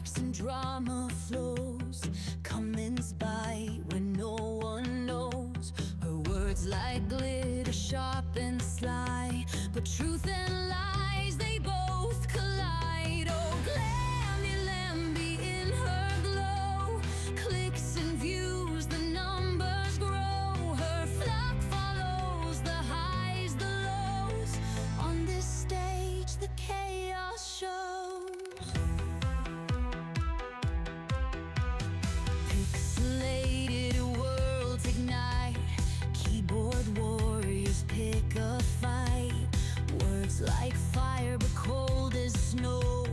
sparks and drama flows. Comments by when no one knows. Her words like glitter, sharp and sly, but truth and lies, they both collide. Oh, glammy Lambie in her glow, clicks and views, the numbers grow. Her flock follows the highs, the lows. On this stage, the chaos shows. Pixelated worlds ignite, keyboard warriors pick a fight. Words like fire but cold as snow.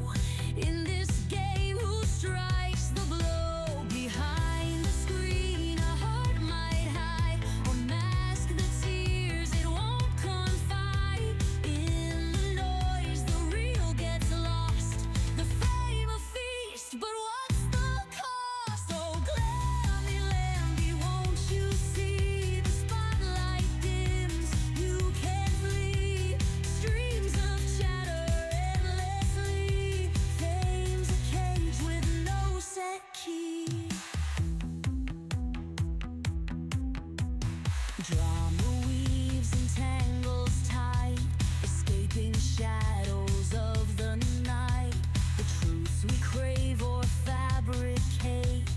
In this game, who strikes the blow? Behind the screen, a heart might hide, or mask the tears it won't confide. In the noise, the real gets lost. The fame a feast, but what's the cost? Oh, glammy Lambie, won't you see? The spotlight dims, you can't flee. Streams of chatter endlessly. Fame's a cage with no set key. Drama weaves and tangles tight, escaping shadows of the night. The truths we crave or fabricate.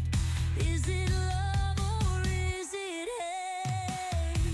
Is it love or is it hate?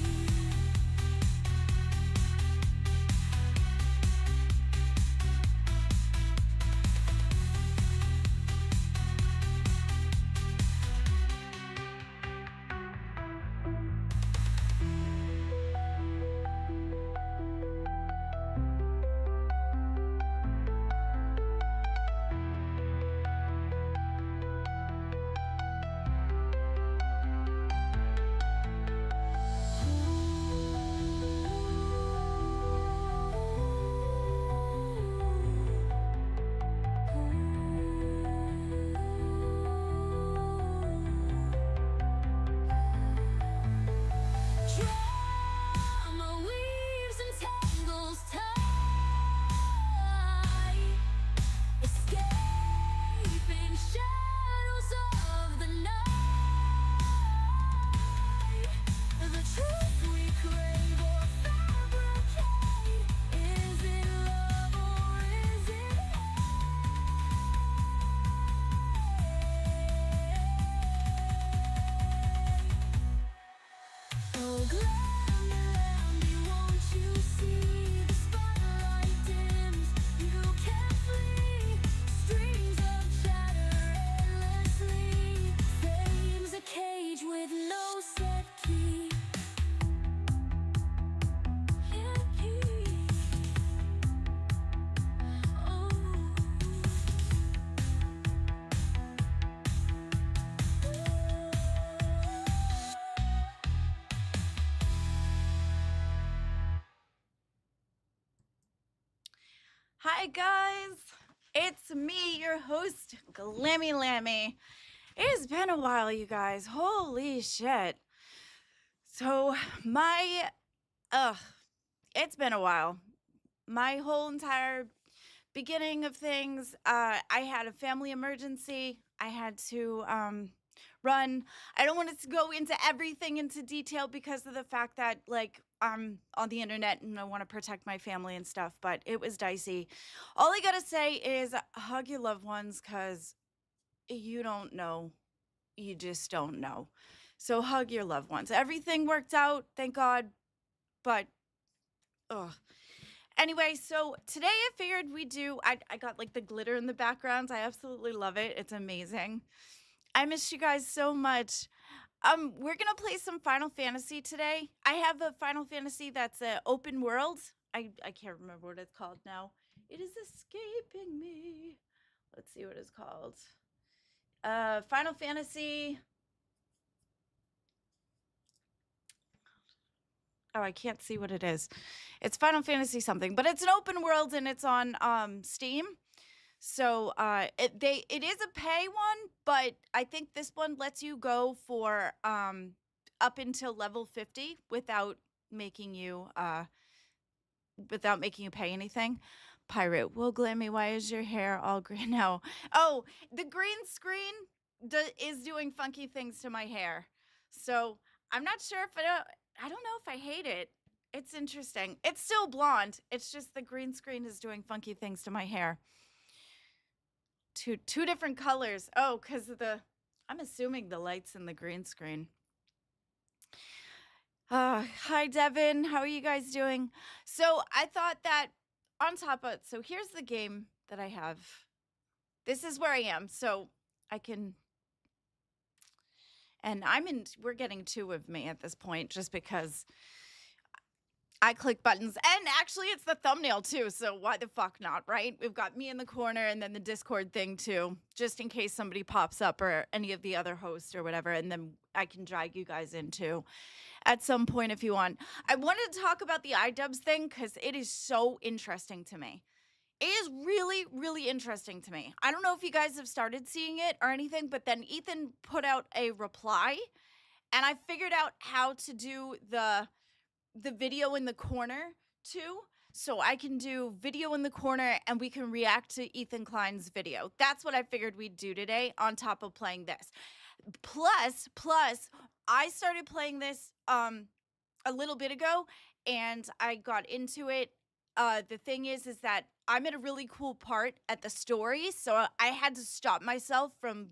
Drama weaves and tangles tight, escaping shadows of the night. The truth we crave or fabricate. Is it love or is it hate? Oh, glammy Lambie, won't you see? The spotlight dims, you can't flee. Streams of chatter endlessly. Fame's a cage with no set key. Hi guys, it's me, your host, Glammy Lammy. It has been a while, you guys. Holy shit. So it's been a while. My whole entire beginning of things, I had a family emergency. I had to run. I don't want to go into everything into detail because of the fact that I'm on the internet and I want to protect my family and stuff, but it was dicey. All I gotta say is hug your loved ones because you don't know. You just don't know. So hug your loved ones. Everything worked out, thank God, but anyway, so today I figured I got like the glitter in the backgrounds. I absolutely love it. It's amazing. I missed you guys so much. We're gonna play some Final Fantasy today. I have a Final Fantasy that's an open world. I can't remember what it's called now. It is escaping me. Let's see what it's called. Final Fantasy. Oh, I can't see what it is. It's Final Fantasy something, but it's an open world and it's on Steam. So it is a pay one, but I think this one lets you go for up until level 50 without making you pay anything. Pirate, well, Glammy, why is your hair all green now? Oh, the green screen is doing funky things to my hair. So I'm not sure if I don't know if I hate it. It's interesting. It's still blonde. It's just the green screen is doing funky things to my hair. Two different colors. Oh, because of I'm assuming the lights in the green screen. Hi, Devin. How are you guys doing? So I thought that on top of so here's the game that I have. This is where I am. So I can and we're getting two of me at this point just because I click buttons. And actually it's the thumbnail too, so why the fuck not, right? We've got me in the corner and then the Discord thing too, just in case somebody pops up or any of the other hosts or whatever, and then I can drag you guys into at some point if you want. I wanted to talk about the Idubbbz thing because it is so interesting to me. It is really, really interesting to me. I don't know if you guys have started seeing it or anything, but then Ethan put out a reply and I figured out how to do the video in the corner too. So I can do video in the corner and we can react to Ethan Klein's video. That's what I figured we'd do today on top of playing this. Plus, I started playing this a little bit ago and I got into it. The thing is that I'm at a really cool part at the story, so I had to stop myself from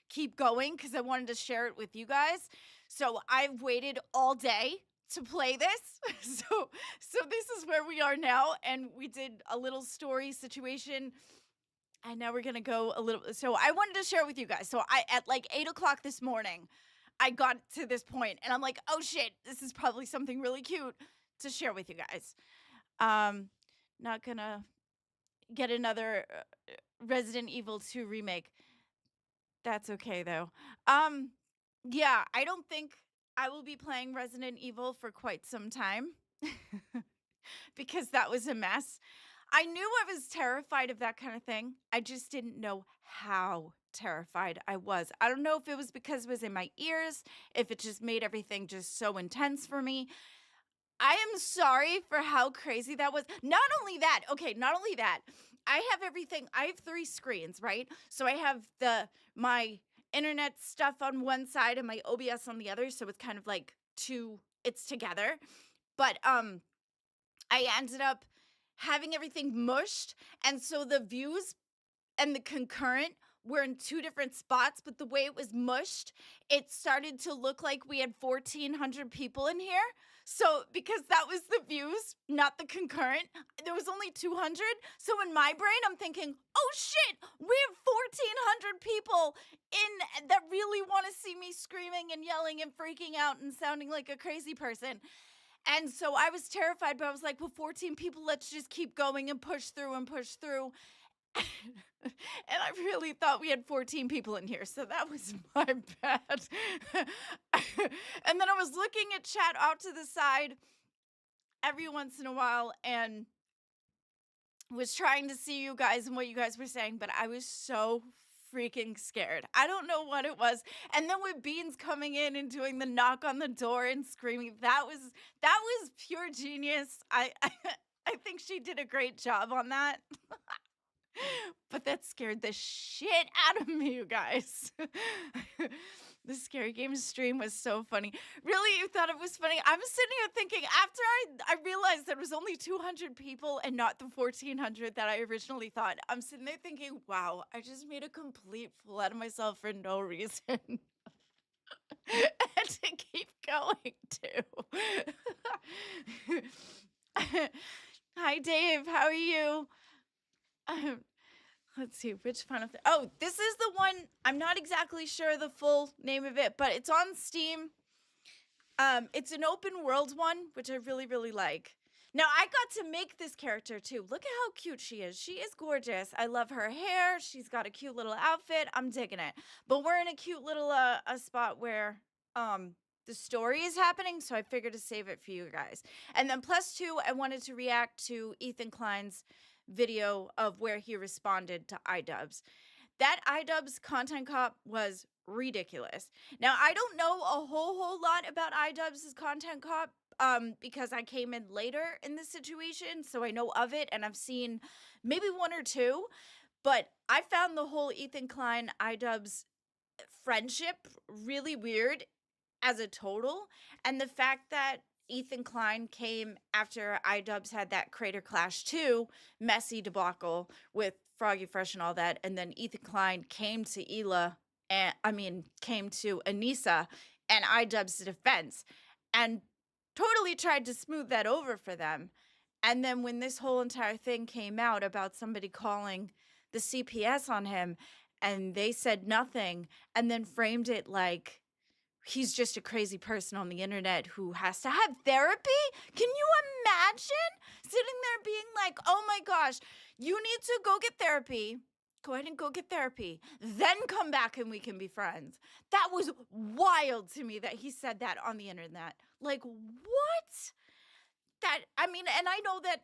keep going because I wanted to share it with you guys. So I've waited all day to play this. So this is where we are now, and we did a little story situation. And now we're gonna go a little. So I wanted to share it with you guys. So at like 8 o'clock this morning, I got to this point, and I'm like, oh shit, this is probably something really cute to share with you guys. Not gonna get another Resident Evil 2 remake. That's okay though. Yeah, I don't think I will be playing Resident Evil for quite some time because that was a mess. I knew I was terrified of that kind of thing. I just didn't know how terrified I was. I don't know if it was because it was in my ears, if it just made everything just so intense for me. I am sorry for how crazy that was. Not only that, I have everything. I have 3 screens, right? So I have my internet stuff on one side and my OBS on the other, so it's kind of like it's together. But I ended up having everything mushed, and so the views and the concurrent were in 2 different spots, but the way it was mushed, it started to look like we had 1,400 people in here. So because that was the views, not the concurrent, there was only 200. So in my brain, I'm thinking, oh shit, we have 1,400 people that really want to see me screaming and yelling and freaking out and sounding like a crazy person. And so I was terrified, but I was like, well, 14 people, let's just keep going and push through and push through. And I really thought we had 14 people in here, so that was my bad. And then I was looking at chat out to the side every once in a while and was trying to see you guys and what you guys were saying, but I was so freaking scared. I don't know what it was. And then with Beans coming in and doing the knock on the door and screaming, that was pure genius. I think she did a great job on that. But that scared the shit out of me, you guys. The Scary Games stream was so funny. Really, you thought it was funny? I was sitting here thinking, after I realized there was only 200 people and not the 1,400 that I originally thought, I'm sitting there thinking, wow, I just made a complete fool out of myself for no reason. And to keep going, too. Hi, Dave. How are you? Let's see, which Final Fantasy. Oh, this is the one. I'm not exactly sure the full name of it, but it's on Steam. It's an open world one, which I really, really like. Now, I got to make this character, too. Look at how cute she is. She is gorgeous. I love her hair. She's got a cute little outfit. I'm digging it. But we're in a cute little a spot where the story is happening, so I figured to save it for you guys. And then +2, I wanted to react to Ethan Klein's video of where he responded to Idubbbz. That Idubbbz content cop was ridiculous. Now, I don't know a whole lot about Idubbbz's content cop. because I came in later in the situation, so I know of it, and I've seen maybe one or two. But I found the whole Ethan Klein Idubbbz friendship really weird as a total, and the fact that Ethan Klein came after Idubbbz had that Crater Clash 2 messy debacle with Froggy Fresh and all that, and then Ethan Klein came to came to Anissa and Idubbbz's defense and totally tried to smooth that over for them. And then when this whole entire thing came out about somebody calling the CPS on him and they said nothing and then framed it like he's just a crazy person on the internet who has to have therapy. Can you imagine sitting there being like, oh my gosh, you need to go get therapy. Go ahead and go get therapy. Then come back and we can be friends. That was wild to me that he said that on the internet. Like, what? And I know that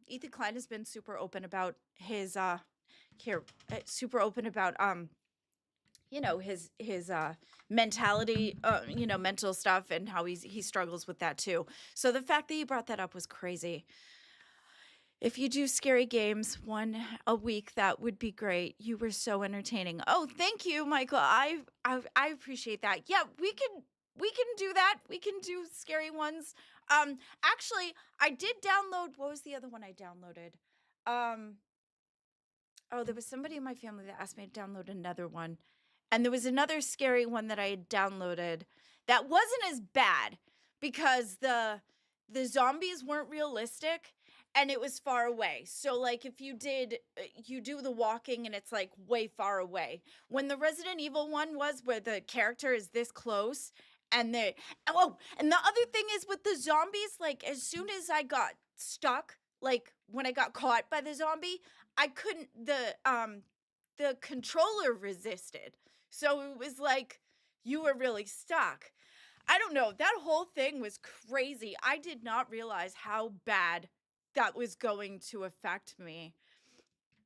Ethan Klein has been super open about his his mentality, mental stuff and how he struggles with that too. So the fact that you brought that up was crazy. If you do scary games one a week, that would be great. You were so entertaining. Oh, thank you, Michael. I appreciate that. Yeah, we can do that. We can do scary ones. Actually, I did download. What was the other one I downloaded? Oh, there was somebody in my family that asked me to download another one. And there was another scary one that I had downloaded that wasn't as bad because the zombies weren't realistic and it was far away. So like if you do the walking and it's like way far away. When the Resident Evil one was where the character is this close and and the other thing is with the zombies, like as soon as I got stuck, like when I got caught by the zombie, I couldn't, the controller resisted. So it was like you were really stuck. I don't know. That whole thing was crazy. I did not realize how bad that was going to affect me.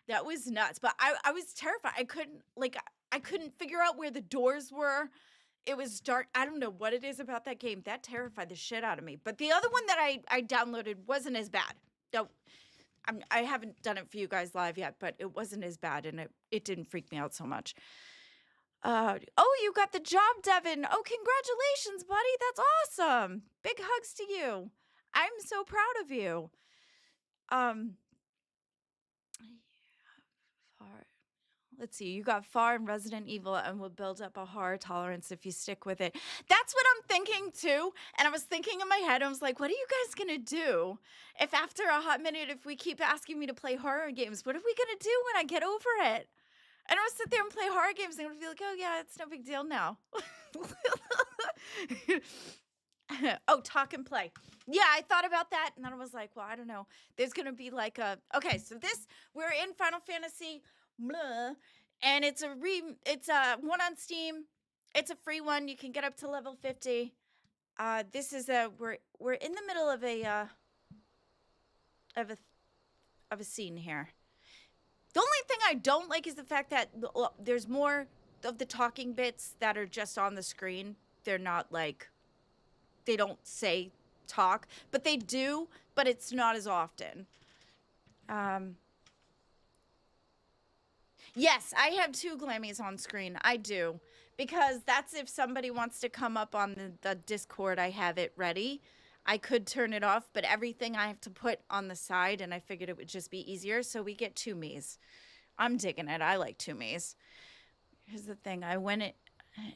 That was nuts. But I was terrified. I couldn't figure out where the doors were. It was dark. I don't know what it is about that game. That terrified the shit out of me. But the other one that I downloaded wasn't as bad. I haven't done it for you guys live yet, but it wasn't as bad, and it didn't freak me out so much. Oh, you got the job, Devin. Oh, congratulations, buddy. That's awesome. Big hugs to you. I'm so proud of you. Let's see. You got far in Resident Evil and will build up a horror tolerance if you stick with it. That's what I'm thinking too. And I was thinking in my head, I was like, what are you guys going to do if after a hot minute, if we keep asking me to play horror games, what are we going to do when I get over it? And I would sit there and play horror games and I would be like, oh yeah, it's no big deal now. Oh, talk and play. Yeah, I thought about that. And then I was like, well, I don't know. There's going to be like so we're in Final Fantasy blah, and it's a one on Steam. It's a free one. You can get up to level 50. This is we're in the middle of a scene here. The only thing I don't like is the fact that there's more of the talking bits that are just on the screen. They're not like, they don't say talk, but they do, but it's not as often. Yes, I have 2 Glammies on screen. I do. Because that's if somebody wants to come up on the Discord, I have it ready. I could turn it off, but everything I have to put on the side, and I figured it would just be easier, so we get 2 me's. I'm digging it. I like 2 me's. Here's the thing. I went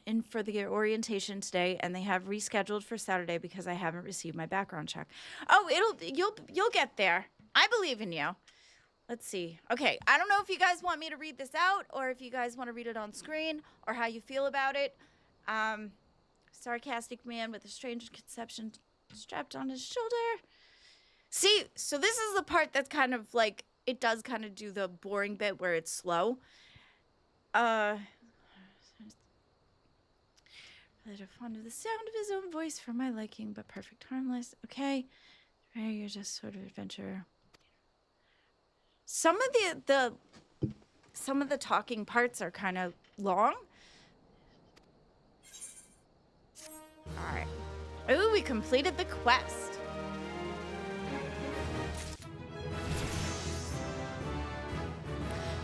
in for the orientation today, and they have rescheduled for Saturday because I haven't received my background check. Oh, you'll get there. I believe in you. Let's see. Okay, I don't know if you guys want me to read this out or if you guys want to read it on screen or how you feel about it. Sarcastic man with a strange conception strapped on his shoulder. See, so this is the part that's kind of like, it does kind of do the boring bit where it's slow. Rather fond of the sound of his own voice for my liking, but perfect harmless. Okay, you're just sort of adventure. Some of the talking parts are kind of long. All right. Ooh, we completed the quest.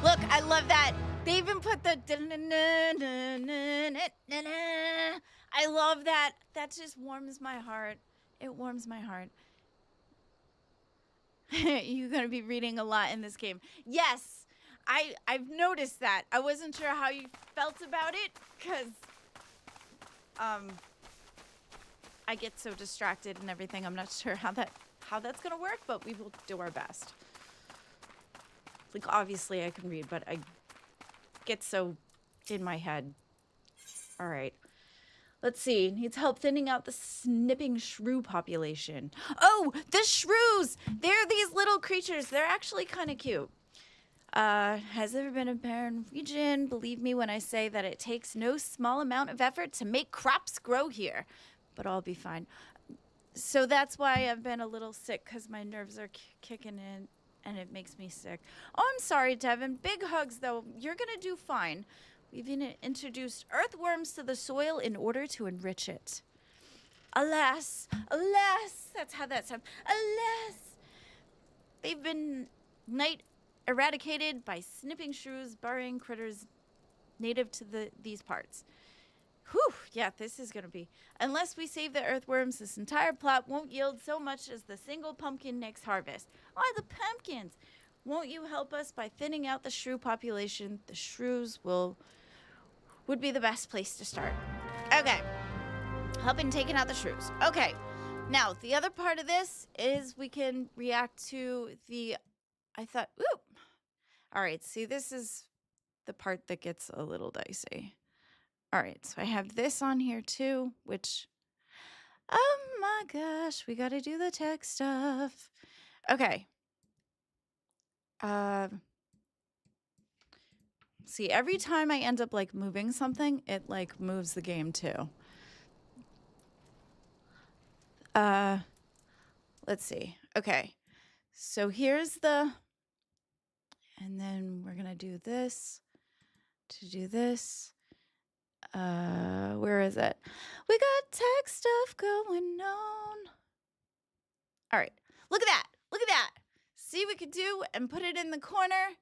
Look, I love that. They even put the I love that. That just warms my heart. It warms my heart. You're going to be reading a lot in this game. Yes, I've noticed that. I wasn't sure how you felt about it because I get so distracted and everything. I'm not sure how that's going to work, but we will do our best. Like, obviously I can read, but I get so in my head. All right. Let's see. Needs help thinning out the snipping shrew population. Oh, the shrews! They're these little creatures. They're actually kind of cute. Has there been a barren region? Believe me when I say that it takes no small amount of effort to make crops grow here. But I'll be fine. So that's why I've been a little sick, because my nerves are kicking in, and it makes me sick. Oh, I'm sorry, Devin. Big hugs, though. You're going to do fine. We've introduced earthworms to the soil in order to enrich it. Alas, alas, that's how that sounds. Alas, they've been night eradicated by snipping shrews, burrowing critters native to these parts. Whew, yeah, this is going to be. Unless we save the earthworms, this entire plot won't yield so much as the single pumpkin next harvest. Why the pumpkins? Won't you help us by thinning out the shrew population? The shrews would be the best place to start. Okay. Helping taking out the shrews. Okay. Now, the other part of this is we can react to the, oop. All right. See, this is the part that gets a little dicey. All right. So I have this on here too, which, oh my gosh, we got to do the tech stuff. Okay. See, every time I end up like moving something, it like moves the game too. Let's see. Okay. So here's and then we're going to do this to do this. Where is it? We got tech stuff going on. All right. Look at that. Look at that. See what we could do and put it in the corner.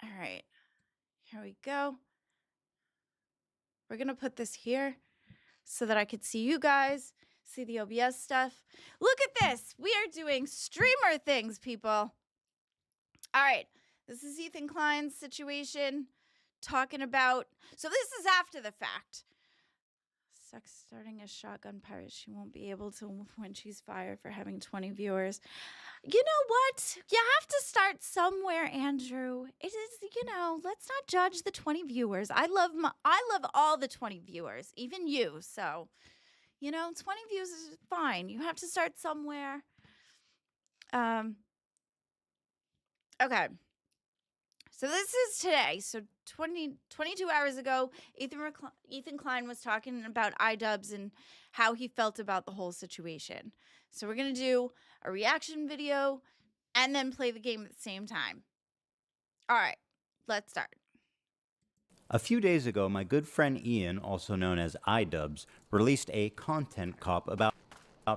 All right, here we go. We're going to put this here so that I could see you guys, see the OBS stuff. Look at this. We are doing streamer things, people. All right, this is Ethan Klein's situation talking about. So this is after the fact. Sucks starting a shotgun pirate. She won't be able to when she's fired for having 20 viewers. You know what? You have to start somewhere, Andrew. It is, let's not judge the 20 viewers. I love all the 20 viewers, even you. So, 20 views is fine. You have to start somewhere. Okay. So this is today. So 22 hours ago, Ethan Klein was talking about Idubbbz and how he felt about the whole situation. So we're going to do a reaction video and then play the game at the same time. All right, let's start. A few days ago, my good friend Ian, also known as Idubbbz, released a content cop about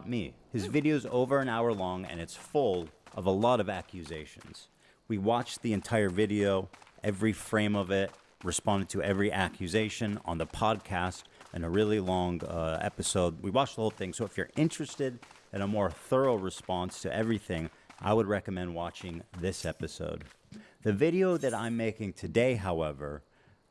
me. His video's over an hour long and it's full of a lot of accusations. We watched the entire video, every frame of it, responded to every accusation on the podcast in a really long episode. We watched the whole thing. So if you're interested in a more thorough response to everything, I would recommend watching this episode. The video that I'm making today, however,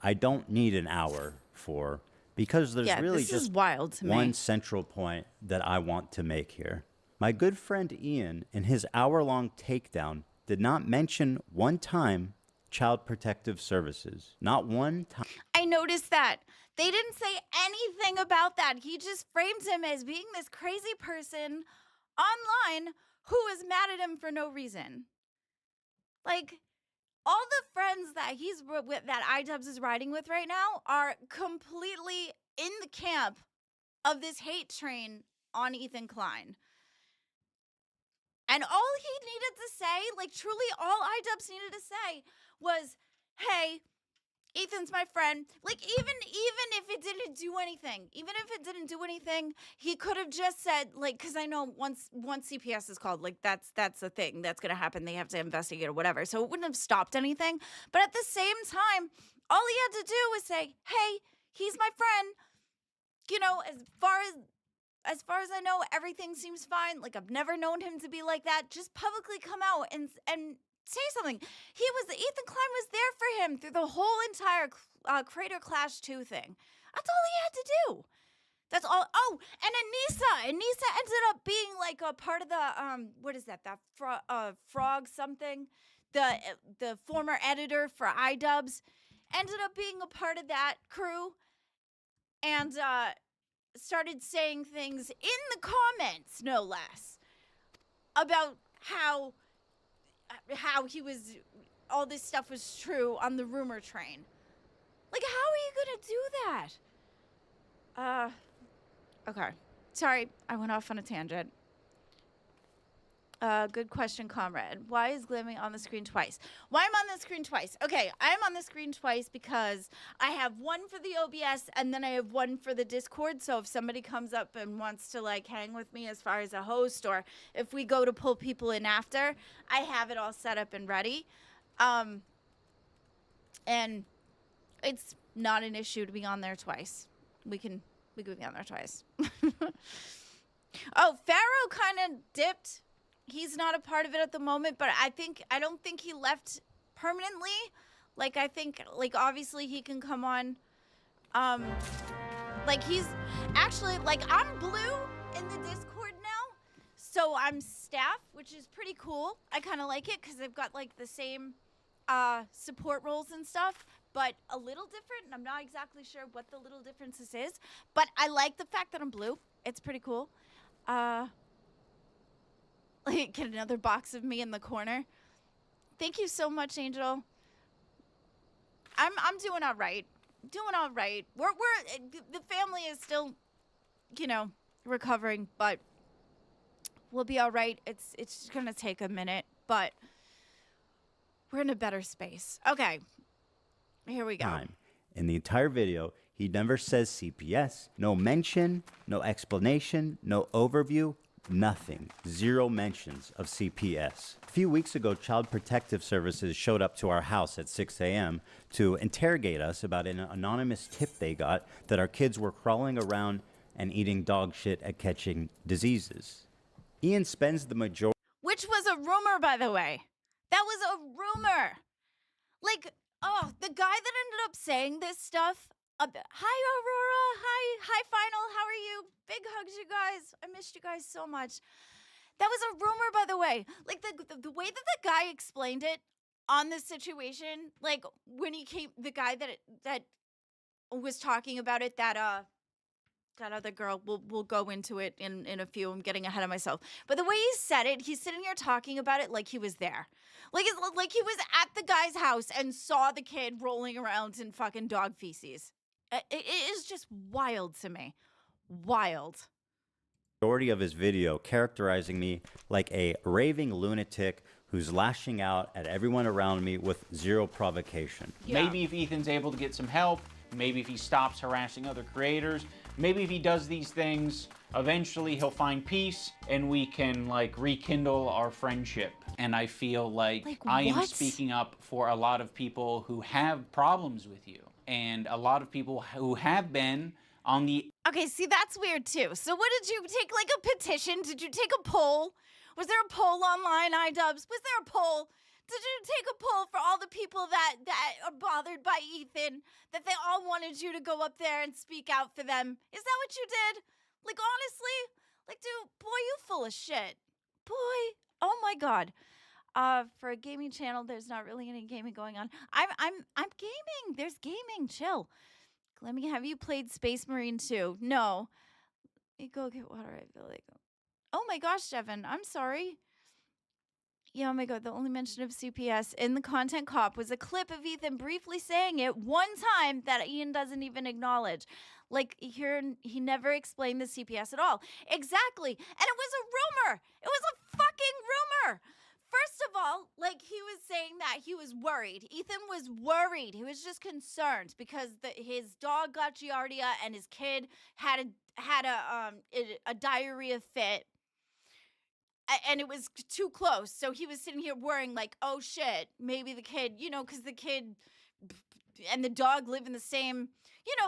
I don't need an hour for, because there's really just wild to one me. Central point that I want to make here. My good friend Ian, in his hour-long takedown, did not mention one time Child Protective Services. Not one time. I noticed that. They didn't say anything about that. He just framed him as being this crazy person online who is mad at him for no reason. Like, all the friends that Idubbbz is riding with right now are completely in the camp of this hate train on Ethan Klein. And all he needed to say, like truly all Idubbbz needed to say was, hey, Ethan's my friend. Like, even if it didn't do anything, he could have just said, like, because I know once CPS is called, like, that's a thing that's gonna happen. They have to investigate or whatever. So it wouldn't have stopped anything. But at the same time, all he had to do was say, "Hey, he's my friend. You know, as far as I know, everything seems fine. Like, I've never known him to be like that. Just publicly come out and say something." Ethan Klein was there for him through the whole entire Crater Clash 2 thing. That's all he had to do. That's all. Oh, and Anissa ended up being like a part of the what is that? That frog something, the former editor for IDubbz, ended up being a part of that crew, and started saying things in the comments, no less, about how he was, all this stuff was true on the rumor train. Like, how are you gonna do that? Okay. Sorry, I went off on a tangent. Good question, comrade. Why is Glimmy on the screen twice? Why am I on the screen twice? Okay, I'm on the screen twice because I have one for the OBS and then I have one for the Discord. So if somebody comes up and wants to, like, hang with me as far as a host, or if we go to pull people in after, I have it all set up and ready. And it's not an issue to be on there twice. We can be on there twice. Oh, Pharaoh kind of dipped. He's not a part of it at the moment, but I don't think he left permanently. Like, I think, like, obviously he can come on. Like, he's actually, like, I'm blue in the Discord now, so I'm staff, which is pretty cool. I kind of like it because they've got, like, the same support roles and stuff, but a little different. And I'm not exactly sure what the little differences is, but I like the fact that I'm blue. It's pretty cool. Like, get another box of me in the corner. Thank you so much, Angel. I'm doing all right. We're the family is still, you know, recovering, but we'll be all right. It's gonna take a minute, but we're in a better space. Okay, here we go. In the entire video, he never says CPS. No mention, no explanation, no overview. Nothing. Zero mentions of CPS. A few weeks ago, Child Protective Services showed up to our house at 6 a.m. to interrogate us about an anonymous tip they got that our kids were crawling around and eating dog shit at catching diseases. Ian spends the majority... Which was a rumor, by the way. That was a rumor. Like, oh, the guy that ended up saying this stuff... Hi, Aurora. Hi, Final. How are you? Big hugs, you guys. I missed you guys so much. That was a rumor, by the way. Like, the way that the guy explained it on this situation, like, when he came, the guy that was talking about it, that other girl, we'll go into it in a few. I'm getting ahead of myself. But the way he said it, he's sitting here talking about it like he was there. Like, it's like he was at the guy's house and saw the kid rolling around in fucking dog feces. It is just wild to me. Wild. Majority of his video characterizing me like a raving lunatic who's lashing out at everyone around me with zero provocation. Yeah. Maybe if Ethan's able to get some help, maybe if he stops harassing other creators, maybe if he does these things, eventually he'll find peace and we can, like, rekindle our friendship. And I feel like I am speaking up for a lot of people who have problems with you, and a lot of people who have been on the... Okay, see, that's weird too. So what did you take, like, a petition? Did you take a poll? Was there a poll online, IDubbz? Was there a poll? Did you take a poll for all the people that are bothered by Ethan, that they all wanted you to go up there and speak out for them? Is that what you did? Like, honestly? Like, dude, boy, you full of shit. Boy, oh my God. For a gaming channel, there's not really any gaming going on. I'm gaming. There's gaming. Chill. Let me. Have you played Space Marine 2? No. You go get water. I feel like. Oh my gosh, Devin. I'm sorry. Yeah, oh my God. The only mention of CPS in the content cop was a clip of Ethan briefly saying it one time that Ian doesn't even acknowledge. Like, here, he never explained the CPS at all. Exactly. And it was a rumor. It was a fucking rumor. first of all, like he was saying that he was worried. Ethan was worried. He was just concerned because his dog got Giardia and his kid had a diarrhea fit. And it was too close. So he was sitting here worrying like, oh shit, maybe the kid, because the kid and the dog live in the same,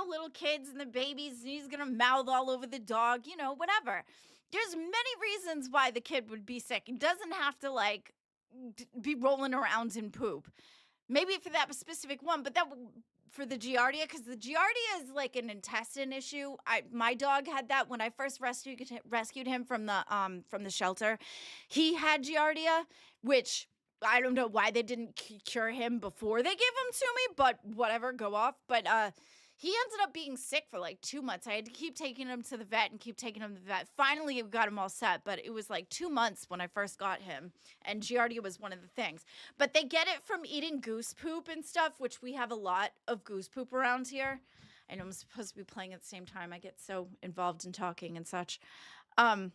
little kids and the babies, and he's going to mouth all over the dog, whatever. There's many reasons why the kid would be sick. He doesn't have to like be rolling around in poop. Maybe for that specific one, but for the Giardia, because the Giardia is like an intestine issue. My dog had that when I first rescued him from the shelter. He had Giardia, which I don't know why they didn't cure him before they gave him to me, but whatever, go off. But he ended up being sick for like 2 months. I had to keep taking him to the vet and keep taking him to the vet. Finally, we got him all set, but it was like 2 months when I first got him, and Giardia was one of the things. But they get it from eating goose poop and stuff, which we have a lot of goose poop around here. I know I'm supposed to be playing at the same time. I get so involved in talking and such. But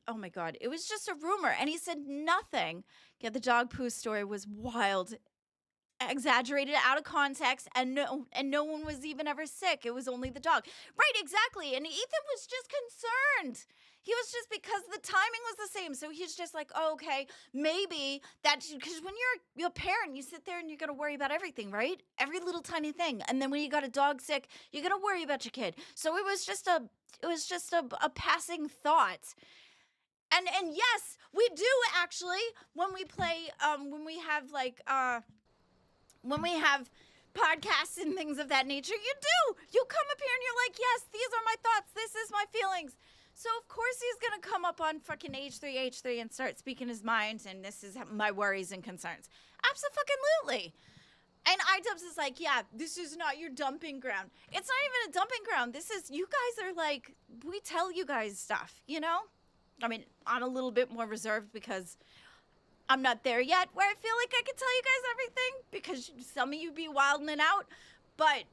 oh my God, it was just a rumor. And he said nothing. Yeah, the dog poo story was wild, exaggerated, out of context, and no one was even ever sick. It was only the dog. Right, exactly. And Ethan was just concerned. He was just, because the timing was the same. So he's just like, oh, okay, maybe that's because when you're a parent, you sit there and you're going to worry about everything, right? Every little tiny thing. And then when you got a dog sick, you're going to worry about your kid. So it was just a passing thought. And yes, we do actually, when we play, when we have podcasts and things of that nature, you come up here and you're like, yes, these are my thoughts. This is my feelings. So, of course, he's going to come up on fucking H3 and start speaking his mind, and this is my worries and concerns. Abso-fucking-lutely. And Idubbbz is like, yeah, this is not your dumping ground. It's not even a dumping ground. This is, you guys are like, we tell you guys stuff, I mean, I'm a little bit more reserved because I'm not there yet where I feel like I can tell you guys everything because some of you be wilding out. But,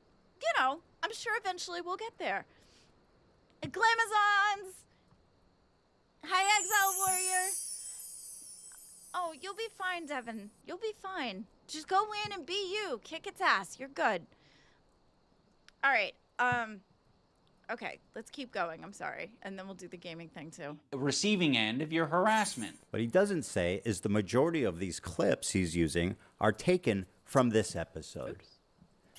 I'm sure eventually we'll get there. Glamazons! Hi, Exile Warrior! Oh, you'll be fine, Devin. You'll be fine. Just go in and be you. Kick its ass. You're good. All right. Okay, let's keep going. I'm sorry. And then we'll do the gaming thing, too. The receiving end of your harassment. What he doesn't say is the majority of these clips he's using are taken from this episode.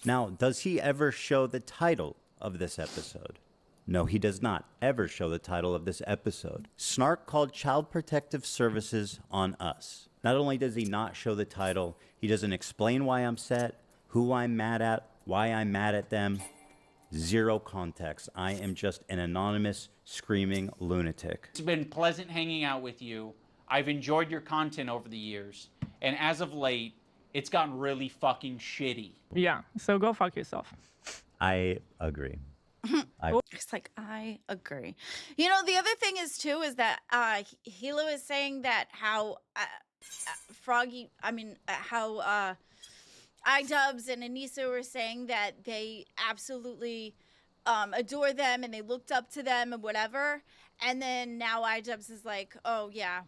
Now, does he ever show the title of this episode? No, he does not ever show the title of this episode. Snark called Child Protective Services on us. Not only does he not show the title, he doesn't explain why I'm upset, who I'm mad at, why I'm mad at them. Zero context. I am just an anonymous, screaming lunatic. It's been pleasant hanging out with you. I've enjoyed your content over the years. And as of late, it's gotten really fucking shitty. Yeah, so go fuck yourself. I agree. It's like, I agree. The other thing is, too, is that Hilo is saying that how Idubbbz and Anissa were saying that they absolutely adore them and they looked up to them and whatever. And then now Idubbbz is like, oh, yeah,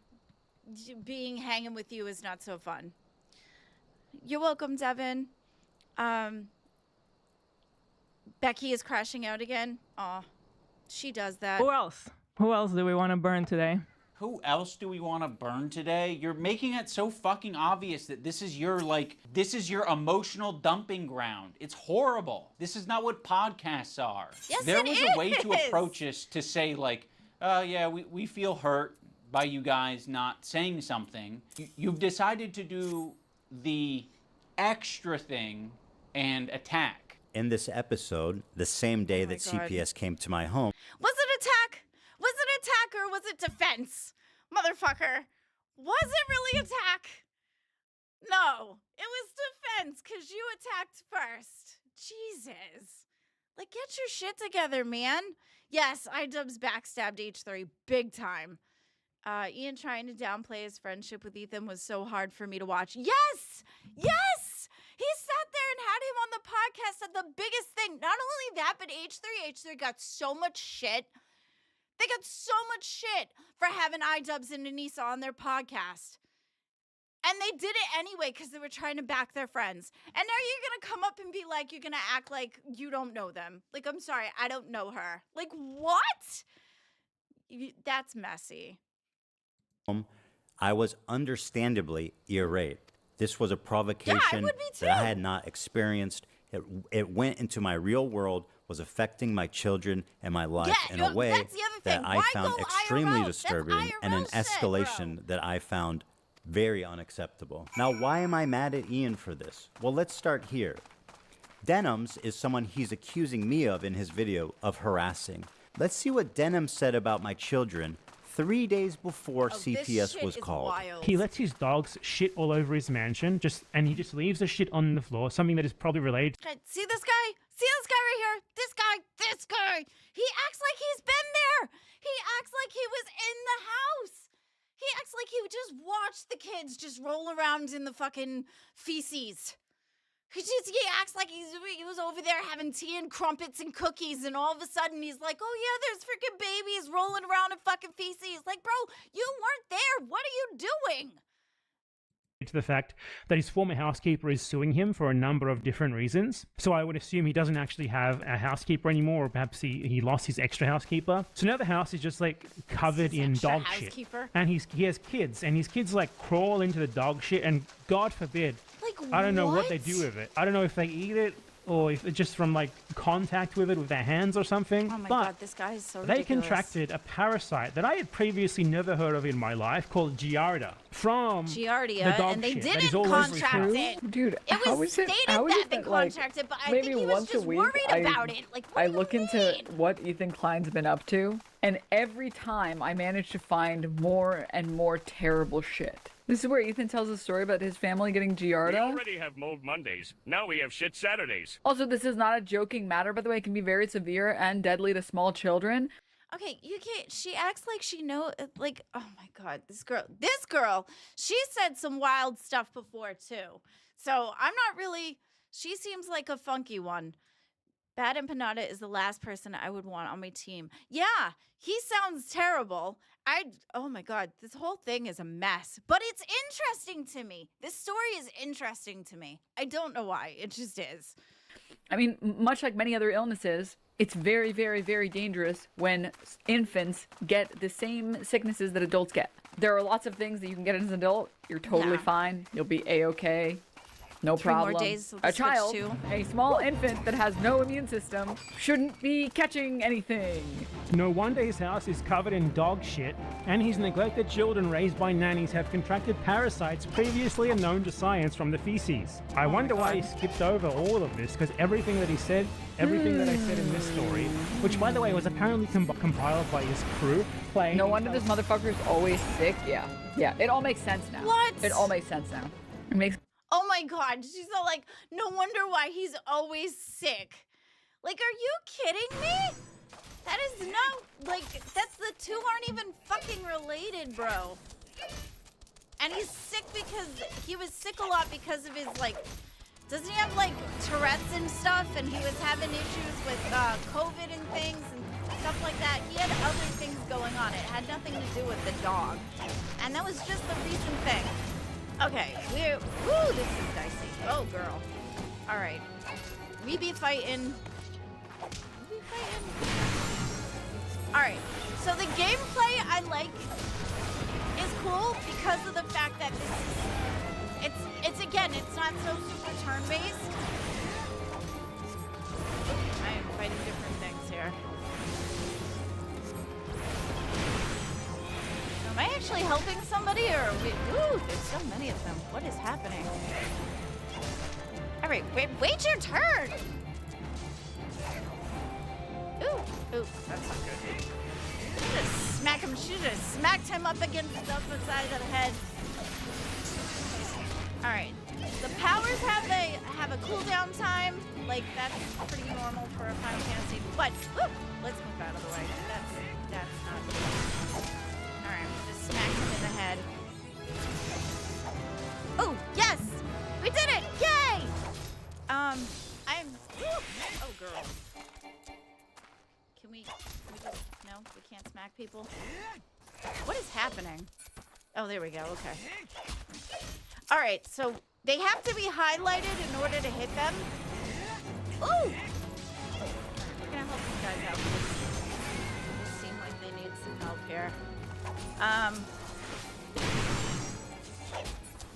hanging with you is not so fun. You're welcome, Devin. Becky is crashing out again. Aw, she does that. Who else? Who else do we want to burn today? Who else do we want to burn today? You're making it so fucking obvious that this is your emotional dumping ground. It's horrible. This is not what podcasts are. Yes, there it was a way to approach this to say like, yeah, we feel hurt by you guys not saying something. You've decided to do the extra thing and attack. In this episode, the same day Oh my that God. CPS came to my home, Was it attack? Was it attack or was it defense? Motherfucker. Was it really attack? No, it was defense because you attacked first. Jesus. Like, get your shit together, man. Yes, Idubbbz backstabbed H3 big time. Ian trying to downplay his friendship with Ethan was so hard for me to watch. Yes! Yes! He sat there and had him on the podcast, said the biggest thing. Not only that, but H3 got so much shit They got so much shit for having IDubbz and Anissa on their podcast. And they did it anyway because they were trying to back their friends. And now you're going to come up and be like, you're going to act like you don't know them. Like, I'm sorry, I don't know her. Like, what? That's messy. I was understandably irate. This was a provocation would be that I too. had not experienced. It went into my real world, was affecting my children and my life in a way that's the other thing. that I Why found go extremely IRL? That's disturbing and an IRL shit, escalation bro. that I found very unacceptable. Now, why am I mad at Ian for this? Well, let's start here. Denims is someone he's accusing me of in his video of harassing. Let's see what Denim said about my children 3 days before This CPS shit was is called. wild. He lets his dogs shit all over his mansion, and he just leaves the shit on the floor, something that is probably related. Okay, see this guy? See this guy right here? This guy. He acts like he's been there. He acts like he was in the house. He acts like he just watched the kids just roll around in the fucking feces. He acts like he was over there having tea and crumpets and cookies, and all of a sudden he's like, oh yeah, there's freaking babies rolling around in fucking feces. Like, bro, you weren't there. What are you doing? To the fact that his former housekeeper is suing him for a number of different reasons. So I would assume he doesn't actually have a housekeeper anymore, or perhaps he lost his extra housekeeper. So now the house is just like covered in extra dog housekeeper? shit. And he has kids, and his kids like crawl into the dog shit, and God forbid, Like, I don't know what they do with it. I don't know if they eat it or if it's just from like contact with it with their hands or something. Oh my but god, this guy is so they ridiculous. contracted a parasite that I had previously never heard of in my life called Giardia from the Giardia, dog and they shit that didn't is all over his contract house. it. Dude, It how was is it? stated How is that it they that, like, contracted, but I maybe think he was once a just week, worried about it. Like, what I do you look into mean? what Ethan Klein's been up to, and every time I manage to find more and more terrible shit. This is where Ethan tells a story about his family getting We Giardia. already have Mold Mondays. Now we have Shit Saturdays. Also, this is not a joking matter, by the way. It can be very severe and deadly to small children. Okay, you can't. She acts like she know. Like, oh my god, this girl. She said some wild stuff before too. So I'm not really. She seems like a funky one. Bad Empanada is the last person I would want on my team. Yeah, he sounds terrible. Oh my god, this whole thing is a mess. But it's interesting to me. This story is interesting to me. I don't know why. It just is. I mean, much like many other illnesses, it's very, very, very dangerous when infants get the same sicknesses that adults get. There are lots of things that you can get as an adult. You're totally Yeah. fine. You'll be a-okay. No 3 more problem. days till A the Switch child, 2. a small infant that has no immune system, shouldn't be catching anything. No wonder his house is covered in dog shit, and his neglected children raised by nannies have contracted parasites previously unknown to science from the feces. I wonder why he skipped over all of this, because everything that he said, everything that I said in this story, which by the way was apparently compiled by his crew, playing. No wonder this motherfucker is always sick. Yeah. Yeah, it all makes sense now. What? It all makes sense now. It makes Oh my god, she's all like, no wonder why he's always sick. Like, are you kidding me? That is no, like, that's the two aren't even fucking related, bro. And he's sick because, he was sick a lot because of his, like, doesn't he have, like, Tourette's and stuff? And he was having issues with COVID and things and stuff like that. He had other things going on. It had nothing to do with the dog. And that was just the recent thing. Okay, woo, this is dicey. Oh, girl. All right. We be fighting. All right, so the gameplay I like is cool because of the fact that it's again, it's not so super turn-based. I am fighting different things here. Am I actually helping somebody, or are we? Ooh, there's so many of them. What is happening? All right, wait your turn. Ooh, that's not good. Should have smacked him up against the side of the head. All right, the powers have a cooldown time. Like, that's pretty normal for a Final Fantasy. But let's move out of the way. That's not good. All right, just smack him in the head. Oh, yes! We did it! Yay! Oh, girl. Can we just, no, we can't smack people? What is happening? Oh, there we go. Okay. All right, so they have to be highlighted in order to hit them. Ooh! We're gonna help these guys out. They seem like they need some help here.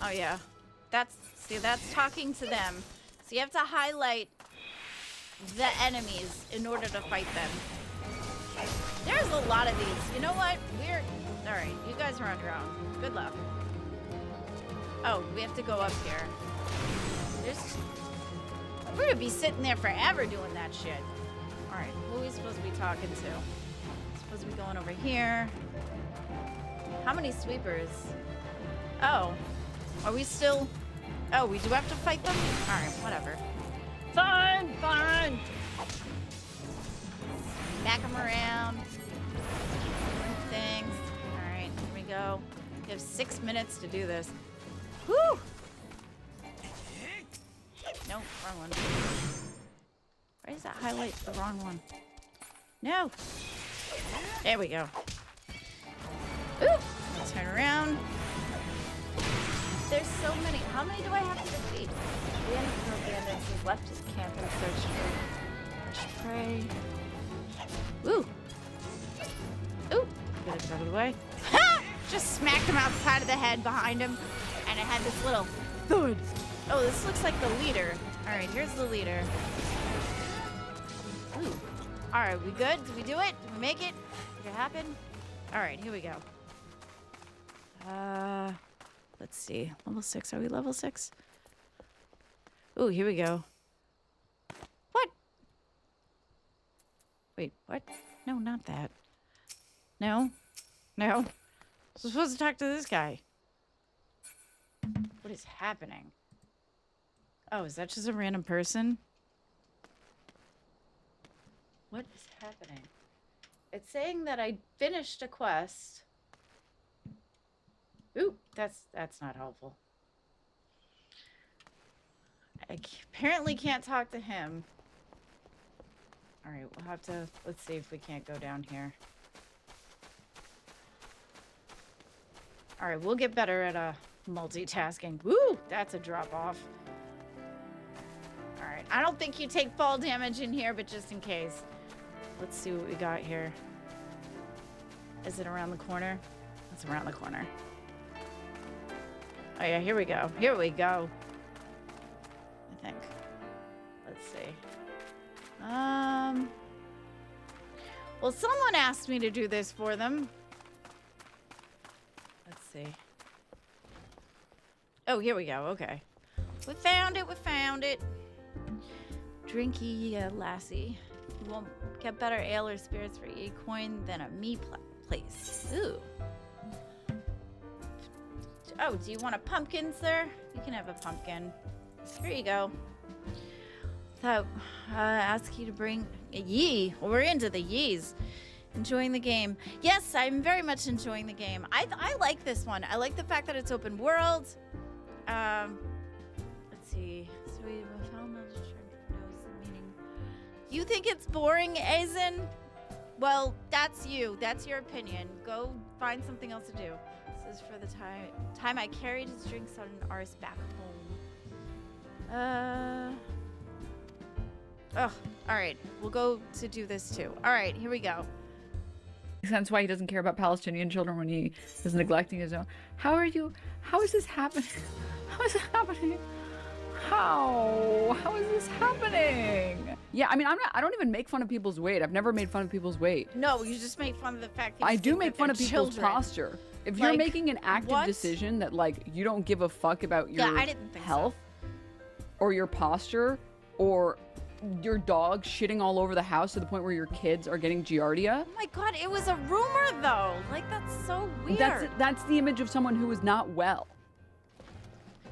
Oh yeah. That's talking to them. So you have to highlight the enemies in order to fight them. There's a lot of these. You know what? All right, you guys are on your own. Good luck. Oh, we have to go up here. We're gonna be sitting there forever doing that shit. All right, who are we supposed to be talking to? Supposed to be going over here. How many sweepers? Oh, are we still? Oh, we do have to fight them? All right, whatever. Fine, fine. Smack them around. Things. All right, here we go. We have 6 minutes to do this. Woo! Nope, wrong one. Why does that highlight the wrong one? No. There we go. Ooh! Let's turn around. There's so many. How many do I have to defeat? The enemy bandits is left his camp and search for prey. Ooh. Ooh. Gotta get out of the way. Ha! Just smacked him outside of the head behind him. And it had this little thud. Oh, this looks like the leader. All right, here's the leader. Ooh. All right, we good? Did we do it? Did we make it? Did it happen? All right, here we go. Let's see. Level 6. Are we level 6? Ooh, here we go. What? Wait, what? No, not that. No. No. I'm supposed to talk to this guy. What is happening? Oh, is that just a random person? What is happening? It's saying that I finished a quest. Ooh, that's not helpful. I apparently can't talk to him. All right, we'll have to, let's see if we can't go down here. All right, we'll get better at multitasking. Woo, that's a drop off. All right, I don't think you take fall damage in here, but just in case. Let's see what we got here. Is it around the corner? It's around the corner. Oh yeah, here we go. Here we go. I think. Let's see. Well, someone asked me to do this for them. Let's see. Oh, here we go. Okay. We found it. We found it. Drinky lassie. You won't get better ale or spirits for a coin than a meat place. Ooh. Oh, do you want a pumpkin, sir? You can have a pumpkin. Here you go. So, ask you to bring a yee. Well, we're into the yees. Enjoying the game. Yes, I'm very much enjoying the game. I like this one. I like the fact that it's open world. Let's see. So we found knows the meaning. You think it's boring, Aizen? Well, that's you. That's your opinion. Go find something else to do. This is for the time I carried his drinks on an arse back home. Oh, all right. We'll go to do this too. All right, here we go. That's why he doesn't care about Palestinian children when he is neglecting his own. How is this happening? How is it happening? How is this happening? Yeah, I mean, I don't even make fun of people's weight. I've never made fun of people's weight. No, you just make fun of the fact that I do make fun of people's children. posture. If you're making an active decision that like you don't give a fuck about your health or your posture or your dog shitting all over the house to the point where your kids are getting giardia. Oh my god, it was a rumor though. Like that's so weird. That's the image of someone who is not well.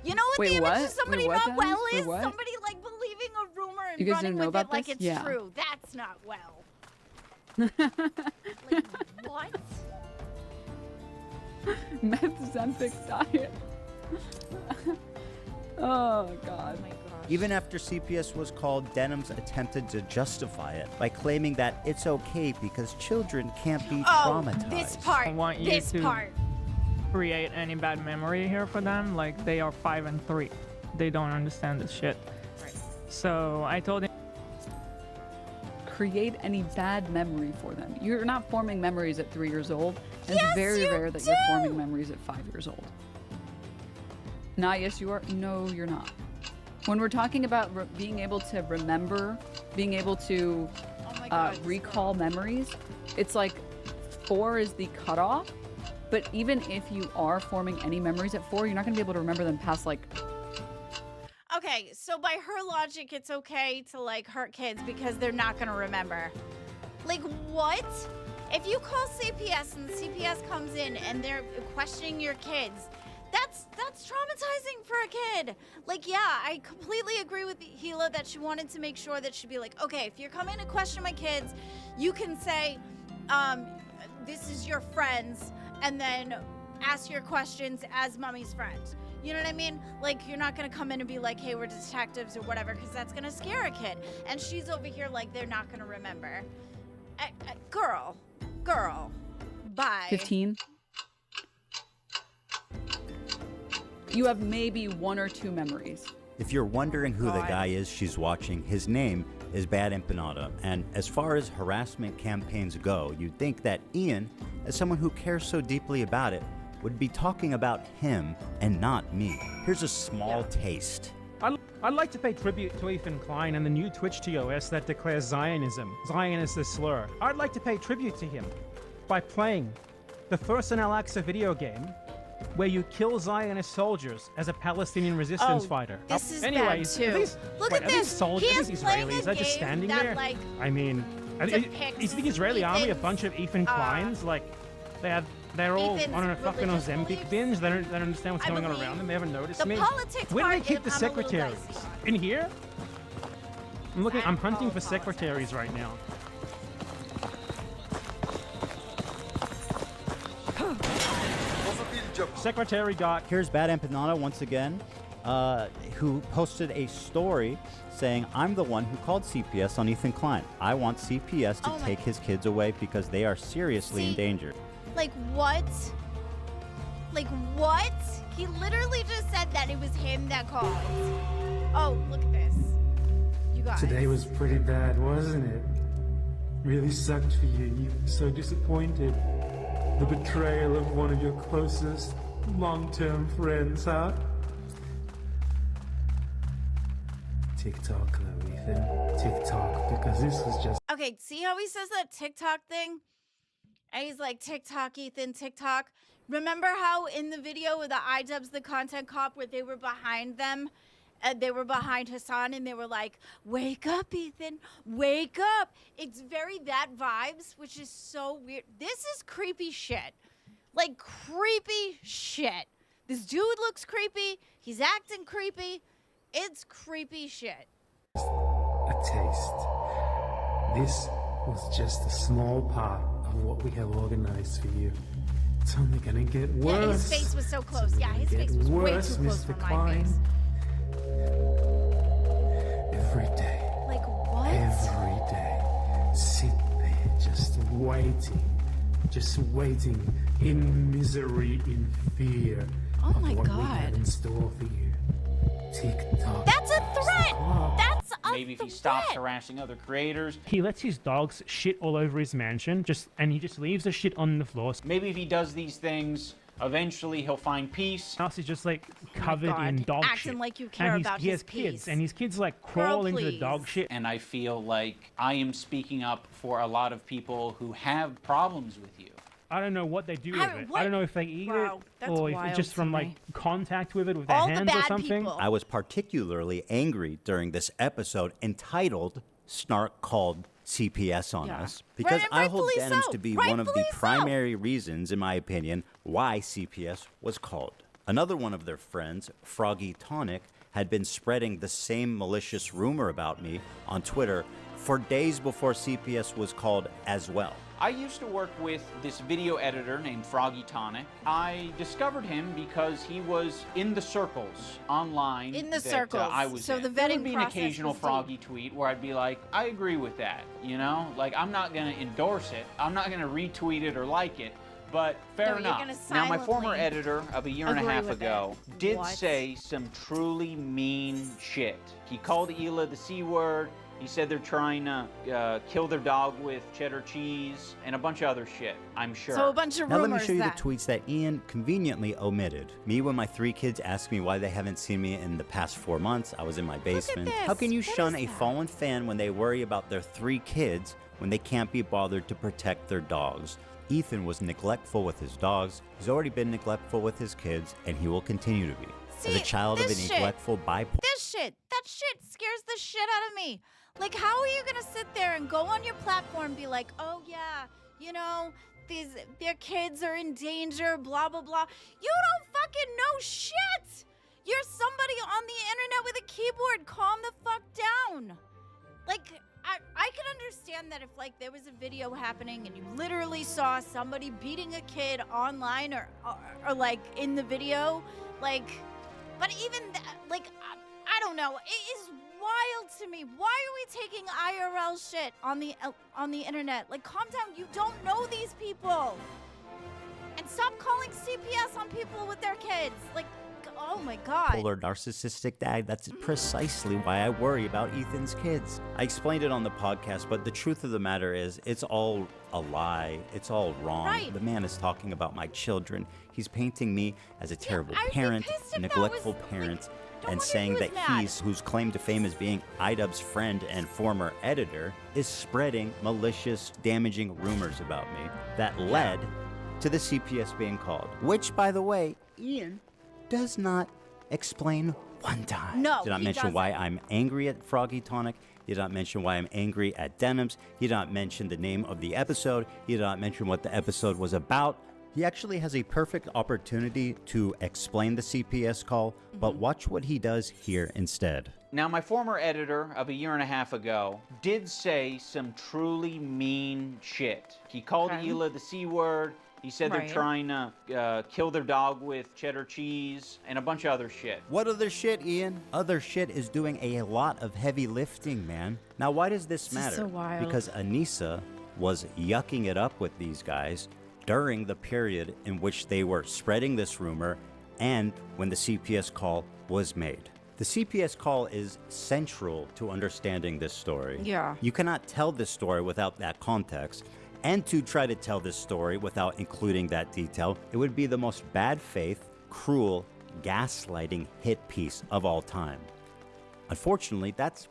You know what the image of somebody not well is? Somebody like believing a rumor and running with it like it's true. That's not well. Like what? Meth-Zempic diet. Oh god. Oh my god. Even after CPS was called, Denham's attempted to justify it by claiming that it's okay because children can't be traumatized. This part. I want you This to part. create any bad memory here for them. Like, they are 5 and 3. They don't understand this shit. So I told him, Create any bad memory for them. You're not forming memories at 3 years old. And Yes, it's very you rare that you're do! forming memories at 5 years old. Not yes, you are. No, you're not. When we're talking about being able to remember, being able to Oh my God, recall memories, it's like 4 is the cutoff. But even if you are forming any memories at 4, you're not going to be able to remember them past like. Okay, so by her logic, it's okay to like hurt kids because they're not gonna remember. Like what? If you call CPS and the CPS comes in and they're questioning your kids, that's traumatizing for a kid. Like, yeah, I completely agree with Gila that she wanted to make sure that she'd be like, okay, if you're coming to question my kids, you can say, this is your friends, and then ask your questions as mommy's friend. You know what I mean? Like, you're not gonna come in and be like, hey, we're detectives or whatever, because that's gonna scare a kid. And she's over here like, they're not gonna remember. Girl, bye. 15. You have maybe 1 or 2 memories. If you're wondering who the God. guy is she's watching, his name is Bad Empanada. And as far as harassment campaigns go, you'd think that Ian, as someone who cares so deeply about it, would be talking about him and not me. Here's a small taste. I'd like to pay tribute to Ethan Klein and the new Twitch TOS that declares Zionism. Zion is a slur. I'd like to pay tribute to him by playing the first in Al-Aqsa video game where you kill Zionist soldiers as a Palestinian resistance fighter. This is Anyways, bad too. are these, Look wait, at are these this. soldiers, He are is these playing Israelis? a They're just game standing that, there? like, I mean, depicts is the Israeli army a Ethan's, bunch of Ethan Kleins? Like, they're all Ethan's on a fucking religious Ozempic beliefs. binge. They don't understand what's I going on believe around them. They haven't noticed the me. politics Where do they part keep the is I'm a little secretaries? dicey. In here? I'm looking. I'm hunting Oh, for secretaries right now. Secretary got. Here's Bad Empanada once again, who posted a story saying, I'm the one who called CPS on Ethan Klein. I want CPS to Oh my- take his kids away because they are seriously See? in danger. Like what? Like what? He literally just said that it was him that called. Oh, look at this. You guys. Today was pretty bad, wasn't it? Really sucked for you. You were so disappointed. The betrayal of one of your closest long-term friends, huh? TikTok, though, Ethan. TikTok, because this was just Okay, see how he says that TikTok thing? And he's like, TikTok, Ethan, TikTok. Remember how in the video with the IDubbz, the content cop, where they were behind them? And they were behind Hassan and they were like, wake up, Ethan, wake up. It's very that vibes, which is so weird. This is creepy shit. Like, creepy shit. This dude looks creepy. He's acting creepy. It's creepy shit. a taste. This was just a small part of what we have organized for you. It's only gonna get worse. Yeah, his face was so close. Yeah, his Get face was way worse, too close Mr. for my Klein. face. Every day. Like, what? Every day. Sit there just waiting in misery, in fear Oh of my what we God. have in store for you. Tick-tock. That's a threat! That's a Maybe if he threat! stops harassing other creators. He lets his dogs shit all over his mansion, and he just leaves the shit on the floor. Maybe if he does these things, eventually he'll find peace. House is just like covered in God. dog Acting shit. like you care and about he has his kids, peace. and his kids like crawl into the dog please. shit. And I feel like I am speaking up for a lot of people who have problems with you. I don't know what they do with it. what? I don't know if they eat Wow, it that's or if wild it's just to from me. like contact with it with their All the hands or bad something. people. I was particularly angry during this episode entitled Snark Called CPS on Yeah. Us because Right, I hold rightfully Denims so. to be one of the Rightfully so. primary reasons, in my opinion, why CPS was called. Another one of their friends, Froggy Tonic, had been spreading the same malicious rumor about me on Twitter for days before CPS was called as well. I used to work with this video editor named Froggy Tonic. I discovered him because he was in the circles online. In the that, circles. I was So in. the There vetting would be an process occasional was deep. Froggy tweet where I'd be like, I agree with that, you know? Like, I'm not gonna endorse it. I'm not gonna retweet it or like it. But fair No, you're enough. gonna Now, my former silently editor of a year and a agree half with ago it. did What? say some truly mean shit. He called Hila the C word. He said they're trying to kill their dog with cheddar cheese and a bunch of other shit, I'm sure. So a bunch of Now rumors let me show you that. the tweets that Ian conveniently omitted. Me when my 3 kids ask me why they haven't seen me in the past 4 months. I was in my basement. How this. can you What shun is a that? fallen fan when they worry about their 3 kids when they can't be bothered to protect their dogs? Ethan was neglectful with his dogs. He's already been neglectful with his kids, and he will continue to be. As a See, child of a this shit- neglectful bipolar. That shit scares the shit out of me. Like, how are you gonna sit there and go on your platform and be like, oh yeah, you know, their kids are in danger, blah, blah, blah. You don't fucking know shit. You're somebody on the internet with a keyboard. Calm the fuck down. Like, I can understand that if, like, there was a video happening and you literally saw somebody beating a kid online or like, in the video, like, but even that, like, I don't know. It is wild to me. Why are we taking IRL shit on the internet? Like, calm down. You don't know these people. And stop calling CPS on people with their kids. Like, oh my God. Polar narcissistic dad. That's precisely why I worry about Ethan's kids. I explained it on the podcast, but the truth of the matter is it's all a lie. It's all wrong. Right. The man is talking about my children. He's painting me as a terrible I'd be parent, pissed a if that neglectful was, like, parent, no and wonder saying he that was mad. he's, whose claim to fame is being Idubbz' friend and former editor, is spreading malicious, damaging rumors about me that led to the CPS being called. Which, by the way, Ian does not explain one time. No, Did not he mention why doesn't. I'm angry at Froggy Tonic. He did not mention why I'm angry at Denims. He did not mention the name of the episode. He did not mention what the episode was about. He actually has a perfect opportunity to explain the CPS call, but watch what he does here instead. Now, my former editor of a year and a half ago did say some truly mean shit. He called Okay. Hila the C word. He said Right. they're trying to kill their dog with cheddar cheese and a bunch of other shit. What other shit, Ian? Other shit is doing a lot of heavy lifting, man. Now, why does this is matter? so wild. Because Anissa was yucking it up with these guys during the period in which they were spreading this rumor and when the CPS call was made. The CPS call is central to understanding this story. Yeah. You cannot tell this story without that context. And to try to tell this story without including that detail, it would be the most bad faith, cruel, gaslighting hit piece of all time. Unfortunately, that's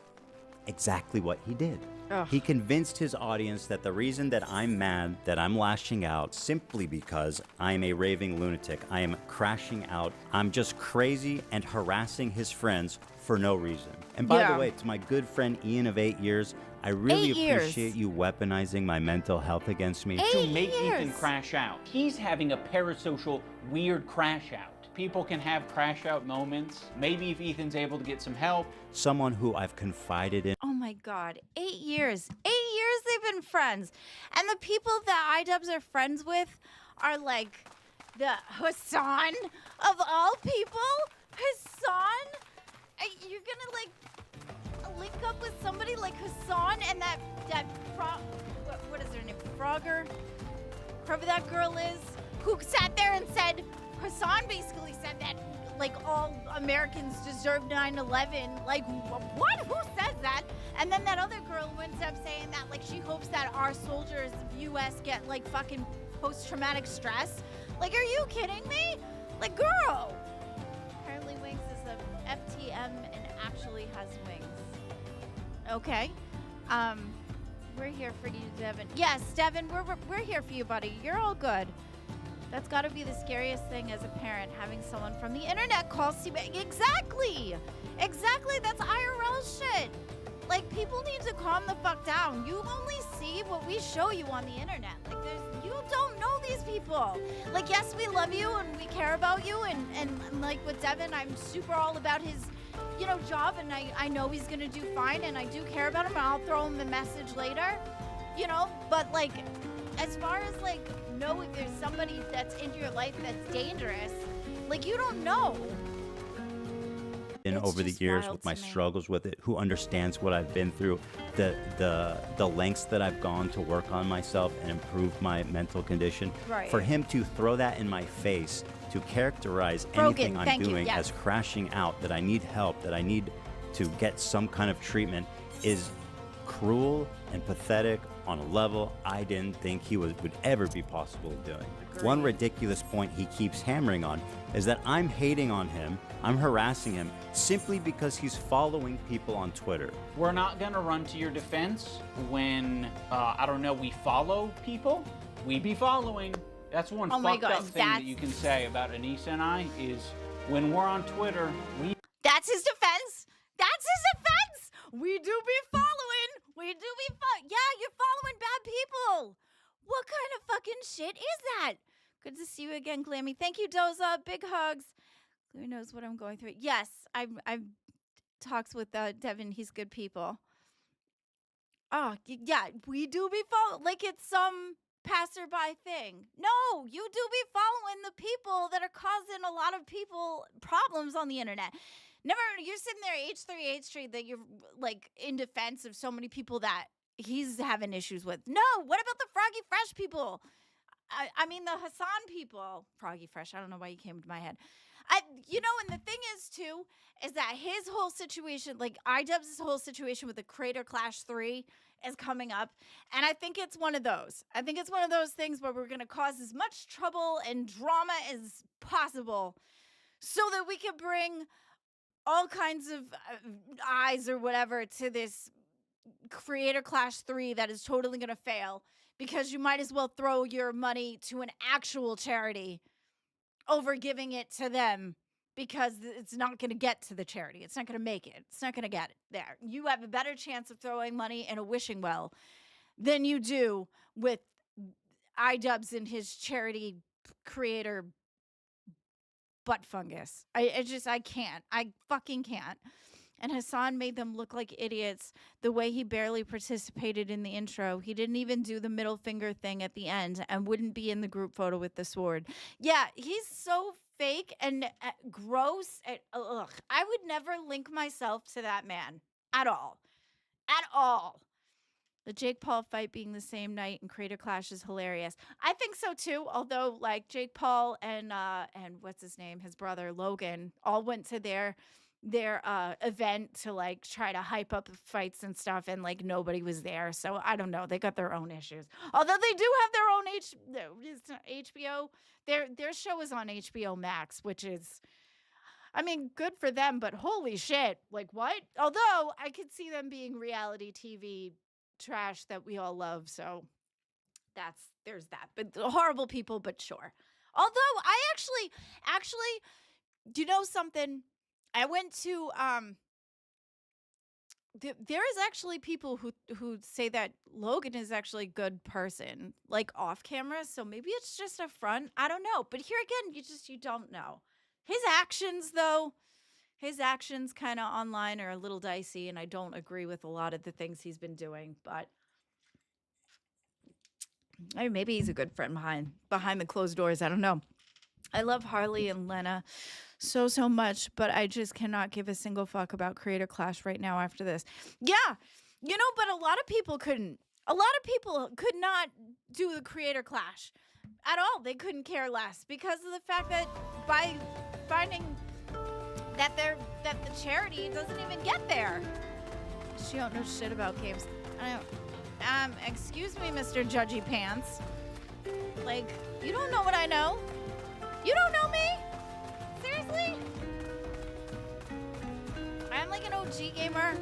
exactly what he did. Ugh. He convinced his audience that the reason that I'm mad, that I'm lashing out, simply because I'm a raving lunatic. I am crashing out. I'm just crazy and harassing his friends for no reason. And by Yeah. the way, to my good friend Ian of 8 years, I really 8 years. appreciate you weaponizing my mental health against me. To 8 make Ethan years. crash out. He's having a parasocial, weird crash out. People can have crash out moments. Maybe if Ethan's able to get some help. Someone who I've confided in. Oh my God, 8 years. 8 years they've been friends. And the people that IDubbz are friends with are like the Hassan of all people. Hassan? You're gonna like link up with somebody like Hassan and that what is her name? Frogger? Whoever that girl is, who sat there and said, Hassan basically said that like all Americans deserve 9/11. Like what? Who says that? And then that other girl ends up saying that like she hopes that our soldiers of U.S. get like fucking post-traumatic stress. Like, are you kidding me? Like, girl. Apparently, Wings is a FTM and actually has wings. Okay. We're here for you, Devin. Yes, Devin, we're here for you, buddy. You're all good. That's got to be the scariest thing as a parent, having someone from the internet call CPS. Exactly. That's IRL shit. Like, people need to calm the fuck down. You only see what we show you on the internet. Like, you don't know these people. Like, yes, we love you and we care about you, and like with Devin, I'm super all about his job, and I know he's gonna do fine, and I do care about him, and I'll throw him a message later, but like, as far as like, know if there's somebody that's in your life that's dangerous, like, you don't know. Over the years with my struggles with it, who understands what I've been through, the lengths that I've gone to work on myself and improve my mental condition. Right. For him to throw that in my face, to characterize anything I'm doing as crashing out, that I need help, that I need to get some kind of treatment, is cruel and pathetic on a level I didn't think he would ever be possible of doing. One ridiculous point he keeps hammering on is that I'm hating on him, I'm harassing him, simply because he's following people on Twitter. We're not gonna run to your defense when, we follow people. We be following. That's one fucked up thing that you can say about Anissa and I, is when we're on Twitter, That's his defense. That's his defense. We do be following. Yeah, you're following bad people. What kind of fucking shit is that? Good to see you again, Glammy. Thank you, Doza. Big hugs. Who knows what I'm going through? Yes, I've talks with Devin. He's good people. Oh, yeah, we do be following. Like it's some passerby thing. No, you do be following the people that are causing a lot of people problems on the internet. Never, you're sitting there H3 that you're like in defense of so many people that he's having issues with. No, what about the Froggy Fresh people? I mean the Hassan people. Froggy Fresh, I don't know why he came to my head. And the thing is too, is that his whole situation, like Idubbz's whole situation with the Creator Clash 3 is coming up. And I think it's one of those. I think it's one of those things where we're going to cause as much trouble and drama as possible so that we can bring all kinds of eyes or whatever to this Creator Clash 3 that is totally going to fail, because you might as well throw your money to an actual charity over giving it to them, because it's not going to get to the charity. It's not going to make it. It's not going to get it there. You have a better chance of throwing money in a wishing well than you do with Idubbbz and his charity creator butt fungus. I can't. I fucking can't. And Hassan made them look like idiots the way he barely participated in the intro. He didn't even do the middle finger thing at the end and wouldn't be in the group photo with the sword. Yeah, he's so fake and gross. Ugh. I would never link myself to that man at all. At all. The Jake Paul fight being the same night and Creator Clash is hilarious. I think so too. Although like Jake Paul and what's his name, his brother Logan, all went to their event to like try to hype up the fights and stuff, and like nobody was there. So I don't know. They got their own issues. Although they do have their own HBO. Their show is on HBO Max, which is, I mean, good for them. But holy shit, like what? Although I could see them being reality TV trash that we all love. So there's that. But horrible people, but sure. Although I actually, do you know something? I went to there is actually people who say that Logan is actually a good person, like off camera. So maybe it's just a front. I don't know. But here again, you don't know. His actions though, his actions kind of online are a little dicey, and I don't agree with a lot of the things he's been doing. But I mean, maybe he's a good friend behind the closed doors. I don't know. I love Harley and Lena so much, but I just cannot give a single fuck about Creator Clash right now after this. Yeah, but a lot of people couldn't. A lot of people could not do the Creator Clash at all. They couldn't care less because of the fact that by finding that the charity doesn't even get there. She don't know shit about games. Excuse me, Mr. Judgy Pants. Like, you don't know what I know. You don't know me? Seriously? I'm like an OG gamer.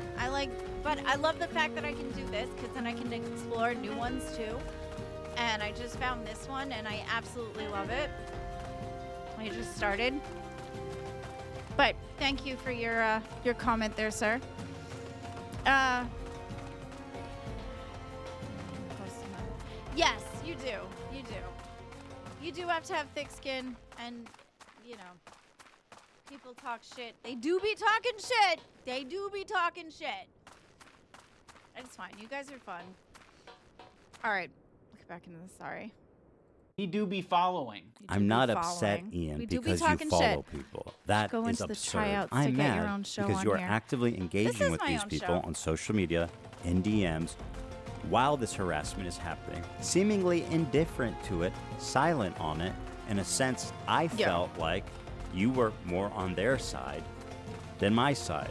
But I love the fact that I can do this, because then I can explore new ones too. And I just found this one and I absolutely love it. I just started. But thank you for your comment there, sir. Yes, you do. You do. You do have to have thick skin, and People talk shit. They do be talking shit. They do be talking shit. It's fine. You guys are fun. All right. Get back into this. Sorry. He do be following. You do I'm be not upset, following. Ian, We do be because you talking follow shit. people. That Go is into the absurd. tryouts to I'm get mad your own show because on you are here. actively engaging is with my these own people show. on social media, in DMs, while this harassment is happening, seemingly indifferent to it, silent on it. In a sense, I felt like you were more on their side than my side.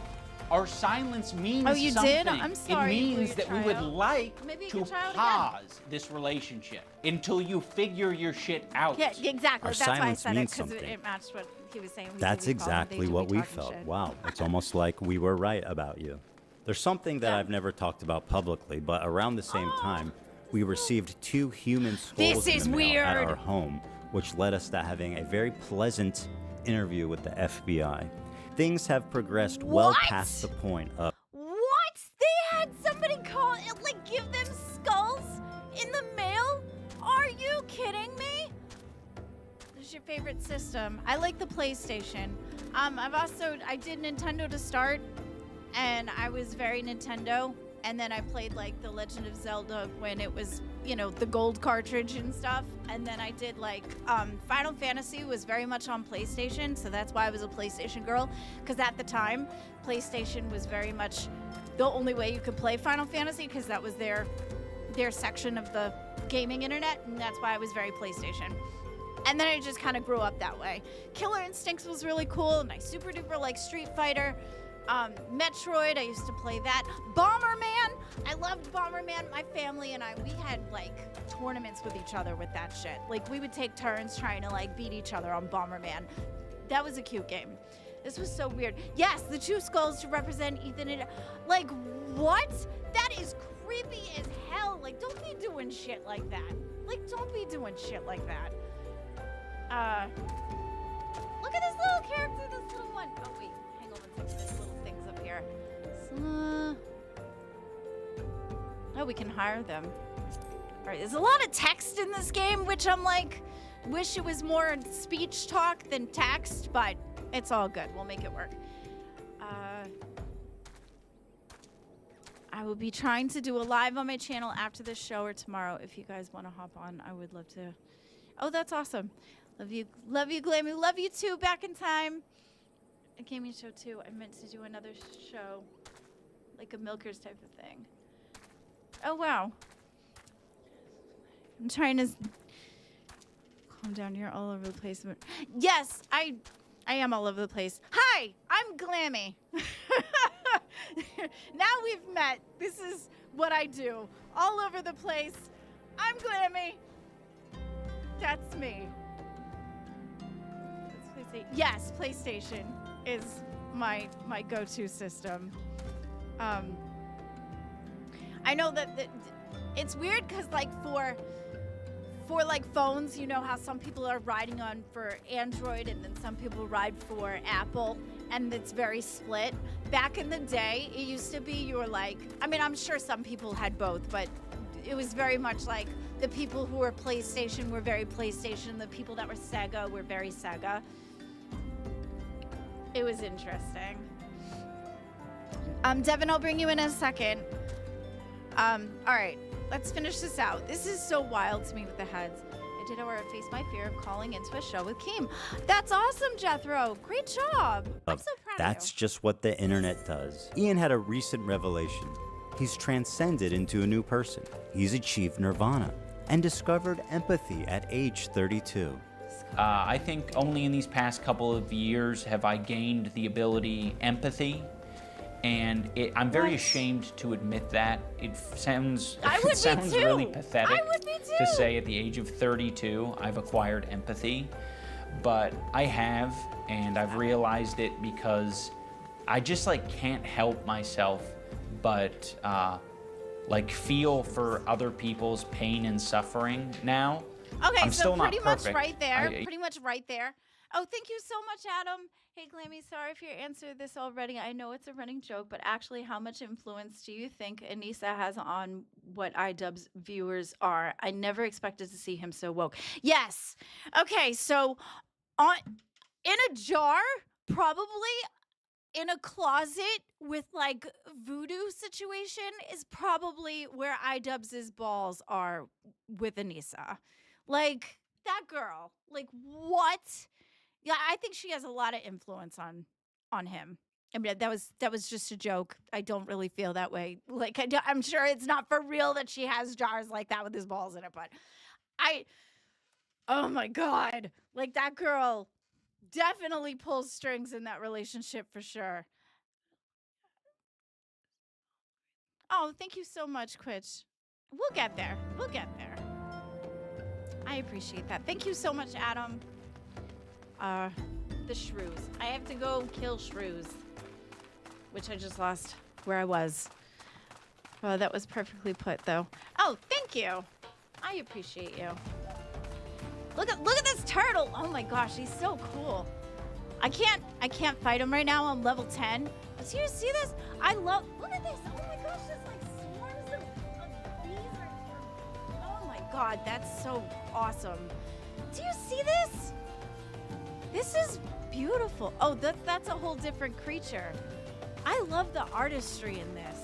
Our silence means Oh, you something. did? I'm sorry It you blew means your that we would tryout. like Maybe you to can try out again. pause this relationship until you figure your shit out. Yeah, exactly. Our That's why I silence said it, means because something. it matched what he was saying. We do That's be following, they exactly do what be we talking felt. shit. Wow, it's almost like we were right about you. There's something that Yeah. I've never talked about publicly, but around the same time, we received 2 human skulls This is in the mail at weird. our home, which led us to having a very pleasant interview with the FBI. Things have progressed well What? past the point of What? They had somebody call it, like, give them skulls in the mail? Are you kidding me? This is your favorite system. I like the PlayStation. I did Nintendo to start, and I was very Nintendo. And then I played, like, The Legend of Zelda when it was, you know, the gold cartridge and stuff. And then I did, like, Final Fantasy was very much on PlayStation, so that's why I was a PlayStation girl. Because at the time, PlayStation was very much the only way you could play Final Fantasy, because that was their section of the gaming internet, and that's why I was very PlayStation. And then I just kind of grew up that way. Killer Instincts was really cool, and I super duper like Street Fighter. Metroid, I used to play that. Bomberman, I loved Bomberman. My family and I, we had like tournaments with each other with that shit. Like we would take turns trying to like beat each other on Bomberman. That was a cute game. This was so weird. Yes, the 2 skulls to represent Ethan and like what? That is creepy as hell. Like don't be doing shit like that. Like don't be doing shit like that. Look at this little character, this little one. Oh wait, hang on one second. There's little things up here. Oh, we can hire them. All right, there's a lot of text in this game, which I'm like, wish it was more speech talk than text, but it's all good. We'll make it work. I will be trying to do a live on my channel after this show or tomorrow. If you guys want to hop on, I would love to. Oh, that's awesome. Love you, Glammy. Love you too. Back in time. A gaming show too. I meant to do another show, like a Milkers type of thing. Oh wow. I'm trying to calm down. You're all over the place. Yes, I am all over the place. Hi, I'm Glammy. Now we've met. This is what I do. All over the place. I'm Glammy. That's me. Yes, PlayStation is my go-to system. I know that it's weird because like for like phones, you know how some people are riding on for Android and then some people ride for Apple, and it's very split. Back in the day, it used to be you were like, I mean, I'm sure some people had both, but it was very much like the people who were PlayStation were very PlayStation, the people that were Sega were very Sega. It was interesting. Devin, I'll bring you in a second. All right, let's finish this out. This is so wild to me with the heads. I did, however, face my fear of calling into a show with Keem. That's awesome, Jethro. Great job. I'm so proud That's of you. just what the internet does. Ian had a recent revelation. He's transcended into a new person. He's achieved nirvana and discovered empathy at age 32. I think only in these past couple of years have I gained the ability empathy, and I'm very ashamed to admit that. It sounds I would it sounds be too. really pathetic I would be too. to say at the age of 32 I've acquired empathy, but I have, and I've realized it because I just like can't help myself but like feel for other people's pain and suffering now. Okay, I'm so still not pretty much perfect. right there. I- Pretty much right there. Oh, thank you so much, Adam. Hey, Glammy, sorry if you answered this already. I know it's a running joke, but actually, how much influence do you think Anissa has on what IDubbz viewers are? I never expected to see him so woke. Yes. Okay, so in a jar probably in a closet with like voodoo situation is probably where IDubbz's balls are with Anissa. Like that girl. Like what? Yeah, I think she has a lot of influence on him. I mean, that was just a joke. I don't really feel that way. Like I'm sure it's not for real that she has jars like that with his balls in it, but oh my God. Like that girl definitely pulls strings in that relationship for sure. Oh, thank you so much, Quitch. We'll get there. We'll get there. I appreciate that. Thank you so much, Adam. The shrews. I have to go kill shrews, which I just lost where I was. Oh, that was perfectly put, though. Oh, thank you. I appreciate you. Look at this turtle. Oh my gosh, he's so cool. I can't fight him right now. I'm level 10. But do you see this? Look at this. Oh my gosh, there's like swarms of bees right here. Oh my God, that's so awesome. Do you see this? This is beautiful. Oh, that's a whole different creature. I love the artistry in this.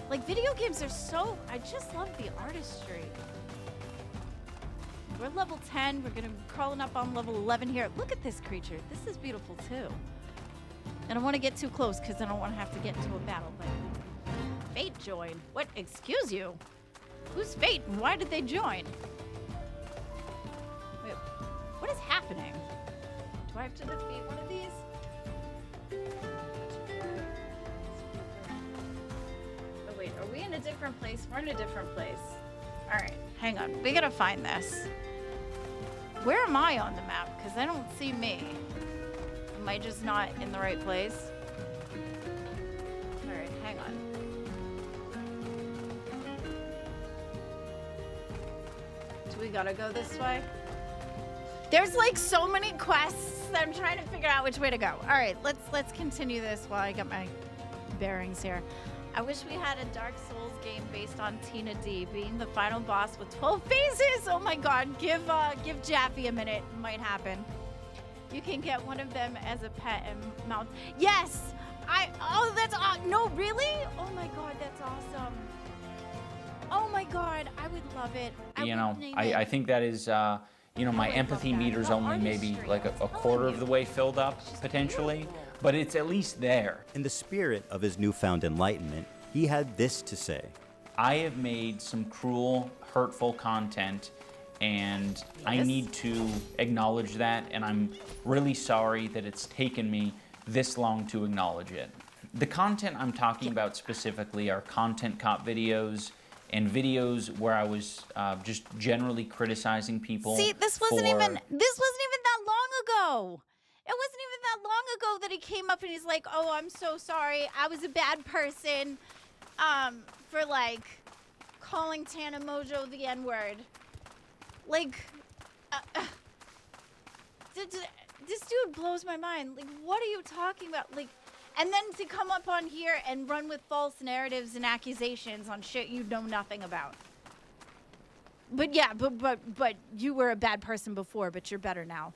Like video games are so, I just love the artistry. We're level 10. We're gonna be crawling up on level 11 here. Look at this creature. This is beautiful too. I don't want to get too close because I don't want to have to get into a battle. But Fate joined. What? Excuse you? Who's Fate and why did they join? Wait, what is happening? Do I have to defeat one of these? Oh wait, are we in a different place? We're in a different place. All right, hang on. We gotta find this. Where am I on the map? Because I don't see me. Am I just not in the right place? All right, hang on. Do we gotta go this way? There's like so many quests that I'm trying to figure out which way to go. All right, let's continue this while I get my bearings here. I wish we had a Dark Souls game based on Tina D being the final boss with 12 phases. Oh my God, give Jaffe a minute. It might happen. You can get one of them as a pet and mount. Yes, no, really? Oh my God, that's awesome. Oh my God, I would love it. I think that is, my empathy meter's only maybe like a quarter of the way filled up potentially. But it's at least there. In the spirit of his newfound enlightenment, he had this to say. I have made some cruel, hurtful content, and I need to acknowledge that, and I'm really sorry that it's taken me this long to acknowledge it. The content I'm talking about specifically are content cop videos and videos where I was just generally criticizing people. See, this wasn't even that long ago. It wasn't even that long ago that he came up and he's like, oh, I'm so sorry. I was a bad person for, like, calling Tana Mojo the N-word. Like, this dude blows my mind. Like, what are you talking about? Like, and then to come up on here and run with false narratives and accusations on shit you know nothing about. But yeah, but you were a bad person before, but you're better now.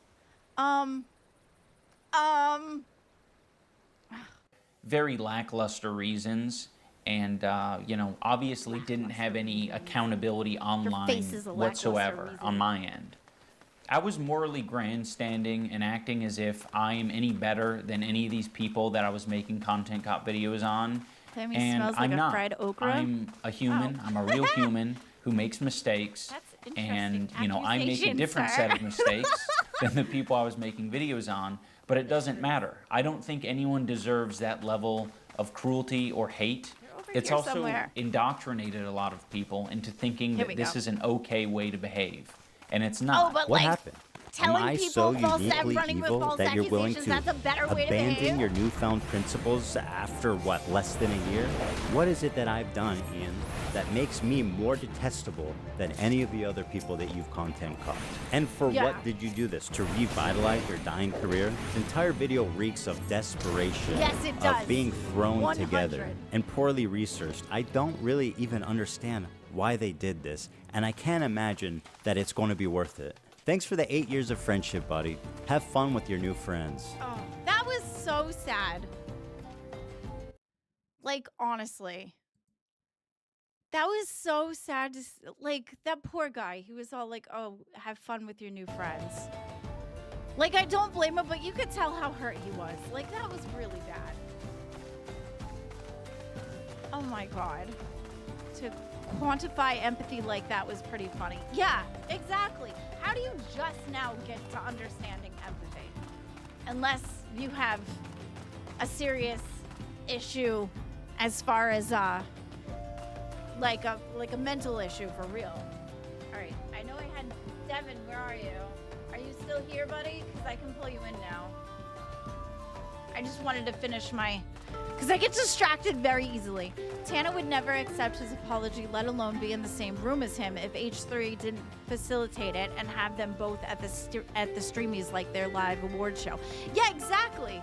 Very lackluster reasons, and obviously didn't have any accountability online whatsoever on my end. I was morally grandstanding and acting as if I am any better than any of these people that I was making content cop videos on. And I'm not. Fried okra? I'm a human. I'm a real human who makes mistakes. That's And I make a different set of mistakes than the people I was making videos on. But it doesn't matter. I don't think anyone deserves that level of cruelty or hate. It's also indoctrinated a lot of people into thinking that this is an okay way to behave. And it's not. Oh, but What like, happened? Am telling I people so running with evil false that you're willing accusations, to that's a better way to behave? abandon your newfound principles after, what, less than a year? What is it that I've done, Ian, that makes me more detestable than any of the other people that you've content copped? And for what did you do this? To revitalize your dying career? This entire video reeks of desperation. Yes, it does. Of being thrown 100. together and poorly researched. I don't really even understand why they did this, and I can't imagine that it's going to be worth it. Thanks for the 8 years of friendship, buddy. Have fun with your new friends. Oh, that was so sad. Like, honestly. That was so sad. Like, that poor guy. He was all like, oh, have fun with your new friends. Like, I don't blame him, but you could tell how hurt he was. Like, that was really bad. Oh my God. To quantify empathy like that was pretty funny. Yeah, exactly. How do you just now get to understanding empathy? Unless you have a serious issue as far as like a mental issue for real. All right, I know I had Devin. Where are you? Are you still here, buddy? Because I can pull you in now. I just wanted to finish my, because I get distracted very easily. Tana would never accept his apology, let alone be in the same room as him if H3 didn't facilitate it and have them both at the streamies like their live award show. Yeah, exactly.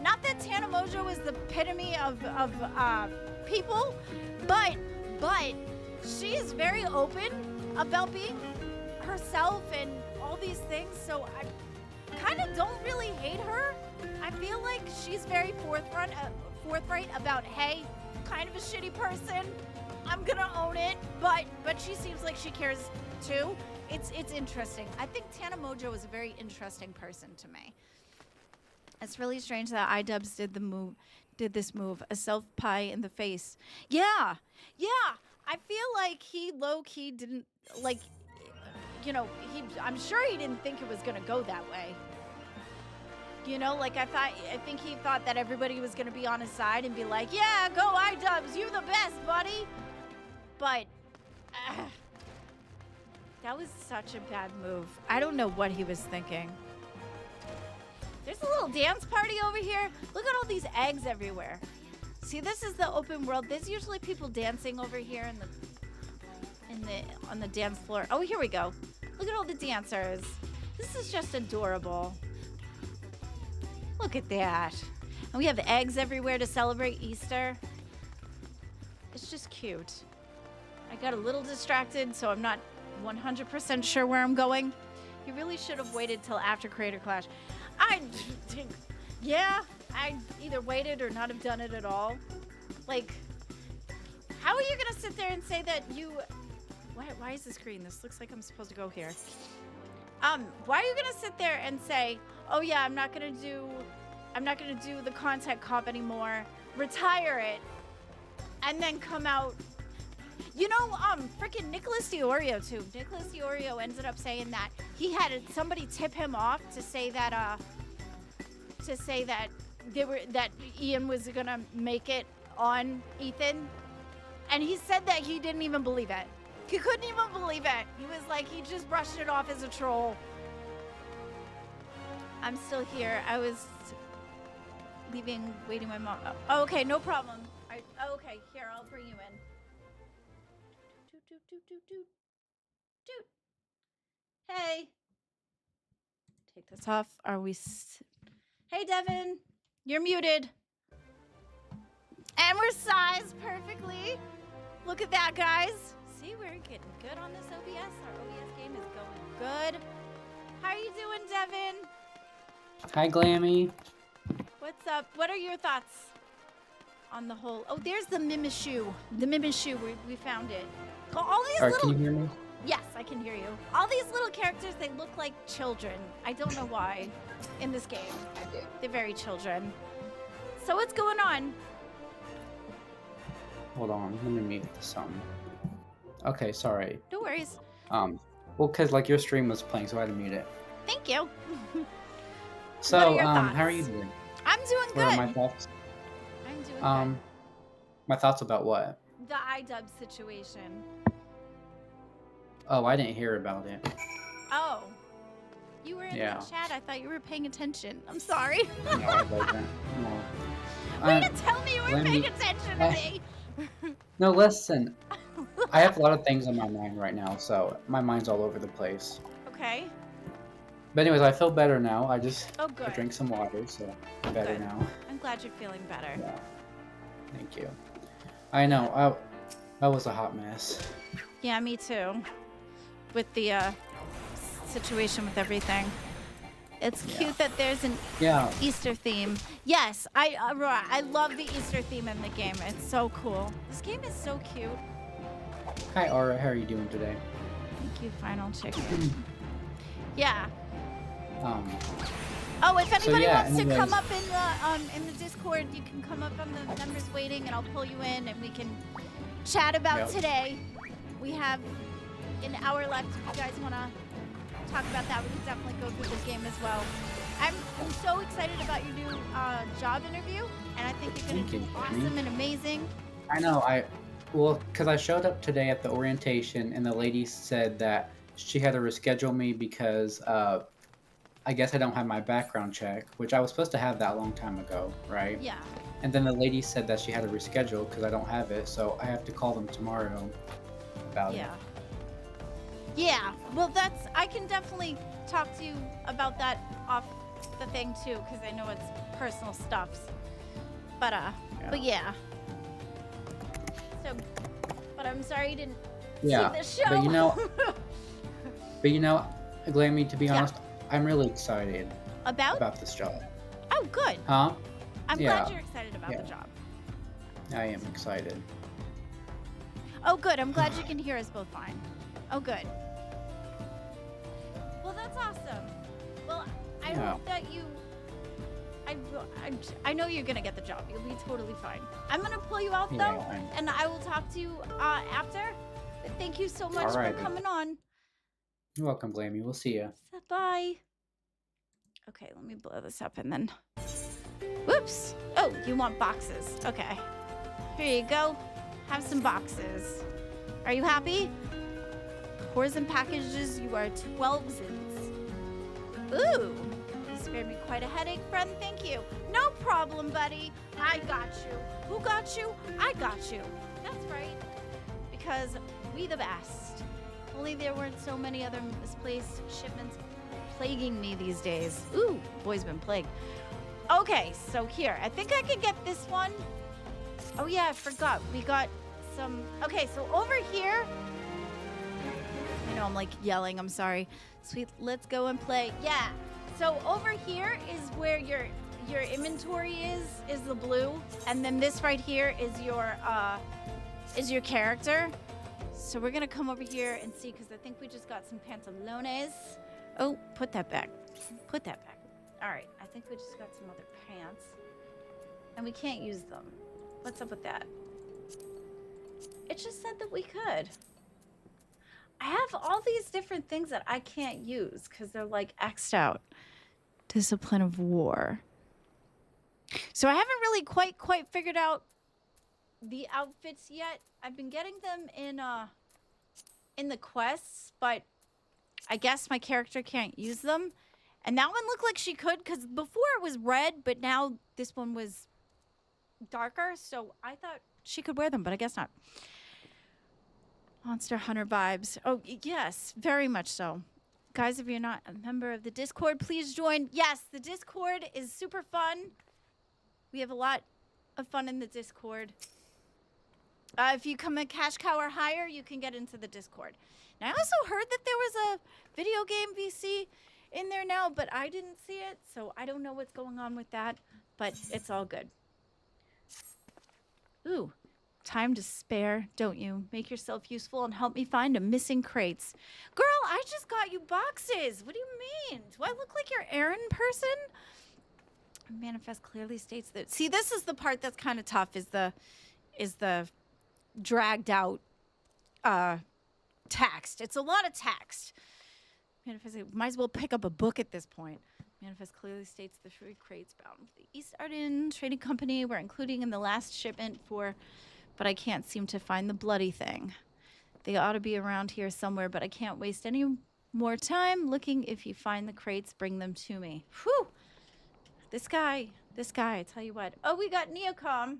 Not that Tana Mojo is the epitome of people, but she is very open about being herself and all these things, so I kind of don't really hate her. I feel like she's very forthright about, hey, kind of a shitty person, I'm gonna own it, but she seems like she cares too. It's interesting. I think Tana Mojo is a very interesting person to me. It's really strange that Idubbbz did this move, a self-pie in the face. Yeah. I feel like he low-key didn't, like, you know, I'm sure he didn't think it was gonna go that way. You know, like I think he thought that everybody was gonna be on his side and be like, yeah, go Idubbbz, you the best, buddy. But that was such a bad move. I don't know what he was thinking. There's a little dance party over here. Look at all these eggs everywhere. See, this is the open world. There's usually people dancing over here on the dance floor. Oh, here we go. Look at all the dancers. This is just adorable. Look at that. And we have eggs everywhere to celebrate Easter. It's just cute. I got a little distracted, so I'm not 100% sure where I'm going. You really should have waited till after Creator Clash. Yeah, I either waited or not have done it at all. Like, how are you gonna sit there and say that you... Why is this green? This looks like I'm supposed to go here. Why are you gonna sit there and say, oh yeah, I'm not gonna do the content comp anymore, retire it, and then come out? You know, freaking Nicholas Diorio too. Nicholas Diorio ended up saying that he had somebody tip him off to say that that Ian was gonna make it on Ethan, and he said that he didn't even believe it. He couldn't even believe it. He was like, he just brushed it off as a troll. I'm still here. I was waiting my mom. Oh, okay, no problem. Okay, here, I'll bring you in. Doot. Hey. Take this off. Are we... Hey, Devin. You're muted. And we're sized perfectly. Look at that, guys. See, we're getting good on this OBS. Our OBS game is going good. How are you doing, Devin? Hi, Glammy. What's up? What are your thoughts on the whole... Oh, there's the Mimishu. The Mimishu. We found it. All these little... Can you hear me? Yes, I can hear you. All these little characters, they look like children. I don't know why in this game. They're very children. So what's going on? Hold on, let me mute something. Okay, sorry. No worries. Well, cause like your stream was playing, so I had to mute it. Thank you. So, how are you doing? I'm doing good. What are my thoughts? I'm doing good. My thoughts about what? The Idubbbz situation. Oh, I didn't hear about it. Oh. You were in the chat. I thought you were paying attention. I'm sorry. No, I wasn't. No. Way to tell me you were paying attention to me. No, listen. I have a lot of things on my mind right now, so my mind's all over the place. Okay. But anyways, I feel better now. I good. drank some water, so I'm better now. I'm glad you're feeling better. Yeah. Thank you. I know. I was a hot mess. Yeah, me too. With the situation with everything. It's cute that there's an Yeah. Easter theme. Yes, I love the Easter theme in the game. It's so cool. This game is so cute. Hi, Aura. How are you doing today? Thank you, Final Chicken. Yeah. So Oh, if anybody yeah, wants to anyways. come up in the Discord, you can come up on the members waiting, and I'll pull you in, and we can chat about Yep. today. We have an hour left. If you guys want to talk about that, we can definitely go through the game as well. I'm so excited about your new job interview, and I think you're going Thank to do you. awesome and amazing. I know. Well, because I showed up today at the orientation, and the lady said that she had to reschedule me because I guess I don't have my background check, which I was supposed to have that a long time ago, right? Yeah. And then the lady said that she had to reschedule because I don't have it, so I have to call them tomorrow about it. Yeah. Yeah. Well, I can definitely talk to you about that off the thing too, because I know it's personal stuffs. But yeah. So, but I'm sorry you didn't see the show. But you know, Glammy, to be Yeah. honest, I'm really excited about this job. Oh, good. Huh? I'm Yeah. glad you're excited about the job. I am excited. Oh, good. I'm glad you can hear us both fine. Oh, good. Well, that's awesome. Well, I Yeah. hope that you. I know you're gonna get the job. You'll be totally fine. I'm gonna pull you out though, and I will talk to you after. But thank you so much for Alrighty. coming on. You're welcome, Glammy. We'll see you. Bye. Okay, let me blow this up and then. Whoops. Oh, you want boxes? Okay. Here you go. Have some boxes. Are you happy? Cores and packages, you are 12s. Ooh. You spared me quite a headache, friend. Thank you. No problem, buddy. I got you. Who got you? I got you. That's right. Because we the best. Only there weren't so many other misplaced shipments plaguing me these days. Ooh, boy's been plagued. Okay, so here, I think I could get this one. Oh yeah, I forgot. We got some. Okay, so over here. I know I'm like yelling. I'm sorry. Sweet, let's go and play. Yeah. So over here is where your inventory is the blue, and then this right here is your character. So we're gonna come over here and see, because I think we just got some pantalones. Oh, put that back. Put that back. All right, I think we just got some other pants, and we can't use them. What's up with that? It just said that we could. I have all these different things that I can't use because they're like X'd out. Discipline of war. So I haven't really quite figured out the outfits yet. I've been getting them in the quests, but I guess my character can't use them. And that one looked like she could, because before it was red, but now this one was darker, so I thought she could wear them, but I guess not. Monster Hunter vibes. Oh, yes, very much so. Guys, if you're not a member of the Discord, please join. Yes, the Discord is super fun. We have a lot of fun in the Discord. If you come a cash cow or higher, you can get into the Discord. And I also heard that there was a video game VC in there now, but I didn't see it, so I don't know what's going on with that, but it's all good. Ooh, time to spare, don't you? Make yourself useful and help me find a missing crates. Girl, I just got you boxes. What do you mean? Do I look like your errand person? Manifest clearly states that. See, this is the part that's kind of tough, is the dragged out text. It's a lot of text. Manifest, might as well pick up a book at this point. Manifest clearly states the three crates bound for the East Arden Trading Company were including in the last shipment but I can't seem to find the bloody thing. They ought to be around here somewhere, but I can't waste any more time looking. If you find the crates, bring them to me. Whew. This guy, I tell you what. Oh, we got Neocom.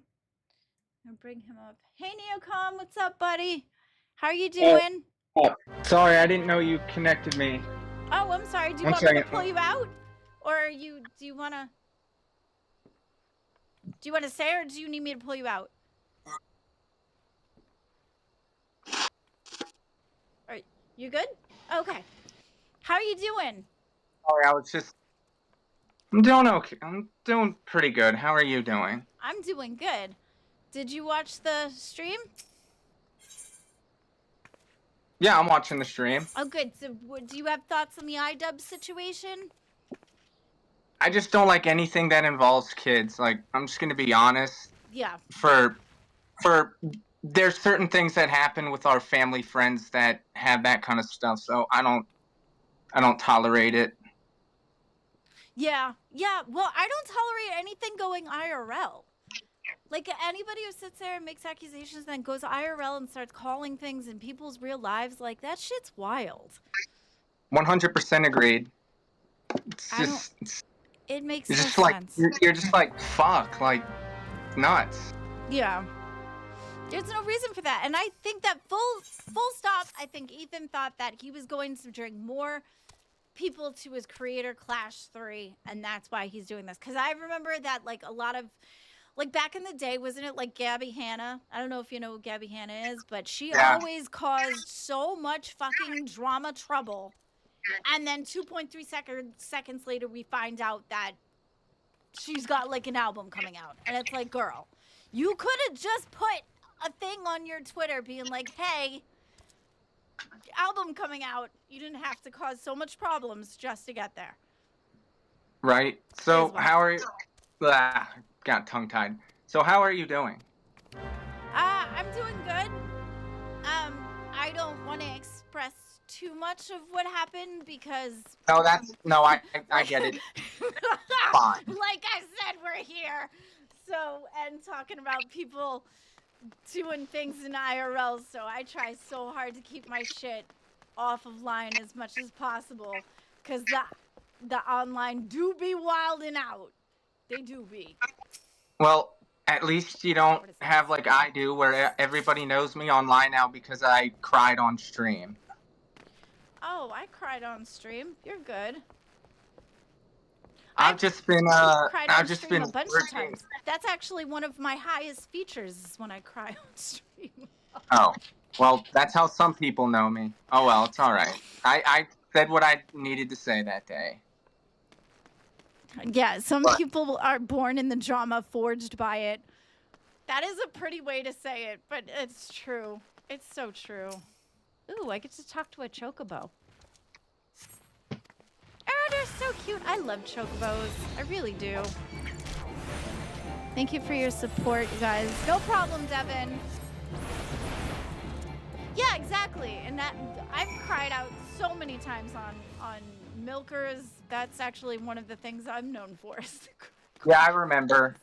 I'll bring him up. Hey, Neocom, what's up, buddy? How are you doing? Sorry, I didn't know you connected me. Oh, I'm sorry. Do you One want me to second. pull you out? Or do you want to say, or do you need me to pull you out? All right, you good? Okay. How are you doing? Sorry, I was just. I'm doing okay. I'm doing pretty good. How are you doing? I'm doing good. Did you watch the stream? Yeah, I'm watching the stream. Oh, good. So, do you have thoughts on the IDubbz situation? I just don't like anything that involves kids. Like, I'm just gonna be honest. Yeah. For there's certain things that happen with our family friends that have that kind of stuff. So I don't tolerate it. Yeah. Yeah. Well, I don't tolerate anything going IRL. Like, anybody who sits there and makes accusations and then goes IRL and starts calling things in people's real lives, like, that shit's wild. 100% agreed. It makes It's no just like sense. you're just like fuck, like nuts. Yeah. There's no reason for that. And I think that full stop, I think Ethan thought that he was going to bring more people to his Creator Clash 3, and that's why he's doing this. Because I remember that, like, a lot of, like, back in the day, wasn't it, like, Gabby Hanna? I don't know if you know who Gabby Hanna is, but she always caused so much fucking drama trouble. And then 2.3 seconds later, we find out that she's got, like, an album coming out. And it's like, girl, you could have just put a thing on your Twitter being like, hey, album coming out. You didn't have to cause so much problems just to get there. Right. So how are you? Got tongue tied. So how are you doing? I'm doing good. I don't want to express too much of what happened because. No, I get it. Fine. Like I said, we're here. So, and talking about people doing things in IRL, so I try so hard to keep my shit off of line as much as possible, because the online do be wilding out. They do be. Well, at least you don't have like I do, where everybody knows me online now because I cried on stream. Oh, I cried on stream. You're good. I've just been a bunch working. of times. That's actually one of my highest features is when I cry on stream. Oh, well, that's how some people know me. Oh well, it's all right. I said what I needed to say that day. Yeah, some people are born in the drama, forged by it. That is a pretty way to say it, but it's true. It's so true. Ooh, I get to talk to a chocobo. Oh, they're so cute. I love chocobos. I really do. Thank you for your support, you guys. No problem, Devin. Yeah, exactly. And that I've cried out so many times on milkers. That's actually one of the things I'm known for. Yeah, I remember.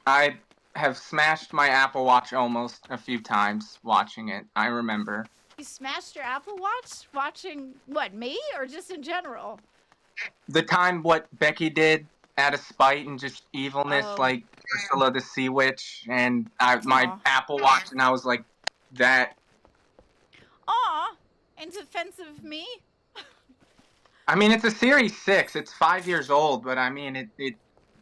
I have smashed my Apple Watch almost a few times watching it. I remember. You smashed your Apple Watch watching what, me or just in general? The time what Becky did out of spite and just evilness, like Ursula the Sea Witch, and my Apple Watch, and I was like, that. Aw, in defense of me? I mean, it's a Series 6. It's 5 years old, but I mean,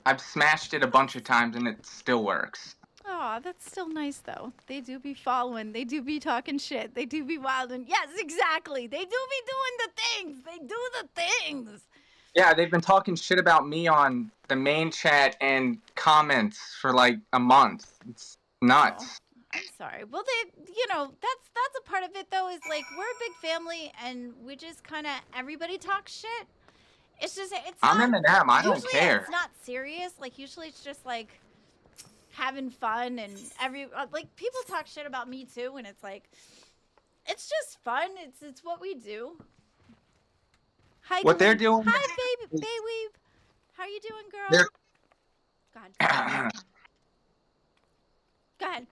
I've smashed it a bunch of times and it still works. Aw, that's still nice, though. They do be following. They do be talking shit. They do be wilding. Yes, exactly. They do be doing the things. They do the things. Yeah, they've been talking shit about me on the main chat and comments for like a month. It's nuts. Oh, I'm sorry. Well, that's a part of it, though, is like we're a big family and we just kind of, everybody talks shit. It's just, it's not. I'm Eminem. I don't usually care. It's not serious. Like, usually it's just like having fun and like people talk shit about me too. And it's like, it's just fun. It's what we do. Hi, what they're doing. Hi, baby. How you doing, girl? God. Go ahead.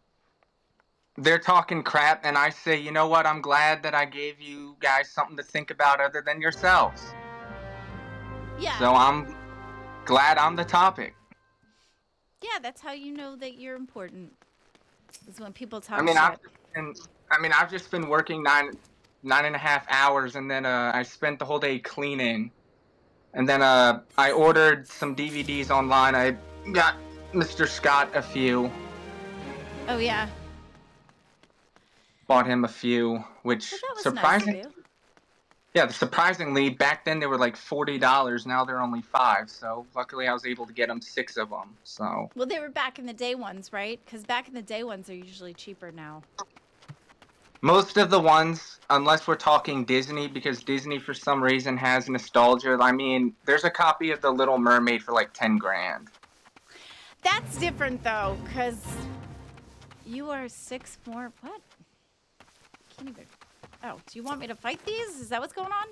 They're talking crap, and I say, you know what? I'm glad that I gave you guys something to think about other than yourselves. Yeah. So I'm glad I'm the topic. Yeah, that's how you know that you're important. Is when people talk shit. I've just been working 9.5 hours, and then I spent the whole day cleaning, and then I ordered some DVDs online. I got Mr. Scott a few. Oh yeah. Bought him a few, which well, that was surprisingly, nice of you. Yeah, surprisingly, back then they were like $40. Now they're only $5. So luckily, I was able to get them 6 of them. So. Well, they were back in the day ones, right? Because back in the day ones are usually cheaper now. Most of the ones, unless we're talking Disney, because Disney for some reason has nostalgia. I mean, there's a copy of The Little Mermaid for like 10 grand. That's different though, because you are 6'4". What? Can't even. Oh, do you want me to fight these? Is that what's going on?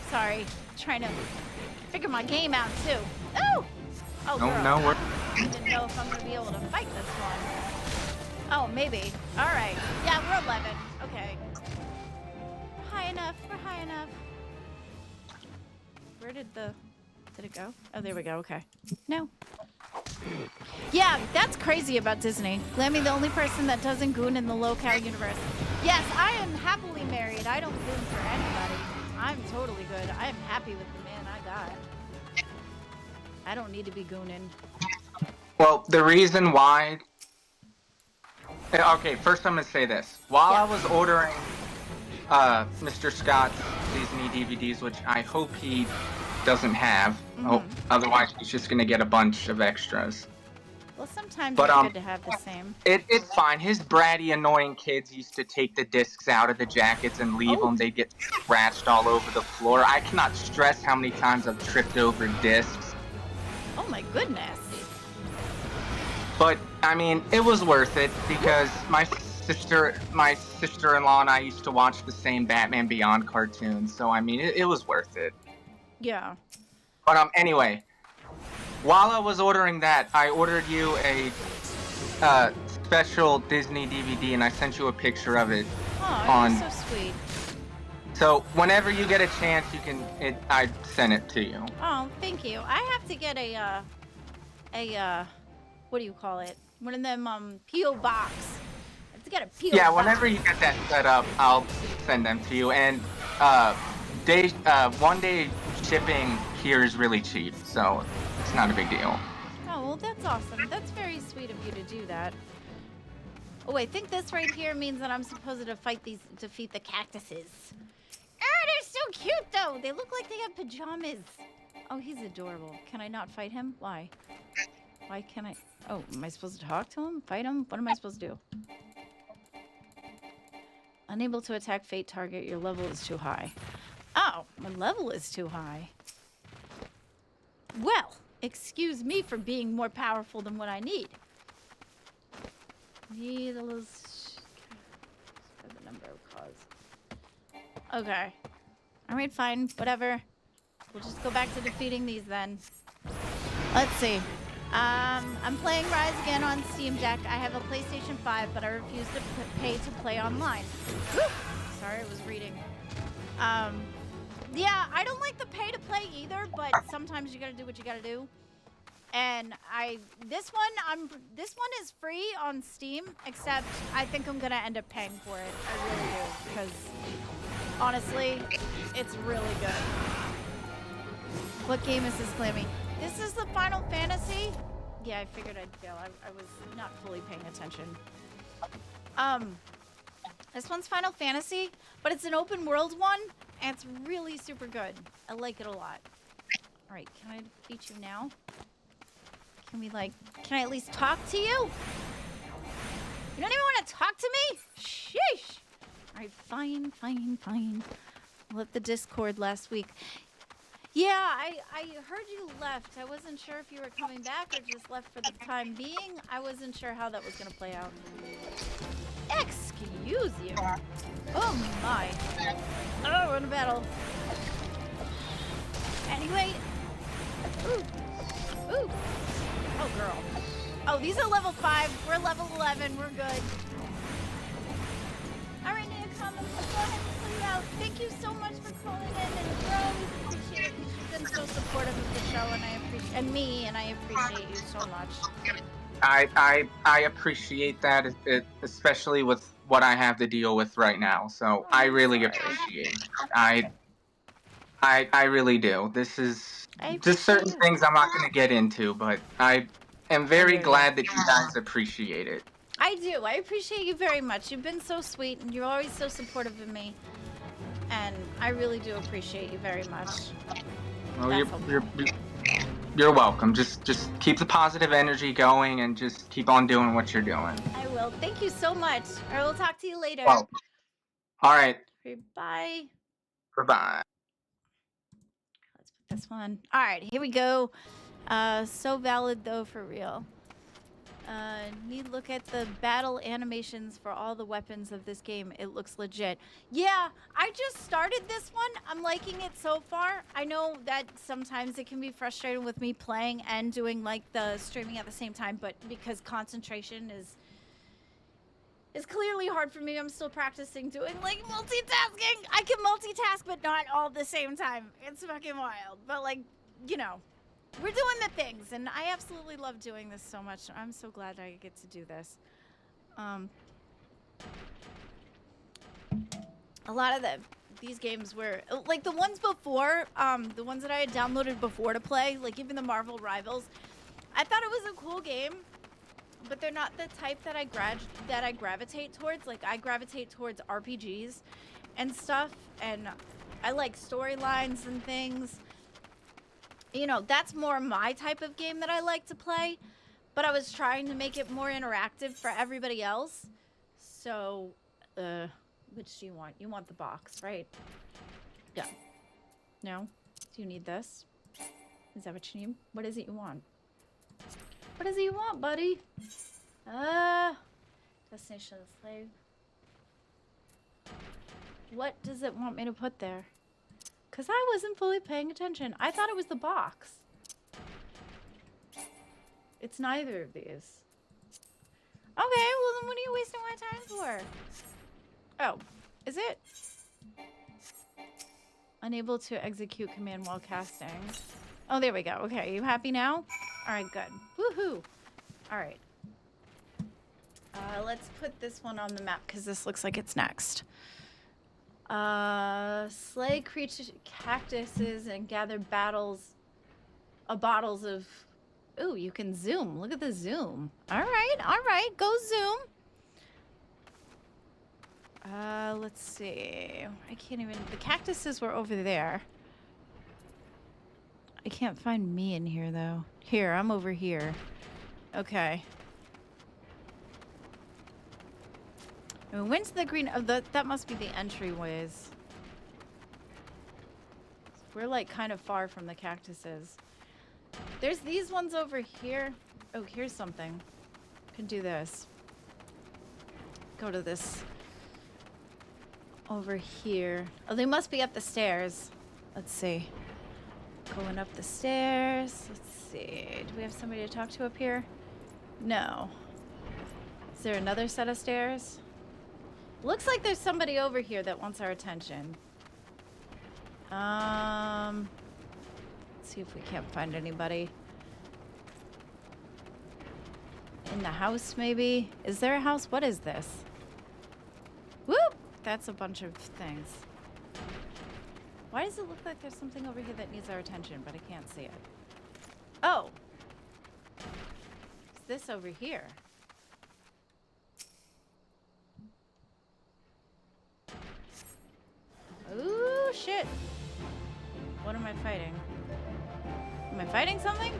Sorry, trying to figure my game out too. Oh! Oh, girl. No, we're. I didn't know if I'm gonna be able to fight this one. Oh, maybe. All right. Yeah, we're 11. Okay. High enough. We're high enough. Where did it go? Oh, there we go. Okay. No. Yeah, that's crazy about Disney. Lammy, the only person that doesn't goon in the low-cal universe. Yes, I am happily married. I don't goon for anybody. I'm totally good. I am happy with the man I got. I don't need to be gooning. Well, the reason why. Okay, first I'm gonna say this. While I was ordering Mr. Scott's Disney DVDs, which I hope he doesn't have, otherwise he's just gonna get a bunch of extras. Well, sometimes But, it's good to have the same. It's fine. His bratty, annoying kids used to take the discs out of the jackets and leave them. They get scratched all over the floor. I cannot stress how many times I've tripped over discs. Oh my goodness. But I mean, it was worth it because my sister-in-law and I used to watch the same Batman Beyond cartoons. So I mean, it was worth it. Yeah. But anyway, while I was ordering that, I ordered you a special Disney DVD, and I sent you a picture of it. Oh, you're so sweet. So whenever you get a chance, you can. I sent it to you. Oh, thank you. I have to get a what do you call it? One of them P.O. box. I have to get a P.O. Yeah, box. whenever you get that set up, I'll send them to you. And 1-day shipping here is really cheap, so it's not a big deal. Oh, well, that's awesome. That's very sweet of you to do that. Oh, I think this right here means that I'm supposed to defeat the cactuses. Oh, they're so cute, though. They look like they have pajamas. Oh, he's adorable. Can I not fight him? Why? Why can't I? Oh, am I supposed to talk to him? Fight him? What am I supposed to do? Unable to attack fate target. Your level is too high. Oh, my level is too high. Well, excuse me for being more powerful than what I need. Needles. For the number of cause. Okay. Alright, fine. Whatever. We'll just go back to defeating these then. Let's see. I'm playing Rise again on Steam Deck. I have a PlayStation 5, but I refuse to pay to play online. Whew. Sorry, I was reading. Yeah, I don't like the pay to play either, but sometimes you gotta do what you gotta do. And this one is free on Steam, except I think I'm gonna end up paying for it. I really do, because honestly, it's really good. What game is this, Clammy? This is the Final Fantasy. Yeah, I figured I'd fail. I was not fully paying attention. This one's Final Fantasy, but it's an open world one, and it's really super good. I like it a lot. All right, can I defeat you now? Can I at least talk to you? You don't even want to talk to me? Sheesh. All right, fine. I left the Discord last week. Yeah, I heard you left. I wasn't sure if you were coming back or just left for the time being. I wasn't sure how that was going to play out. Excuse you. Oh my. Oh, we're in a battle. Anyway. Ooh. Oh, girl. Oh, these are level 5. We're level 11. We're good. All right, Nia, come. Let's go ahead and clear you out. Thank you so much for calling in, and we always appreciate it. You've been so supportive of the show, and I appreciate you so much. I appreciate that, especially with what I have to deal with right now. So I really appreciate it. I really do. This is just certain things I'm not going to get into, but I am very glad that you guys appreciate it. I do. I appreciate you very much. You've been so sweet, and you're always so supportive of me. and I really do appreciate you very much. Well, That's you're welcome. Just keep the positive energy going and just keep on doing what you're doing. I will. Thank you so much. I will talk to you later. Well, all right. Bye. Bye-bye. Let's put this one. All right, here we go. So valid though, for real. Need look at the battle animations for all the weapons of this game. It looks legit. Yeah, I just started this one. I'm liking it so far. I know that sometimes it can be frustrating with me playing and doing like the streaming at the same time, but because concentration is clearly hard for me. I'm still practicing doing like multitasking. I can multitask, but not all at the same time. It's fucking wild. But like, you know, we're doing the things, and I absolutely love doing this so much. I'm so glad I get to do this. A lot of these games were like the ones before, the ones that I had downloaded before to play, like even the Marvel Rivals. I thought it was a cool game, but they're not the type that I gravitate towards. Like I gravitate towards RPGs and stuff, and I like storylines and things. You know, that's more my type of game that I like to play, but I was trying to make it more interactive for everybody else. So, which do you want? You want the box, right? Yeah. No? Do you need this? Is that what you need? What is it you want? What is it you want, buddy? Destination slave. What does it want me to put there? Because I wasn't fully paying attention. I thought it was the box. It's neither of these. Okay, well then what are you wasting my time for? Oh, is it? Unable to execute command while casting. Oh, there we go. Okay, you happy now? Alright, good. Woohoo! Alright. Let's put this one on the map because this looks like it's next. Slay creature cactuses and gather bottles of... Ooh, you can zoom. Look at the zoom. Alright, go zoom. Let's see. I can't even... The cactuses were over there. I can't find me in here, though. Here, I'm over here. Okay. And we went to the green... Oh, that must be the entryways. We're, like, kind of far from the cactuses. There's these ones over here. Oh, here's something. Can do this. Go to this... Over here. Oh, they must be up the stairs. Let's see. Going up the stairs. Let's see. Do we have somebody to talk to up here? No. Is there another set of stairs? Looks like there's somebody over here that wants our attention. Let's see if we can't find anybody. In the house, maybe? Is there a house? What is this? Whoop! That's a bunch of things. Why does it look like there's something over here that needs our attention, but I can't see it? Oh! It's this over here. Ooh, shit! What am I fighting? Am I fighting something?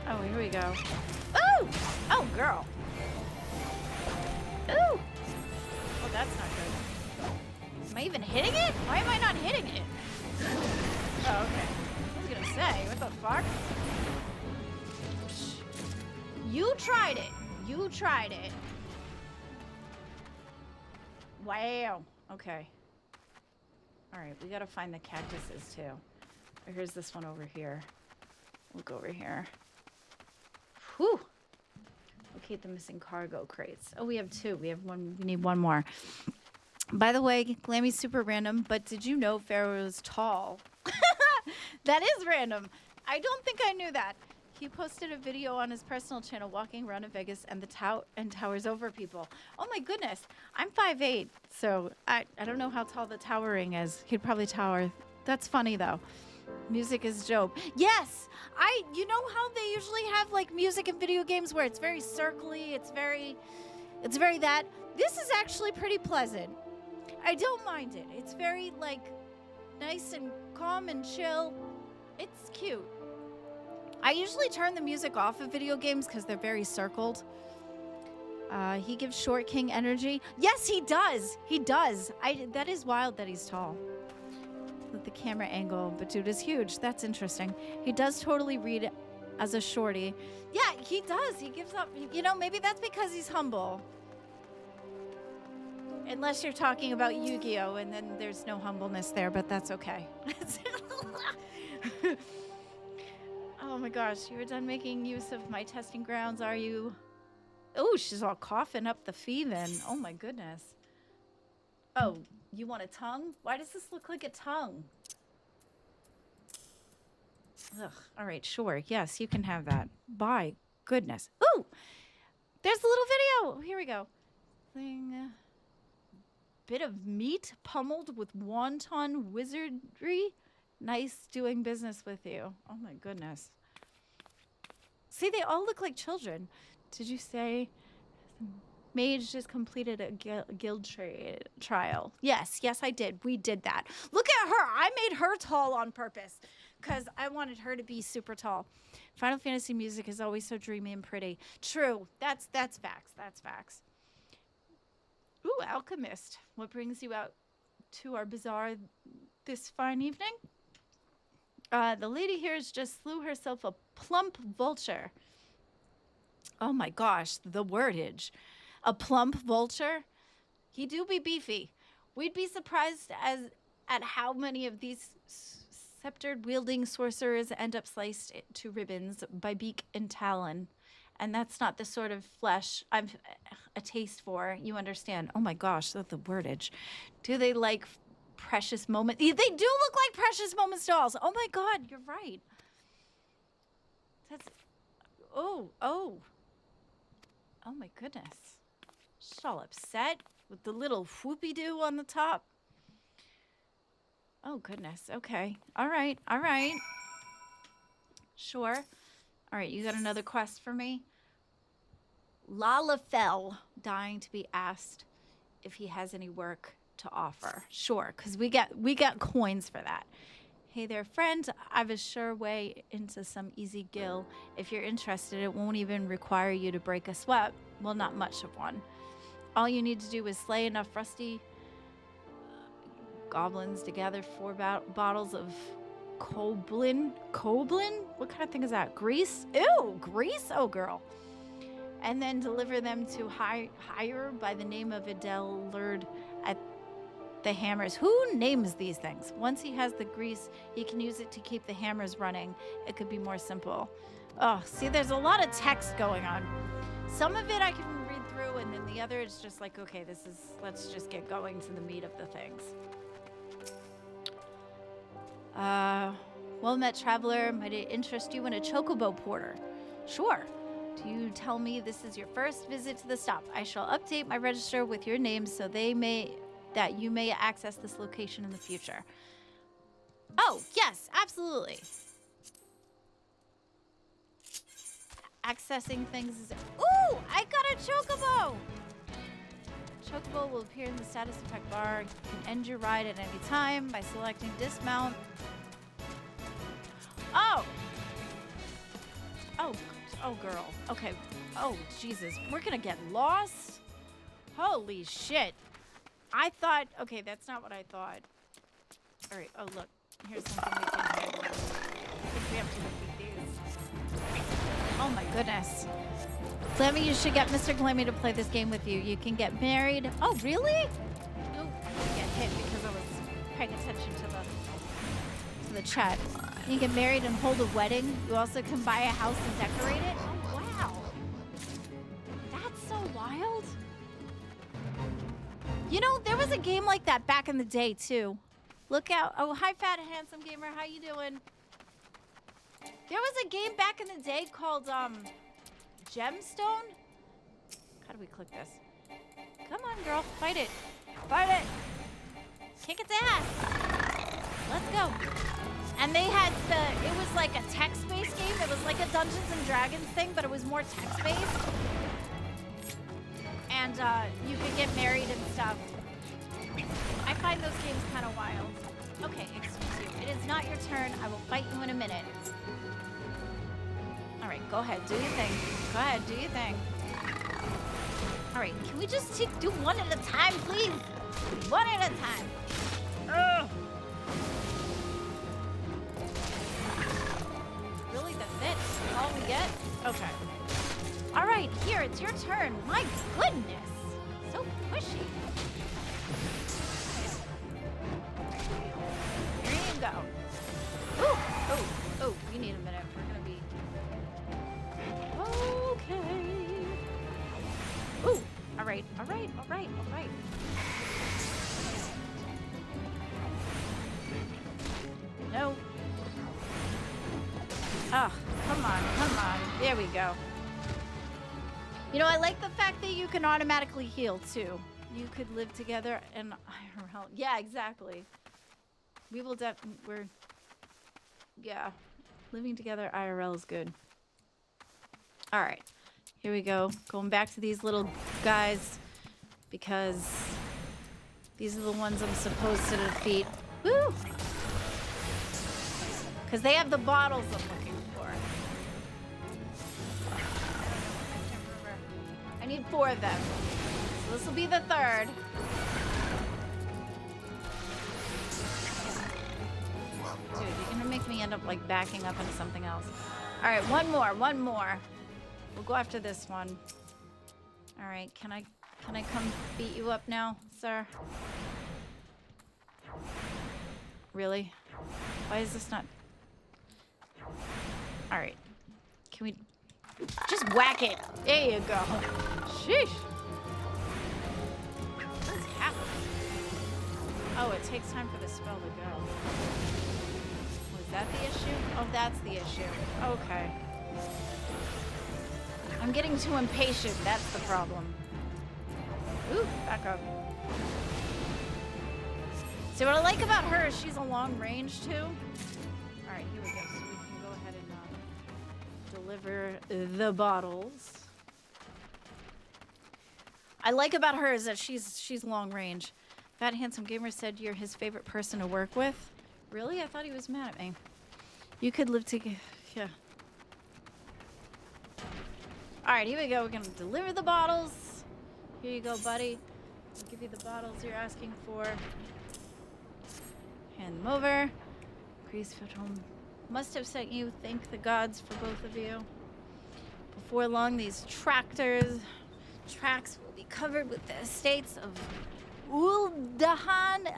Oh, here we go. Ooh! Oh, girl! Ooh! Oh, that's not good. Am I even hitting it? Why am I not hitting it? Oh, okay. I was gonna say, what the fuck? You tried it. You tried it. Wow. Okay. Alright, we gotta find the cactuses, too. Oh, here's this one over here. Look over here. Whew! Locate the missing cargo crates. Oh, we have two. We have one. We need one more. By the way, Glammy's super random, but did you know Pharaoh is tall? That is random. I don't think I knew that. He posted a video on his personal channel walking around in Vegas and towers over people. Oh my goodness. I'm 5'8", so I don't know how tall the towering is. He'd probably tower. That's funny though. Music is dope. Yes! You know how they usually have like music in video games where it's very circly, it's very that. This is actually pretty pleasant. I don't mind it. It's very, like, nice and calm and chill. It's cute. I usually turn the music off of video games because they're very circled. He gives Short King energy. Yes, he does. He does. That is wild that he's tall. With the camera angle, but dude is huge. That's interesting. He does totally read as a shorty. Yeah, he does. He gives up. You know, maybe that's because he's humble. Unless you're talking about Yu-Gi-Oh! And then there's no humbleness there, but that's okay. Oh my gosh, you were done making use of my testing grounds, are you? Oh, she's all coughing up the fee then. Oh my goodness. Oh, you want a tongue? Why does this look like a tongue? Ugh, all right, sure. Yes, you can have that. By goodness. Ooh, there's a little video. Here we go. Thing. Bit of meat pummeled with wonton wizardry. Nice doing business with you. Oh my goodness. See, they all look like children. Did you say Mage just completed a guild trial? Yes, I did. We did that. Look at her. I made her tall on purpose because I wanted her to be super tall. Final Fantasy music is always so dreamy and pretty. True. That's facts. That's facts. Ooh, Alchemist. What brings you out to our bazaar this fine evening? The lady here has just slew herself a plump vulture. Oh my gosh, the wordage. A plump vulture? He do be beefy. We'd be surprised at how many of these scepter-wielding sorcerers end up sliced to ribbons by beak and talon. And that's not the sort of flesh I've a taste for. You understand? Oh my gosh, that's the wordage. Do they like precious moments? They do look like precious moments dolls. Oh my god, you're right. That's... Oh my goodness. She's all upset with the little whoopie-doo on the top. Oh goodness, okay. All right. Sure. All right, you got another quest for me? Lalafell dying to be asked if he has any work to offer. Sure, because we got coins for that. Hey there, friend. I've a sure way into some easy gill. If you're interested, it won't even require you to break a sweat. Well, not much of one. All you need to do is slay enough rusty goblins to gather 4 bottles of Koblin? What kind of thing is that? Grease? Ew, grease? Oh, girl. And then deliver them to hire by the name of Adele Lurd at the hammers. Who names these things? Once he has the grease, he can use it to keep the hammers running. It could be more simple. Oh, see, there's a lot of text going on. Some of it I can read through, and then the other is just like, okay, let's just get going to the meat of the things. Well met, traveler. Might it interest you in a chocobo porter? Sure. Do you tell me this is your first visit to the stop? I shall update my register with your name so that you may access this location in the future. Oh, yes, absolutely. Accessing things is... Ooh, I got a chocobo! Chocobo will appear in the status effect bar. You can end your ride at any time by selecting dismount. Oh, girl. Okay. Oh, Jesus. We're gonna get lost? Holy shit. I thought... Okay, that's not what I thought. All right. Oh, look. Here's something we can hold. I think we have to defeat these. Oh, my goodness. Glammy, you should get Mr. Glammy to play this game with you. You can get married. Oh, really? No, I didn't get hit because I was paying attention to the chat. You can get married and hold a wedding. You also can buy a house and decorate it. Oh, wow. That's so wild. You know, there was a game like that back in the day, too. Look out. Oh, hi, fat, handsome gamer. How you doing? There was a game back in the day called, Gemstone? How do we click this? Come on, girl. Fight it. Fight it. Kick its ass. Let's go. And they had it was like a text-based game. It was like a Dungeons and Dragons thing, but it was more text-based. And you could get married and stuff. find those games kind of wild. Okay, excuse you. It is not your turn. I will fight you in a minute. All right, go ahead. Do your thing. Go ahead. Do your thing. All right, can we just do one at a time, please? One at a time. Ugh. Really, that's it? That's all we get? Okay. All right, here, it's your turn. My goodness. So pushy. Here you go. Ooh, oh, oh, you need a minute. We're gonna be... Okay. Ooh, all right, all right, all right, all right. No. Oh, come on, come on. There we go. You know, I like the fact that you can automatically heal, too. You could live together in IRL. Yeah, exactly. We will yeah. Living together IRL is good. All right. Here we go. Going back to these little guys. Because these are the ones I'm supposed to defeat. Woo! Because they have the bottles I'm looking for. I need 4 of them. So this will be the 3rd. Dude, you're gonna make me end up like backing up into something else. All right, one more. We'll go after this one. All right, can I come beat you up now, sir? Really? Why is this not? All right, can we just whack it? There you go. Sheesh. What's happening? Oh, it takes time for the spell to go. Was that the issue? Oh, that's the issue. Okay. I'm getting too impatient. That's the problem. Ooh, back up. See, what I like about her is she's a long range, too. All right, here we go. So we can go ahead and deliver the bottles. I like about her is that she's long range. Fat Handsome Gamer said you're his favorite person to work with. Really? I thought he was mad at me. You could live together. Yeah. All right, here we go. We're going to deliver the bottles. Here you go, buddy. I'll give you the bottles you're asking for. Hand them over. Grease home. Must have sent you. Thank the gods for both of you. Before long, these tracks will be covered with the estates of Uldahan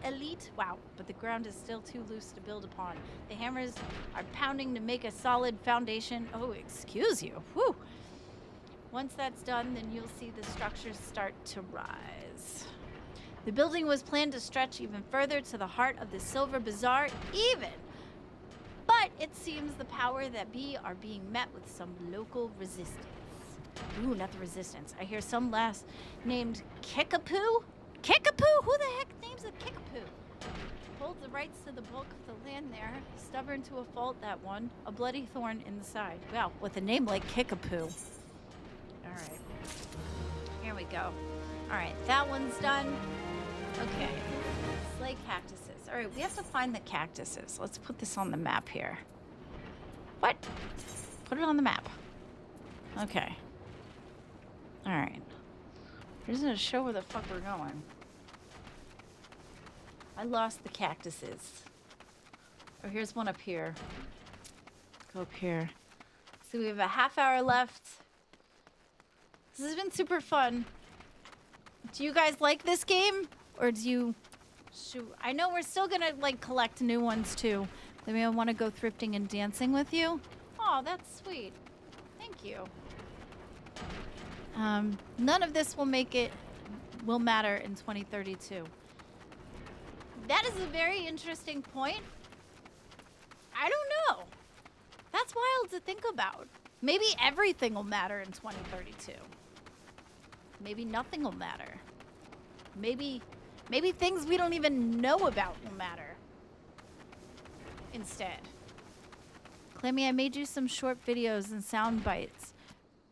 Elite. Wow, but the ground is still too loose to build upon. The hammers are pounding to make a solid foundation. Oh, excuse you. Whew. Once that's done, then you'll see the structures start to rise. The building was planned to stretch even further to the heart of the Silver Bazaar, but it seems the power that be are being met with some local resistance. Ooh, not the resistance. I hear some lass named Kickapoo? Kickapoo? Who the heck names a Kickapoo? Holds the rights to the bulk of the land there. Stubborn to a fault, that one. A bloody thorn in the side. Well, with a name like Kickapoo. Alright. Here we go. Alright, that one's done. Okay. Slay cactuses. Alright, we have to find the cactuses. Let's put this on the map here. What? Put it on the map. Okay. Alright. Here's gonna show where the fuck we're going. I lost the cactuses. Oh, here's one up here. Go up here. So we have a half hour left. This has been super fun. Do you guys like this game? Or do you... Shoot. I know we're still gonna, like, collect new ones, too. Maybe I want to go thrifting and dancing with you. Oh, that's sweet. Thank you. None of this will matter in 2032. That is a very interesting point. I don't know. That's wild to think about. Maybe everything will matter in 2032. Maybe nothing will matter. Maybe things we don't even know about will matter instead. Clammy, I made you some short videos and sound bites.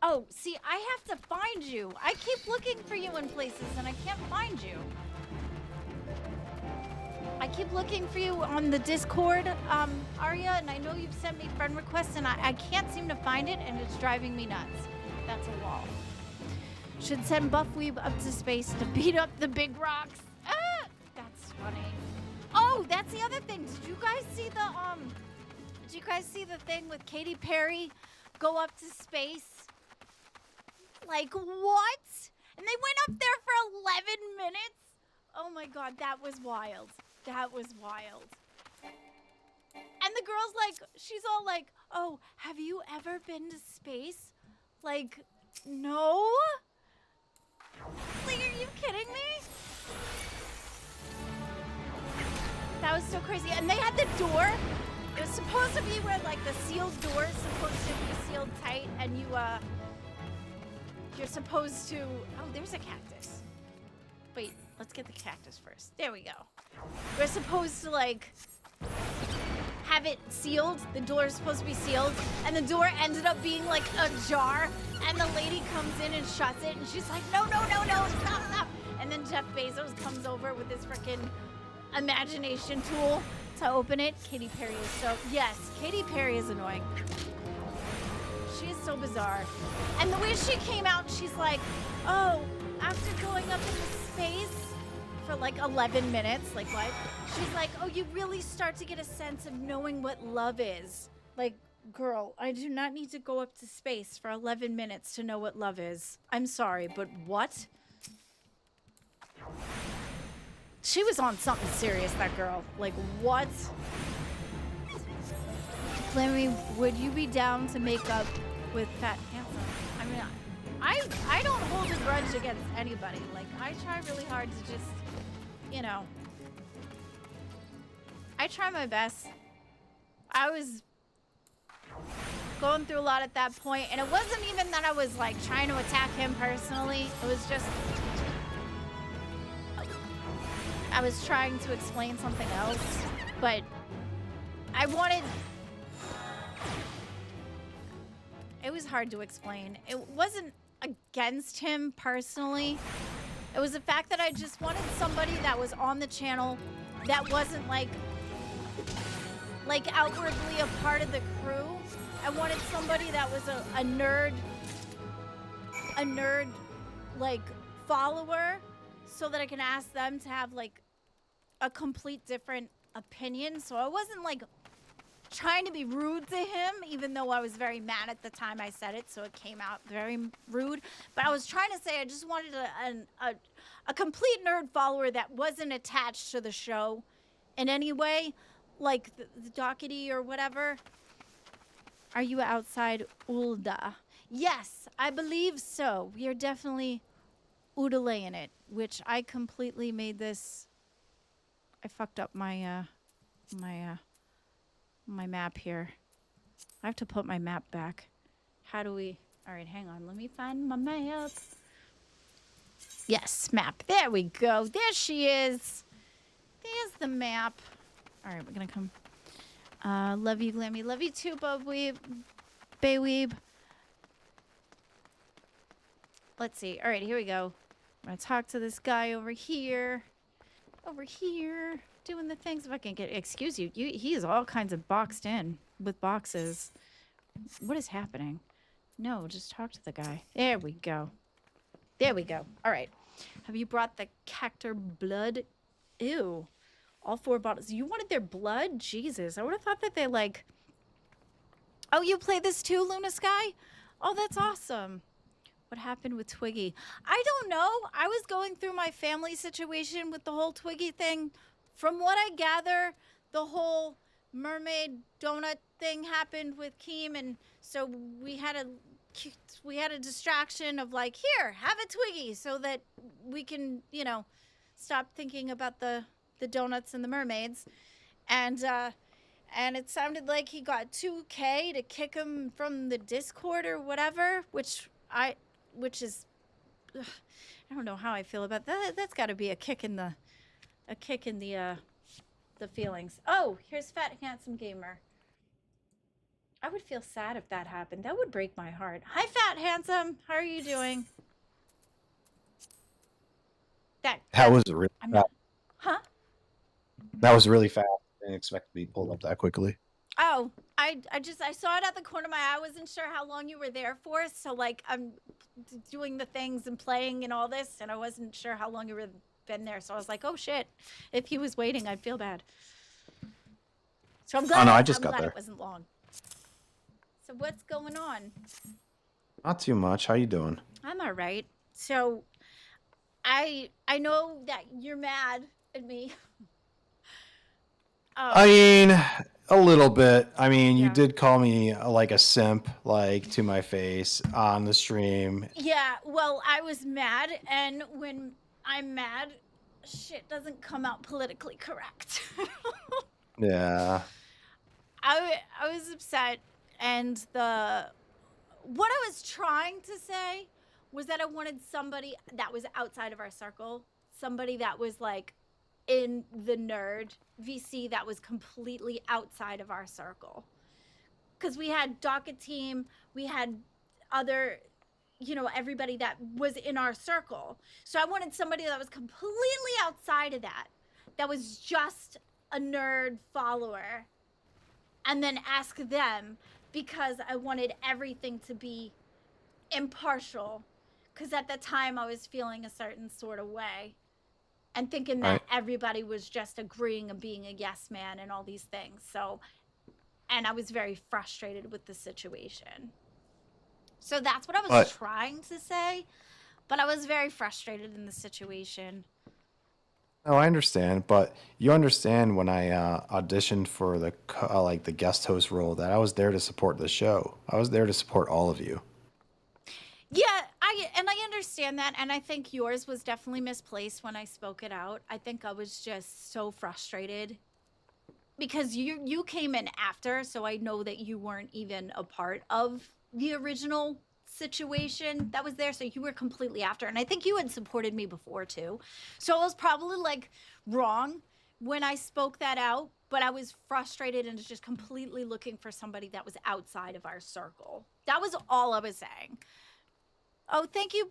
Oh, see, I have to find you. I keep looking for you in places and I can't find you. I keep looking for you on the Discord, Arya, and I know you've sent me friend requests, and I can't seem to find it, and it's driving me nuts. That's a wall. Should send Buffweeb up to space to beat up the big rocks. Ah! That's funny. Oh, that's the other thing. Did you guys see the thing with Katy Perry go up to space? Like, what? And they went up there for 11 minutes? Oh my god, that was wild. That was wild. And the girl's like, she's all like, oh, have you ever been to space? Like, no? Like, are you kidding me? That was so crazy. And they had the door. It was supposed to be where, like, the sealed door is supposed to be sealed tight, and you're supposed to... Oh, there's a cactus. Wait, let's get the cactus first. There we go. We're supposed to, like, have it sealed. The door is supposed to be sealed, and the door ended up being, like, ajar, and the lady comes in and shuts it, and she's like, no, no, no, no, stop. And then Jeff Bezos comes over with his freaking imagination tool to open it. Katy Perry is so... Yes, Katy Perry is annoying. She is so bizarre. And the way she came out, she's like, oh, after going up into space for like 11 minutes, like what? She's like, oh, you really start to get a sense of knowing what love is. Like, girl, I do not need to go up to space for 11 minutes to know what love is. I'm sorry, but what? She was on something serious, that girl. Like, what? Flammy, would you be down to make up with Fat Handsome? I mean, I don't hold a grudge against anybody. Like, I try really hard to just, you know, I try my best. I was going through a lot at that point, and it wasn't even that I was, like, trying to attack him personally. It was just... I was trying to explain something else, but I wanted... It was hard to explain. It wasn't against him personally. It was the fact that I just wanted somebody that was on the channel that wasn't like outwardly a part of the crew. I wanted somebody that was a nerd like follower, so that I can ask them to have like a complete different opinion. So I wasn't like trying to be rude to him, even though I was very mad at the time I said it, so it came out very rude. But I was trying to say I just wanted a complete nerd follower that wasn't attached to the show in any way, like the Dockety or whatever. Are you outside Ulda? Yes, I believe so. We are definitely Udalaying it, which I completely made this. I fucked up my my map here. I have to put my map back. How do we... All right, hang on. Let me find my map. Yes, map. There we go. There she is. There's the map. All right, we're going to come. Love you, Glammy. Love you too, Bubweeb. Bayweeb. Let's see. All right, here we go. I'm going to talk to this guy over here. Over here. Doing the things. If I can get... Excuse you. He is all kinds of boxed in with boxes. What is happening? No, just talk to the guy. There we go. There we go. All right. Have you brought the cactor blood? Ew. All 4 bottles. You wanted their blood? Jesus. I would have thought that they like... Oh, you play this too, Luna Sky? Oh, that's awesome. What happened with Twiggy? I don't know. I was going through my family situation with the whole Twiggy thing. From what I gather, the whole mermaid donut thing happened with Keem, and so we had a distraction of like, here, have a Twiggy, so that we can, you know, stop thinking about the donuts and the mermaids. And it sounded like he got 2K to kick him from the Discord or whatever, which is, ugh, I don't know how I feel about that. That's got to be a kick in the feelings. Oh, here's Fat Handsome Gamer. I would feel sad if that happened. That would break my heart. Hi, Fat Handsome. How are you doing? That was really bad. Huh? That was really fast. I didn't expect to be pulled up that quickly. Oh, I saw it at the corner of my eye. I wasn't sure how long you were there for. So like I'm doing the things and playing and all this, and I wasn't sure how long you were been there. So I was like, oh shit, if he was waiting, I'd feel bad. So I'm glad. Oh no, I just I'm got glad there. It wasn't long. So what's going on? Not too much. How you doing? I'm all right. So I know that you're mad at me. I mean, a little bit. I mean, you Yeah. did call me like a simp, like to my face on the stream. Yeah, well, I was mad, and when I'm mad, shit doesn't come out politically correct. Yeah. I was upset, and what I was trying to say was that I wanted somebody that was outside of our circle, somebody that was like in the nerd VC that was completely outside of our circle. Because we had Docket Team, we had other, everybody that was in our circle. So I wanted somebody that was completely outside of that was just a nerd follower, and then ask them, because I wanted everything to be impartial. Because at the time I was feeling a certain sort of way and thinking that everybody was just agreeing and being a yes man and all these things. So, and I was very frustrated with the situation. So that's what I was trying to say, but I was very frustrated in the situation. No, I understand, but you understand when I auditioned for the the guest host role that I was there to support the show. I was there to support all of you. Yeah, I understand that, and I think yours was definitely misplaced when I spoke it out. I think I was just so frustrated because you came in after, so I know that you weren't even a part of the original situation that was there, so you were completely after, and I think you had supported me before too. So I was probably like wrong when I spoke that out, but I was frustrated and just completely looking for somebody that was outside of our circle. That was all I was saying. Oh, thank you,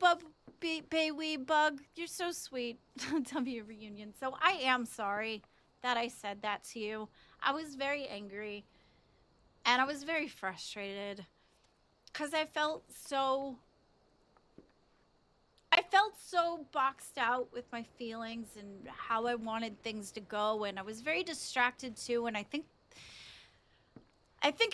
Baywee Bug. You're so sweet. W reunion. So I am sorry that I said that to you. I was very angry and I was very frustrated because I felt so boxed out with my feelings and how I wanted things to go, and I was very distracted too, and I think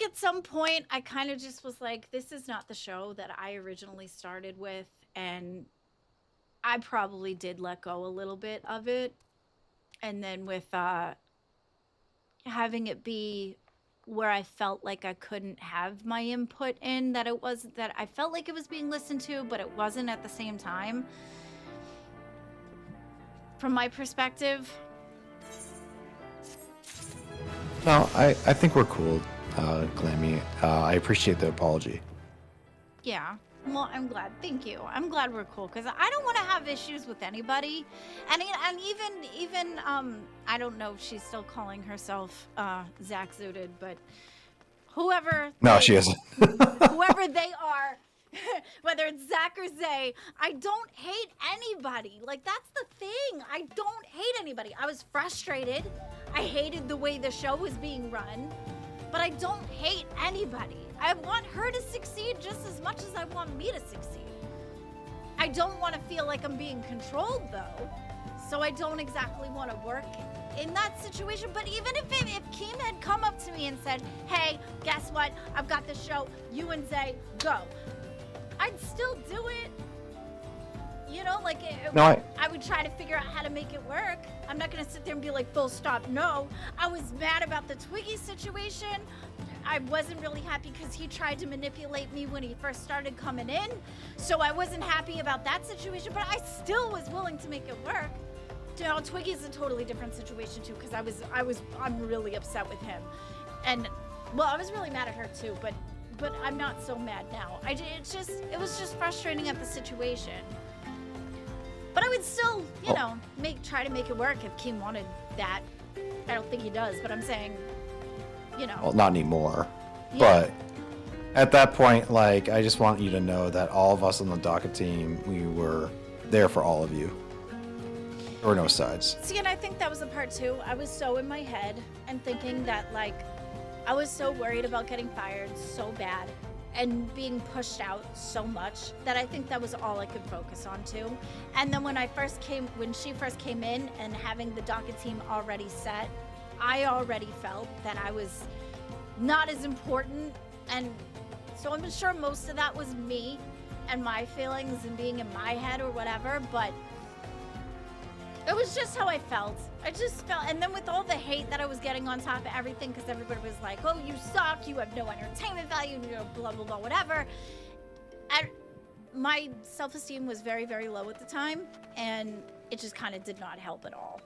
at some point I kind of just was like, this is not the show that I originally started with, and I probably did let go a little bit of it. And then with having it be where I felt like I couldn't have my input in, that I felt like it was being listened to, but it wasn't at the same time. From my perspective. No, I think we're cool, Glammy. I appreciate the apology. Yeah. Well, I'm glad. Thank you. I'm glad we're cool because I don't want to have issues with anybody, and even I don't know if she's still calling herself Zach Zooted, but whoever. No, she isn't. Whoever they are, whether it's Zach or Zay, I don't hate anybody. Like, that's the thing. I don't hate anybody. I was frustrated. I hated the way the show was being run, but I don't hate anybody. I want her to succeed just as much as I want me to succeed. I don't want to feel like I'm being controlled, though, so I don't exactly want to work in that situation. But even if Keem had come up to me and said, hey, guess what? I've got this show. You and Zay, go. I'd still do it. You know, like, I would try to figure out how to make it work. I'm not going to sit there and be like, full stop, no. I was mad about the Twiggy situation. I wasn't really happy because he tried to manipulate me when he first started coming in. So I wasn't happy about that situation, but I still was willing to make it work. You know, Twiggy's a totally different situation too, because I'm really upset with him. And, well, I was really mad at her too, but I'm not so mad now. It was just frustrating at the situation. But I would still, you know, try to make it work if Keem wanted that. I don't think he does, but I'm saying, you know. Well, not anymore. Yeah. But at that point, like, I just want you to know that all of us on the Docket team, we were there for all of you. There were no sides. See, and I think that was the part too. I was so in my head and thinking that, like, I was so worried about getting fired so bad and being pushed out so much that I think that was all I could focus on too. And then when she first came in and having the docket team already set, I already felt that I was not as important. And so I'm sure most of that was me and my feelings and being in my head or whatever, but it was just how I felt. I just felt, and then with all the hate that I was getting on top of everything, because everybody was like, oh, you suck, you have no entertainment value, you know, blah, blah, blah, whatever. And my self-esteem was very, very low at the time, and it just kind of did not help at all.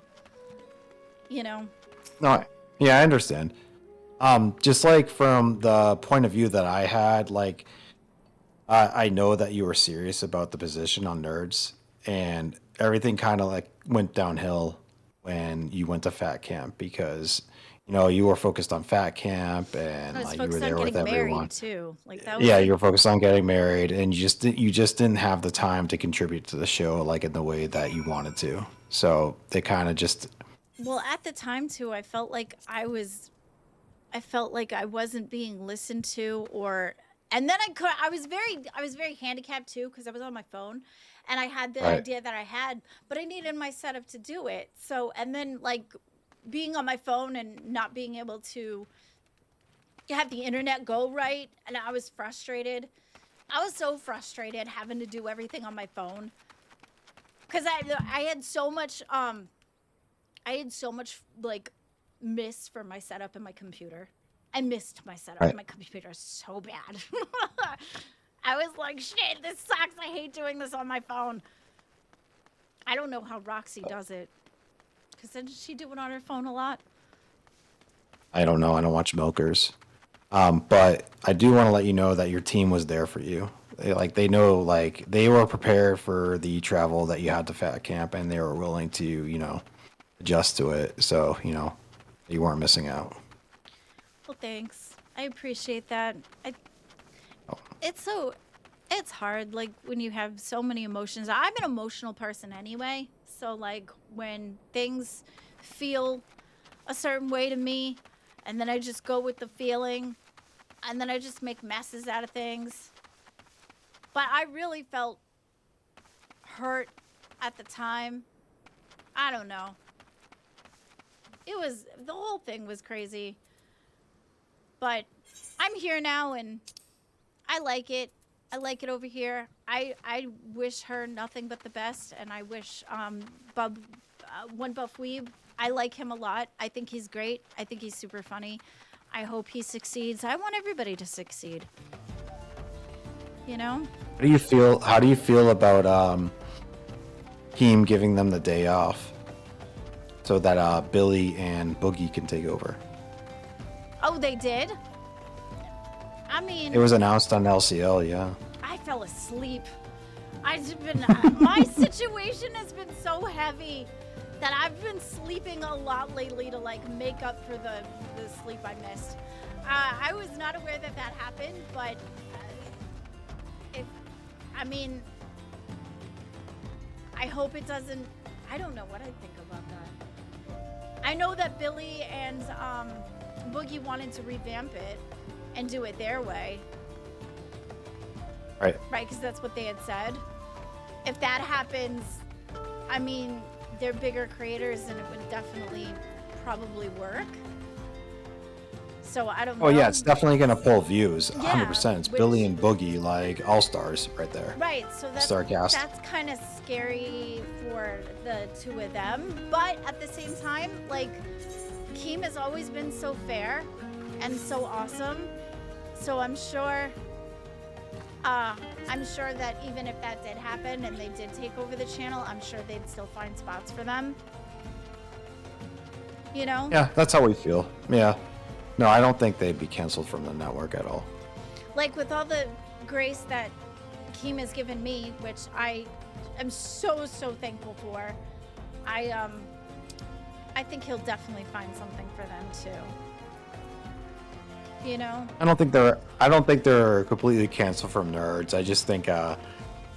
You know? No, yeah, I understand. Just like from the point of view that I had, like, I know that you were serious about the position on Nerds, and everything kind of like went downhill when you went to Fat Camp, because you know you were focused on Fat Camp and like you were there with everyone too. Like that was yeah, you were focused on getting married, and you just didn't have the time to contribute to the show like in the way that you wanted to. So they kind of just Well, at the time too, I felt like I wasn't being listened to, or and then I was very handicapped too, because I was on my phone and I had the idea that I had, but I needed my setup to do it. So, and then like being on my phone and not being able to have the internet go right, and I was frustrated. I was so frustrated having to do everything on my phone, because I had so much like miss for my setup in my computer. I missed my setup in my computer so bad. I was like, shit, this sucks. I hate doing this on my phone. I don't know how Roxy does it. Because doesn't she do it on her phone a lot? I don't know. I don't watch Milkers. But I do want to let you know that your team was there for you. They know, like, they were prepared for the travel that you had to Fat Camp, and they were willing to, you know, adjust to it. So, you know, you weren't missing out. Well, thanks. I appreciate that. It's hard, like, when you have so many emotions. I'm an emotional person anyway. So, like, when things feel a certain way to me, and then I just go with the feeling, and then I just make messes out of things. But I really felt hurt at the time. I don't know. The whole thing was crazy. But I'm here now, and I like it. I like it over here. I wish her nothing but the best, and I wish One Buff Weeb, I like him a lot. I think he's great. I think he's super funny. I hope he succeeds. I want everybody to succeed. You know? How do you feel about Keem giving them the day off so that Billy and Boogie can take over? Oh, they did? I mean, It was announced on LCL, yeah. I fell asleep. My situation has been so heavy that I've been sleeping a lot lately to like make up for the sleep I missed. I was not aware that happened, but I hope it doesn't. I don't know what I think about that. I know that Billy and Boogie wanted to revamp it and do it their way. Right. Right, because that's what they had said. If that happens, I mean, they're bigger creators and it would definitely probably work. So I don't know. Oh yeah, it's definitely gonna pull views, Yeah, 100%. It's Billy and Boogie, like all stars right there. Right, so Starcast. that's kind of scary for the two of them. But at the same time, like, Keem has always been so fair and so awesome. So I'm sure that even if that did happen and they did take over the channel, I'm sure they'd still find spots for them. You know? Yeah, that's how we feel. Yeah. No, I don't think they'd be canceled from the network at all. Like, with all the grace that Keem has given me, which I am so thankful for, I think he'll definitely find something for them too. You know? I don't think they're completely canceled from Nerds. I just think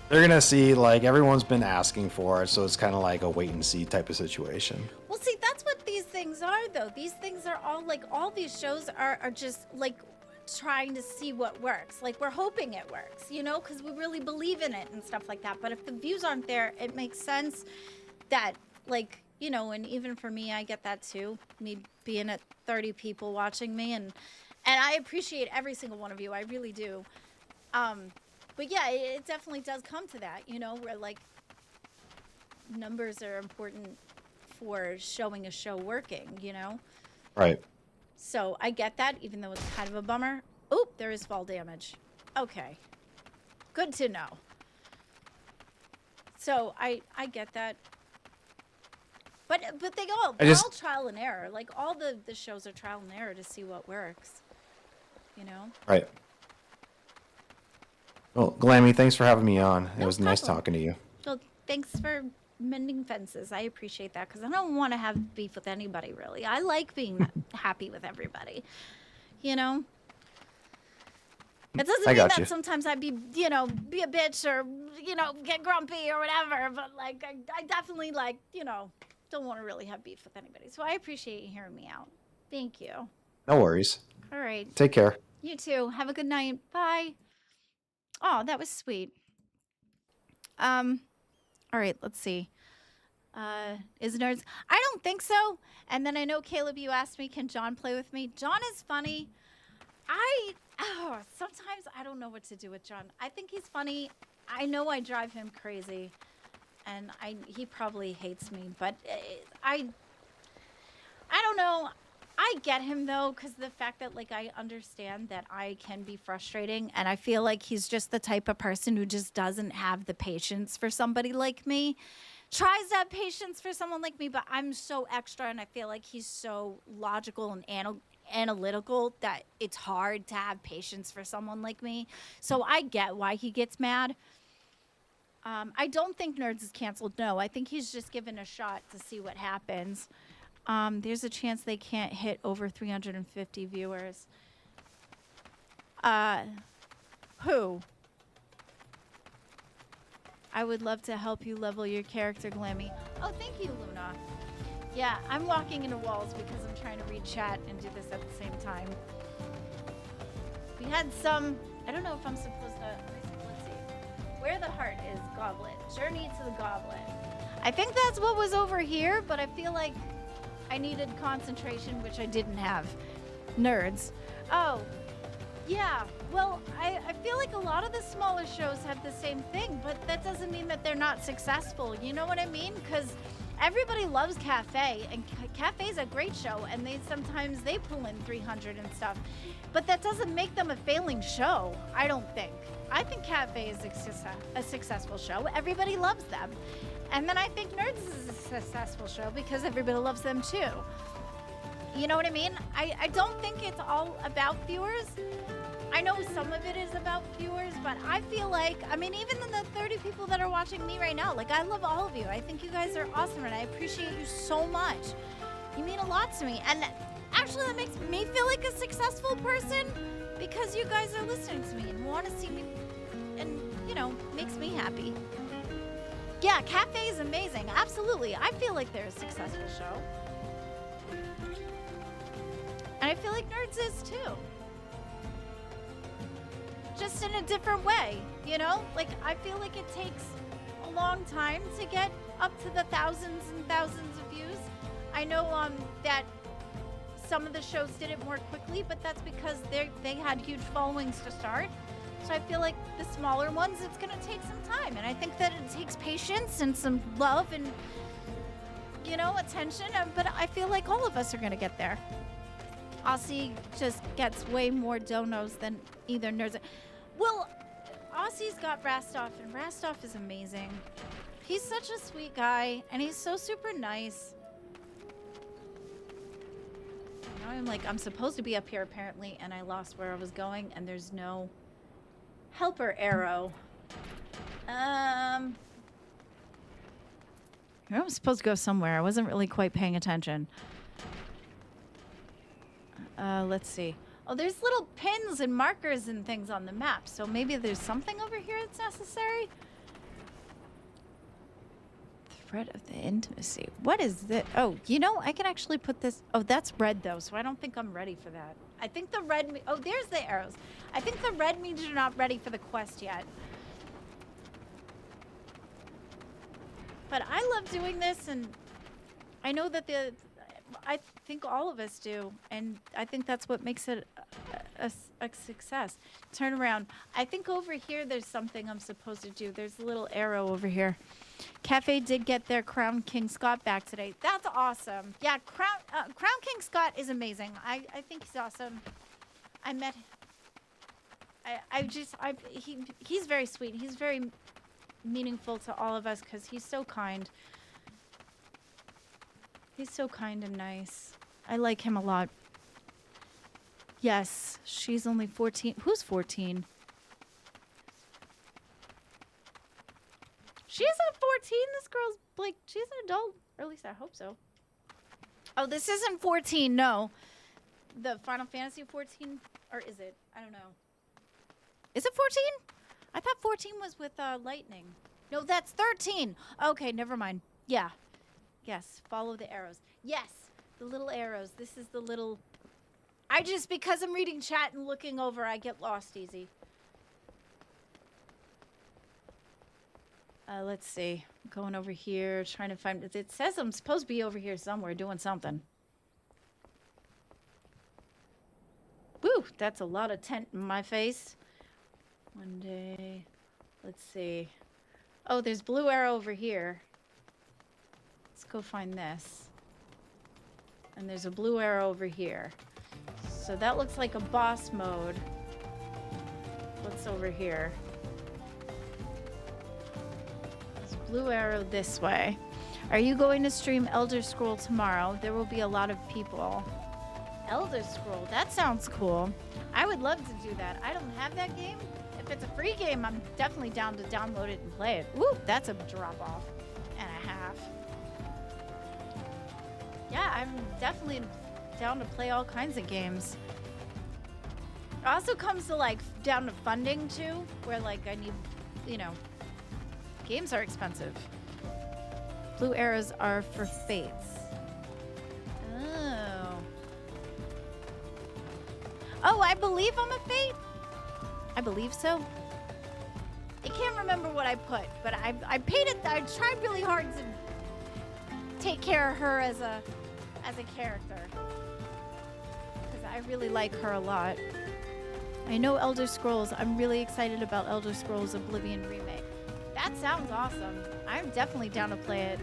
they're gonna see like everyone's been asking for it, so it's kind of like a wait and see type of situation. Well, see, that's what these things are, though. These things are all like, all these shows are just like trying to see what works. Like, we're hoping it works, you know, because we really believe in it and stuff like that. But if the views aren't there, it makes sense that, like, you know, and even for me, I get that too. Me being at 30 people watching me, and I appreciate every single one of you. I really do. But yeah, it definitely does come to that, you know, where like numbers are important for showing a show working, you know? Right. So I get that, even though it's kind of a bummer. Oop, there is fall damage. Okay. Good to know. So I get that. But they're all trial and error. Like, all the shows are trial and error to see what works, you know? Right. Well, Glammy, thanks for having me on. It was nice problem. talking to you. Well, thanks for mending fences. I appreciate that, because I don't want to have beef with anybody, really. I like being happy with everybody, you know? It doesn't mean that sometimes I'd be, you know, be a bitch or, you know, get grumpy or whatever, but, like, I definitely, like, you know, don't want to really have beef with anybody. So I appreciate you hearing me out. Thank you. No worries. All right. Take care. You too. Have a good night. Bye. Oh, that was sweet. All right, let's see. Is Nerds? I don't think so. And then I know, Caleb, you asked me, can John play with me? John is funny. Sometimes I don't know what to do with John. I think he's funny. I know I drive him crazy. And he probably hates me, but I don't know. I get him, though, because the fact that, like, I understand that I can be frustrating, and I feel like he's just the type of person who just doesn't have the patience for somebody like me. Tries to have patience for someone like me, but I'm so extra, and I feel like he's so logical and analytical that it's hard to have patience for someone like me. So I get why he gets mad. I don't think Nerds is canceled. No, I think he's just given a shot to see what happens. There's a chance they can't hit over 350 viewers. Who? I would love to help you level your character, Glammy. Oh, thank you, Luna. Yeah, I'm walking into walls because I'm trying to read chat and do this at the same time. We had some... I don't know if I'm supposed to... Let's see. Where the heart is, goblet. Journey to the goblet. I think that's what was over here, but I feel like I needed concentration, which I didn't have. Nerds. Oh, yeah. Well, I feel like a lot of the smaller shows have the same thing, but that doesn't mean that they're not successful. You know what I mean? Because everybody loves Cafe, and Cafe's a great show, and sometimes they pull in 300 and stuff. But that doesn't make them a failing show, I don't think. I think Cafe is a successful show. Everybody loves them. And then I think Nerds is a successful show because everybody loves them too. You know what I mean? I don't think it's all about viewers. I know some of it is about viewers, but I feel like, I mean, even the 30 people that are watching me right now, like, I love all of you. I think you guys are awesome, and I appreciate you so much. You mean a lot to me. And actually, that makes me feel like a successful person because you guys are listening to me and want to see me, and, you know, makes me happy. Yeah, Cafe is amazing. Absolutely. I feel like they're a successful show. And I feel like Nerds is too. Just in a different way, you know? Like, I feel like it takes a long time to get up to the thousands and thousands of views. I know that some of the shows did it more quickly, but that's because they had huge followings to start. So I feel like the smaller ones, it's going to take some time. And I think that it takes patience and some love and, you know, attention. But I feel like all of us are going to get there. Aussie just gets way more donos than either Nerds. Well, Aussie's got Rastov, and Rastov is amazing. He's such a sweet guy, and he's so super nice. Now I'm like, I'm supposed to be up here apparently, and I lost where I was going, and there's no helper arrow. I'm supposed to go somewhere. I wasn't really quite paying attention. Let's see. Oh, there's little pins and markers and things on the map, so maybe there's something over here that's necessary? Threat of the intimacy. What is this? Oh, you know, I can actually put this. Oh, that's red though, so I don't think I'm ready for that. I think the red. Oh, there's the arrows. I think the red means you're not ready for the quest yet. But I love doing this, and I know that I think all of us do, and I think that's what makes it a success. Turn around. I think over here there's something I'm supposed to do. There's a little arrow over here. Cafe did get their Crown King Scott back today. That's awesome. Yeah, Crown King Scott is amazing. I think he's awesome. I met he's very sweet. He's very meaningful to all of us because he's so kind. He's so kind and nice. I like him a lot. Yes, she's only 14. Who's 14? She isn't 14. This girl's like, she's an adult. Or at least I hope so. Oh, this isn't 14, no. The Final Fantasy 14? Or is it? I don't know. Is it 14? I thought 14 was with Lightning. No, that's 13. Okay, never mind. Yeah. Yes, follow the arrows. Yes, the little arrows. This is the little... because I'm reading chat and looking over, I get lost easy. Let's see. I'm going over here, trying to find... It says I'm supposed to be over here somewhere doing something. Woo, that's a lot of tent in my face. One day. Let's see. Oh, there's blue arrow over here. Let's go find this. And there's a blue arrow over here. So that looks like a boss mode. What's over here? There's a blue arrow this way. Are you going to stream Elder Scroll tomorrow? There will be a lot of people. Elder Scroll, that sounds cool. I would love to do that. I don't have that game. If it's a free game, I'm definitely down to download it and play it. Woo, that's a drop off and a half. Yeah, I'm definitely down to play all kinds of games. It also comes to like down to funding too, where like I need, you know, games are expensive. Blue arrows are for fates. Oh. Oh, I believe I'm a fate. I believe so. I can't remember what I put, but I paid it. I tried really hard to take care of her as a character because I really like her a lot. I know Elder Scrolls. I'm really excited about Elder Scrolls Oblivion Remake. That sounds awesome. I'm definitely down to play it.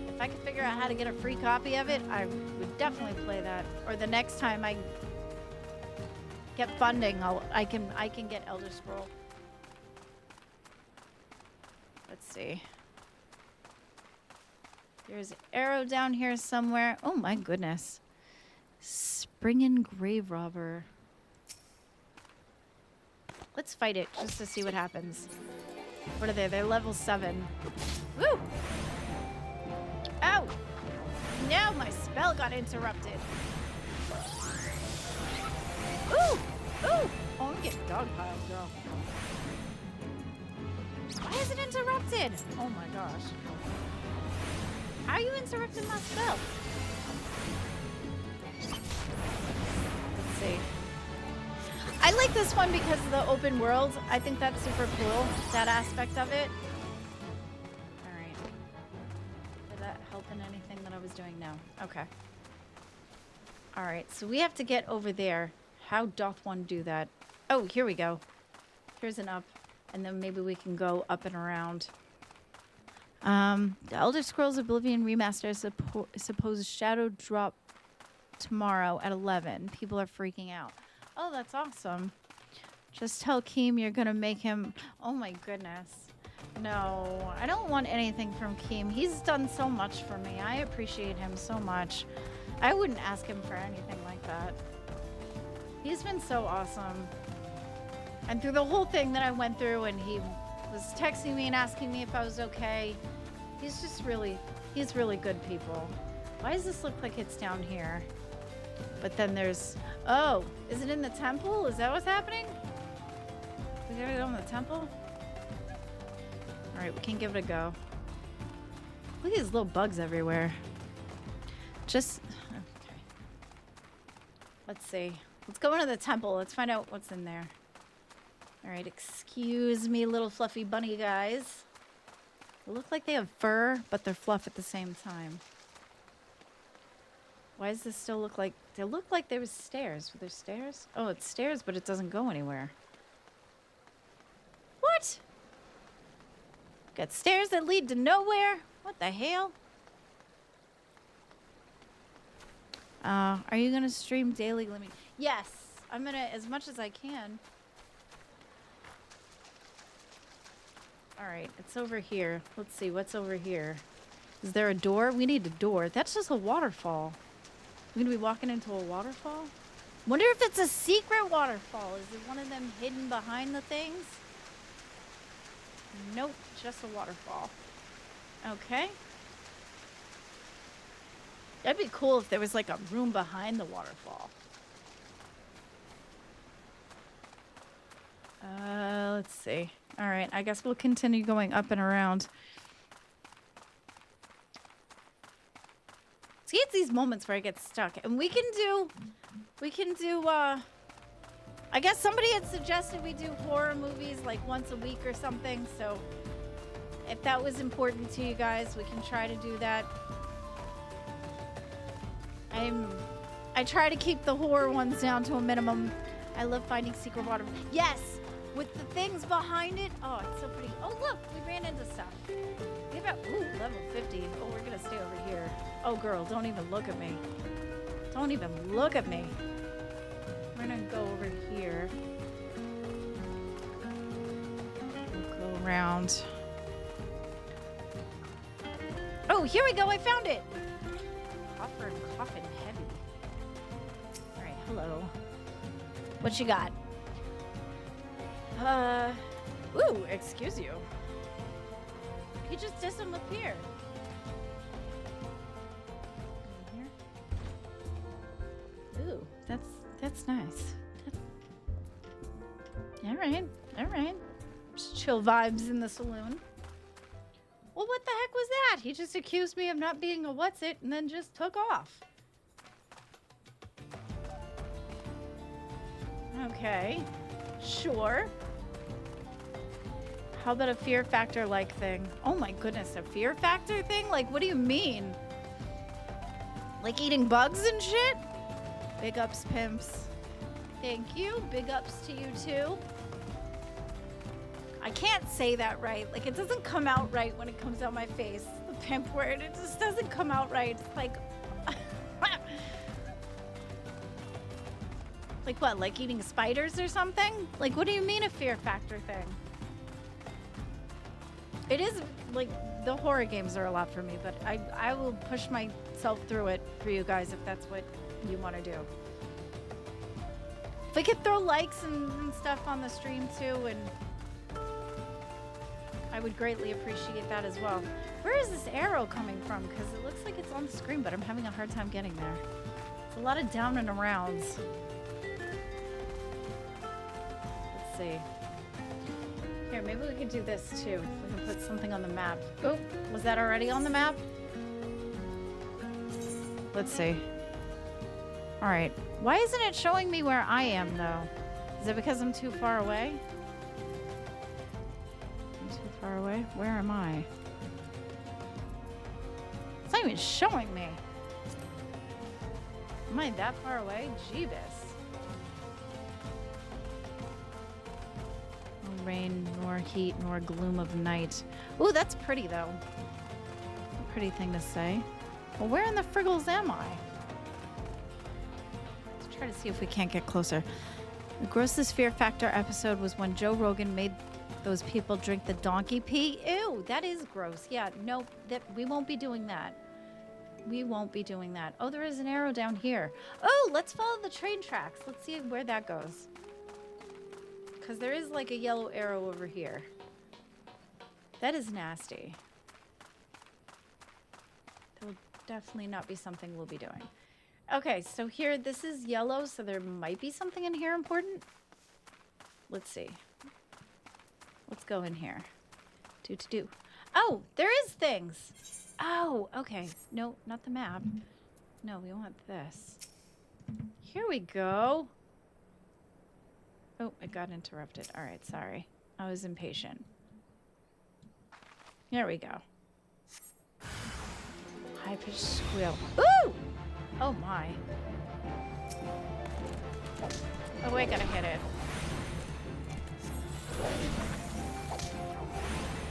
If I could figure out how to get a free copy of it, I would definitely play that. Or the next time I get funding, I can get Elder Scroll. Let's see. There's an arrow down here somewhere. Oh my goodness. Springin' Grave Robber. Let's fight it just to see what happens. What are they? They're level 7. Woo! Ow! No, my spell got interrupted. Ooh! Ooh! Oh, I'm getting dogpiled, girl. Why is it interrupted? Oh my gosh. How are you interrupting my spell? Let's see. I like this one because of the open world. I think that's super cool, that aspect of it. Alright. Did that help in anything that I was doing? No. Okay. Alright, so we have to get over there. How doth one do that? Oh, here we go. Here's an up. And then maybe we can go up and around. The Elder Scrolls Oblivion Remaster is supposed shadow drop tomorrow at 11. People are freaking out. Oh, that's awesome. Just tell Keem you're going to make him... Oh my goodness. No, I don't want anything from Keem. He's done so much for me. I appreciate him so much. I wouldn't ask him for anything like that. He's been so awesome. And through the whole thing that I went through, and he was texting me and asking me if I was okay. He's just really, he's really good people. Why does this look like it's down here? But then there's, oh, is it in the temple? Is that what's happening? We gotta go in the temple? All right, we can give it a go. Look at these little bugs everywhere. Just okay. Let's see. Let's go into the temple. Let's find out what's in there. All right, excuse me, little fluffy bunny guys. They look like they have fur, but they're fluff at the same time. Why does this still look like... They look like there was stairs. Were there stairs? Oh, it's stairs, but it doesn't go anywhere. What? Got stairs that lead to nowhere? What the hell? Are you gonna stream daily? Let me... Yes, I'm gonna, as much as I can. All right, it's over here. Let's see, what's over here? Is there a door? We need a door. That's just a waterfall. We're gonna be walking into a waterfall? Wonder if it's a secret waterfall. Is it one of them hidden behind the things? Nope, just a waterfall. Okay. That'd be cool if there was like a room behind the waterfall. Let's see. All right, I guess we'll continue going up and around. See, it's these moments where I get stuck. And we can do, I guess somebody had suggested we do horror movies like once a week or something. So if that was important to you guys, we can try to do that. I try to keep the horror ones down to a minimum. I love finding secret water. Yes, with the things behind it. Oh, it's so pretty. Oh, look, we ran into stuff. We have, ooh, level 50. Oh, we're gonna stay over here. Oh, girl, don't even look at me. Don't even look at me. We're gonna go over here. We'll go around. Oh, here we go. I found it. Copper and coffin heavy. All right, hello. What you got? Ooh, excuse you. He just disappeared. Ooh, that's nice. All right. Just chill vibes in the saloon. Well, what the heck was that? He just accused me of not being a what's-it and then just took off. Okay, sure. How about a fear factor like thing? Oh my goodness, a fear factor thing? Like, what do you mean? Like eating bugs and shit? Big ups, pimps. Thank you. Big ups to you too. I can't say that right. Like, it doesn't come out right when it comes out my face. The pimp word, it just doesn't come out right. It's like... Like what, like eating spiders or something? Like, what do you mean a fear factor thing? It is, like, the horror games are a lot for me, but I will push myself through it for you guys if that's what you want to do. If we could throw likes and stuff on the stream too, and I would greatly appreciate that as well. Where is this arrow coming from? Because it looks like it's on the screen, but I'm having a hard time getting there. It's a lot of down and arounds. Let's see. Here, maybe we could do this too. We can put something on the map. Oh, was that already on the map? Let's see. All right. Why isn't it showing me where I am though? Is it because I'm too far away? I'm too far away? Where am I? It's not even showing me. Am I that far away? Jeebus. No rain, nor heat, nor gloom of night. Ooh, that's pretty though. A pretty thing to say. Well, where in the friggles am I? Let's try to see if we can't get closer. The grossest fear factor episode was when Joe Rogan made those people drink the donkey pee. Ew, that is gross. Yeah, nope, we won't be doing that. We won't be doing that. Oh, there is an arrow down here. Oh, let's follow the train tracks. Let's see where that goes. Because there is like a yellow arrow over here. That is nasty. That will definitely not be something we'll be doing. Okay, so here, this is yellow, so there might be something in here important. Let's see. Let's go in here. Do. Oh, there is things. Oh, okay. No, not the map. No, we want this. Here we go. Oh, it got interrupted. All right, sorry. I was impatient. Here we go. High-pitched squeal. Ooh! Oh, my. Oh, I gotta hit it.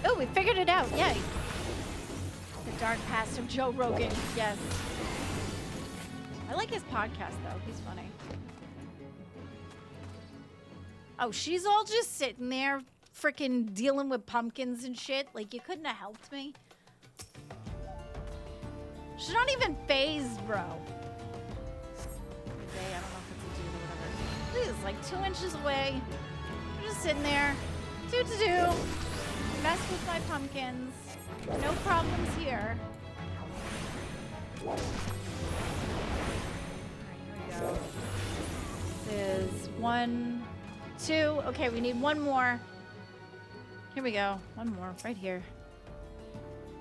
Oh, we figured it out. Yay. The dark past of Joe Rogan. Yes. I like his podcast, though. He's funny. Oh, she's all just sitting there freaking dealing with pumpkins and shit. Like, you couldn't have helped me. She's not even phased, bro. Okay, I don't know if it's a dude or whatever. Please, like 2 inches away. I'm just sitting there. Do-do-do. Mess with my pumpkins. No problems here. Alright, here we go. This is 1, 2. Okay, we need one more. Here we go. One more, right here.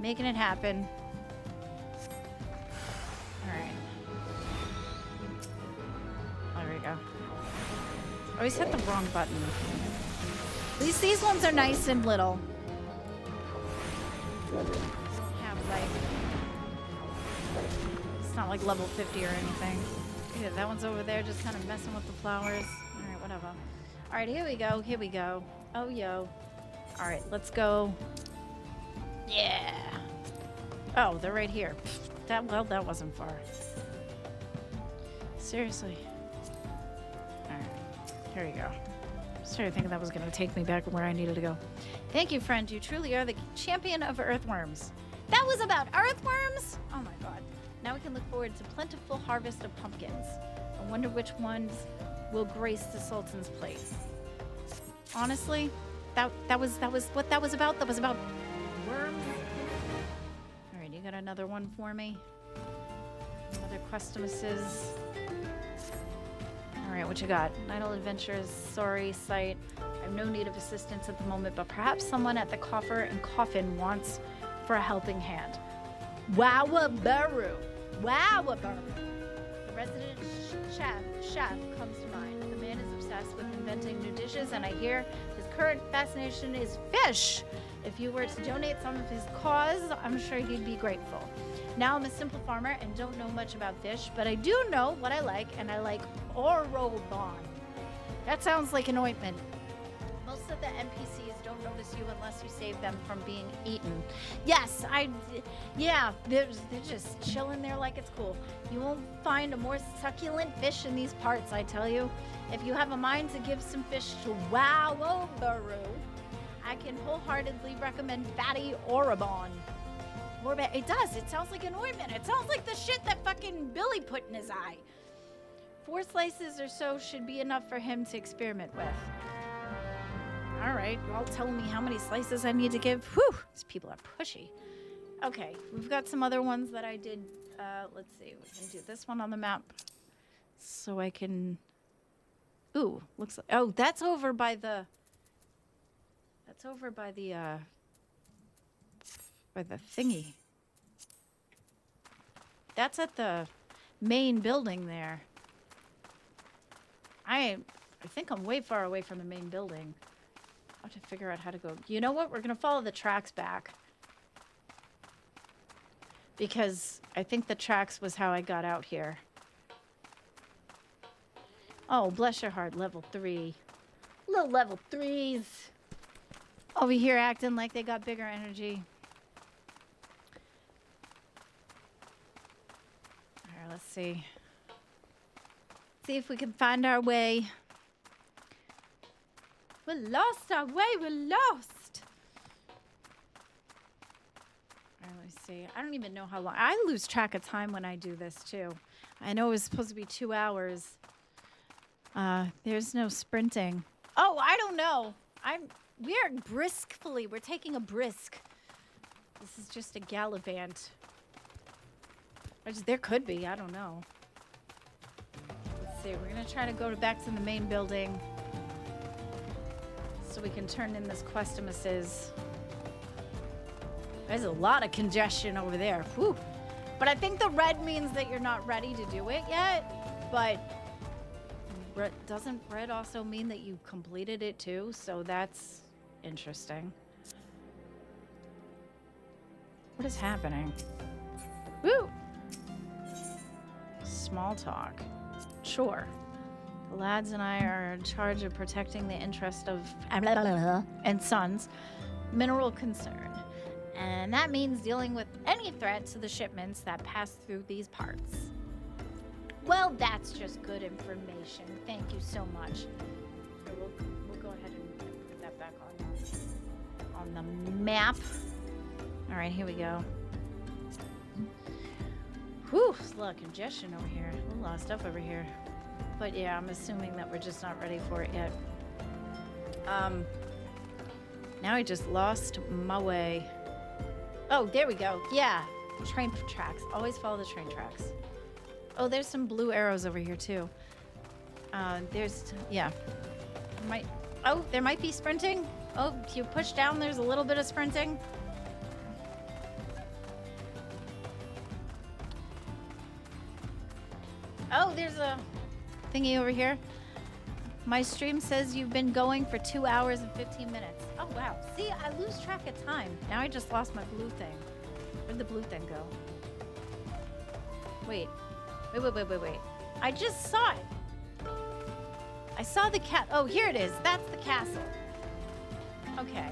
Making it happen. Alright. There we go. I always hit the wrong button. At least these ones are nice and little. Have like... It's not like level 50 or anything. Yeah, that one's over there just kind of messing with the flowers. Alright, whatever. Alright, here we go. Here we go. Oh, yo. Alright, let's go. Yeah. Oh, they're right here. Well, that wasn't far. Seriously. Alright. Here we go. Started thinking that was going to take me back where I needed to go. Thank you, friend. You truly are the champion of earthworms. That was about earthworms? Oh my god. Now we can look forward to plentiful harvest of pumpkins. I wonder which ones will grace the Sultan's plate. Honestly, that was what that was about. That was about worms. All right, you got another one for me? Other customuses. All right, what you got? Idle Adventures, sorry, site. I have no need of assistance at the moment, but perhaps someone at the coffer and coffin wants for a helping hand. Wowaburu. Wowaburu. The resident chef comes to mind. The man is obsessed with inventing new dishes, and I hear his current fascination is fish. If you were to donate some of his cause, I'm sure he'd be grateful. Now I'm a simple farmer and don't know much about fish, but I do know what I like, and I like Orobon. That sounds like an ointment. Most of the NPCs don't notice you unless you save them from being eaten. Yes, yeah, they're just chilling there like it's cool. You won't find a more succulent fish in these parts, I tell you. If you have a mind to give some fish to Wowaburu, I can wholeheartedly recommend Fatty Orobon. It does. It sounds like an ointment. It sounds like the shit that fucking Billy put in his eye. 4 slices or so should be enough for him to experiment with. All right, y'all telling me how many slices I need to give. Whew, these people are pushy. Okay, we've got some other ones that I did. Let's see, we can do this one on the map. So I can... Ooh, looks like... Oh, that's over by the... That's over by the thingy. That's at the main building there. I think I'm way far away from the main building. I have to figure out how to go. You know what? We're going to follow the tracks back. Because I think the tracks was how I got out here. Oh, bless your heart, level 3. Little level 3s. Over here acting like they got bigger energy. Alright, let's see. See if we can find our way. We lost our way, we're lost. Alright, let me see. I don't even know how long. I lose track of time when I do this too. I know it was supposed to be 2 hours. There's no sprinting. Oh, I don't know. We're briskfully. We're taking a brisk. This is just a gallivant. There could be. I don't know. Let's see. We're going to try to go back to the main building so we can turn in this Questumus's. There's a lot of congestion over there. Whew. But I think the red means that you're not ready to do it yet. But doesn't red also mean that you completed it too? So that's interesting. What is happening? Woo! Small talk. Sure. The lads and I are in charge of protecting the interest of and sons mineral concern. And that means dealing with any threat to the shipments that pass through these parts. Well, that's just good information. Thank you so much. Here, we'll go ahead and put that back on the map. All right, here we go. Whew, there's a lot of congestion over here. A lot of stuff over here. But yeah, I'm assuming that we're just not ready for it yet. Now I just lost my way. Oh, there we go. Yeah, train tracks. Always follow the train tracks. Oh, there's some blue arrows over here too. Yeah. There might be sprinting. Oh, if you push down, there's a little bit of sprinting. Oh, there's a thingy over here. My stream says you've been going for 2 hours and 15 minutes. Oh, wow. See, I lose track of time. Now I just lost my blue thing. Where'd the blue thing go? Wait. Wait. I just saw it. I saw the cat. Oh, here it is. That's the castle. Okay.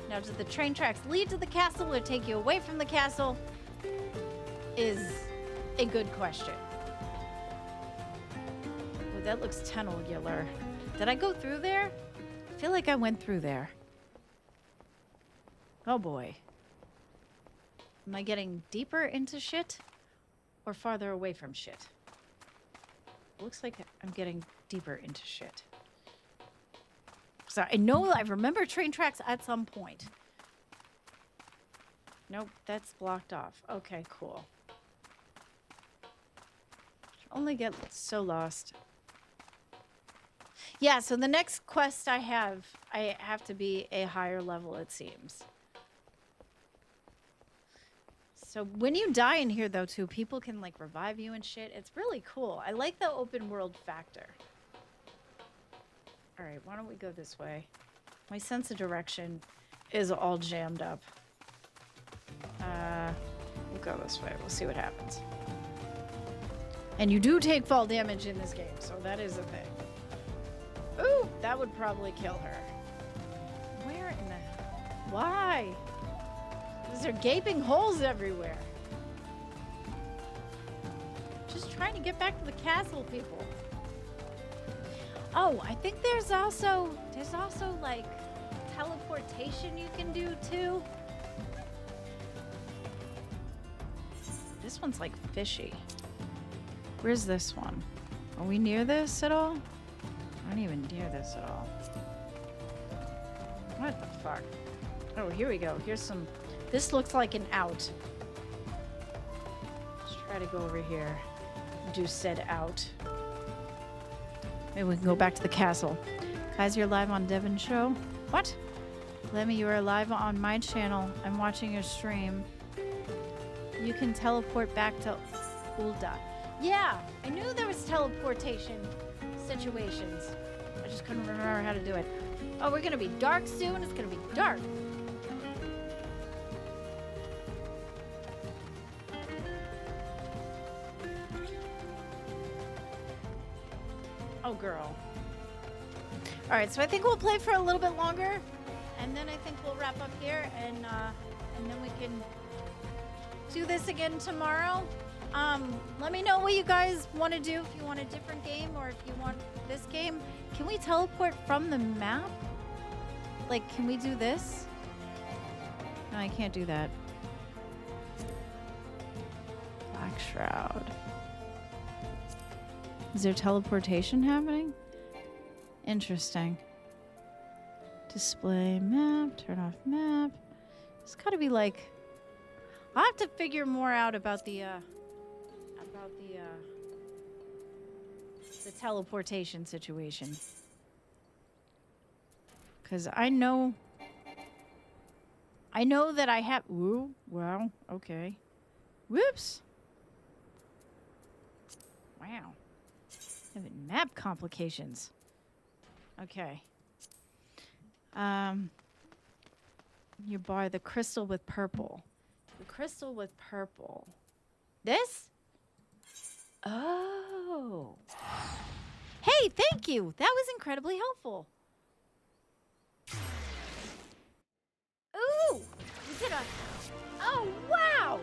Now, do the train tracks lead to the castle or take you away from the castle? Is a good question. Oh, that looks tunnel-gular. Did I go through there? I feel like I went through there. Oh boy. Am I getting deeper into shit or farther away from shit? Looks like I'm getting deeper into shit. So I know I remember train tracks at some point. Nope, that's blocked off. Okay, cool. Only get so lost. Yeah, so the next quest I have to be a higher level, it seems. So when you die in here, though, too, people can, like, revive you and shit. It's really cool. I like the open world factor. All right, why don't we go this way? My sense of direction is all jammed up. We'll go this way. We'll see what happens. And you do take fall damage in this game, so that is a thing. Ooh, that would probably kill her. Where in the... Why? There are gaping holes everywhere. Just trying to get back to the castle, people. Oh, I think there's also like teleportation you can do too. This one's like fishy. Where's this one? Are we near this at all? I'm not even near this at all. What the fuck? Oh, here we go. Here's some... This looks like an out. Let's try to go over here. Do said out. Maybe we can go back to the castle. Guys, you're live on Devon's show? What? Lemmy, you are live on my channel. I'm watching your stream. You can teleport back to Ulda. Yeah, I knew there was teleportation situations. I just couldn't remember how to do it. Oh, we're gonna be dark soon. It's gonna be dark. Oh, girl. All right, so I think we'll play for a little bit longer, and then I think we'll wrap up here, and then we can do this again tomorrow. Let me know what you guys want to do, if you want a different game or if you want this game. Can we teleport from the map? Like, can we do this? No, I can't do that. Black Shroud. Is there teleportation happening? Interesting. Display map, turn off map. It's gotta be like... I'll have to figure more out about the teleportation situation. Because I know I know that I have... Ooh, well, okay. Whoops. Wow. Having map complications. Okay. You bar the crystal with purple. The crystal with purple. This? Oh. Hey, thank you. That was incredibly helpful. Ooh! We did a... Oh, wow!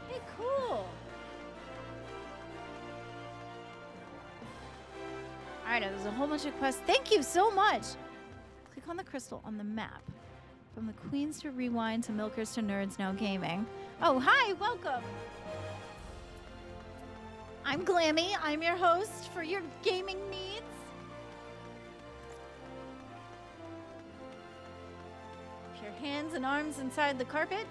Hey, cool. All right, there's a whole bunch of quests. Thank you so much. Click on the crystal on the map. From the queens to rewind to milkers to nerds now gaming. Oh, hi, welcome. I'm Glammy. I'm your host for your gaming needs. Put your hands and arms inside the carpet.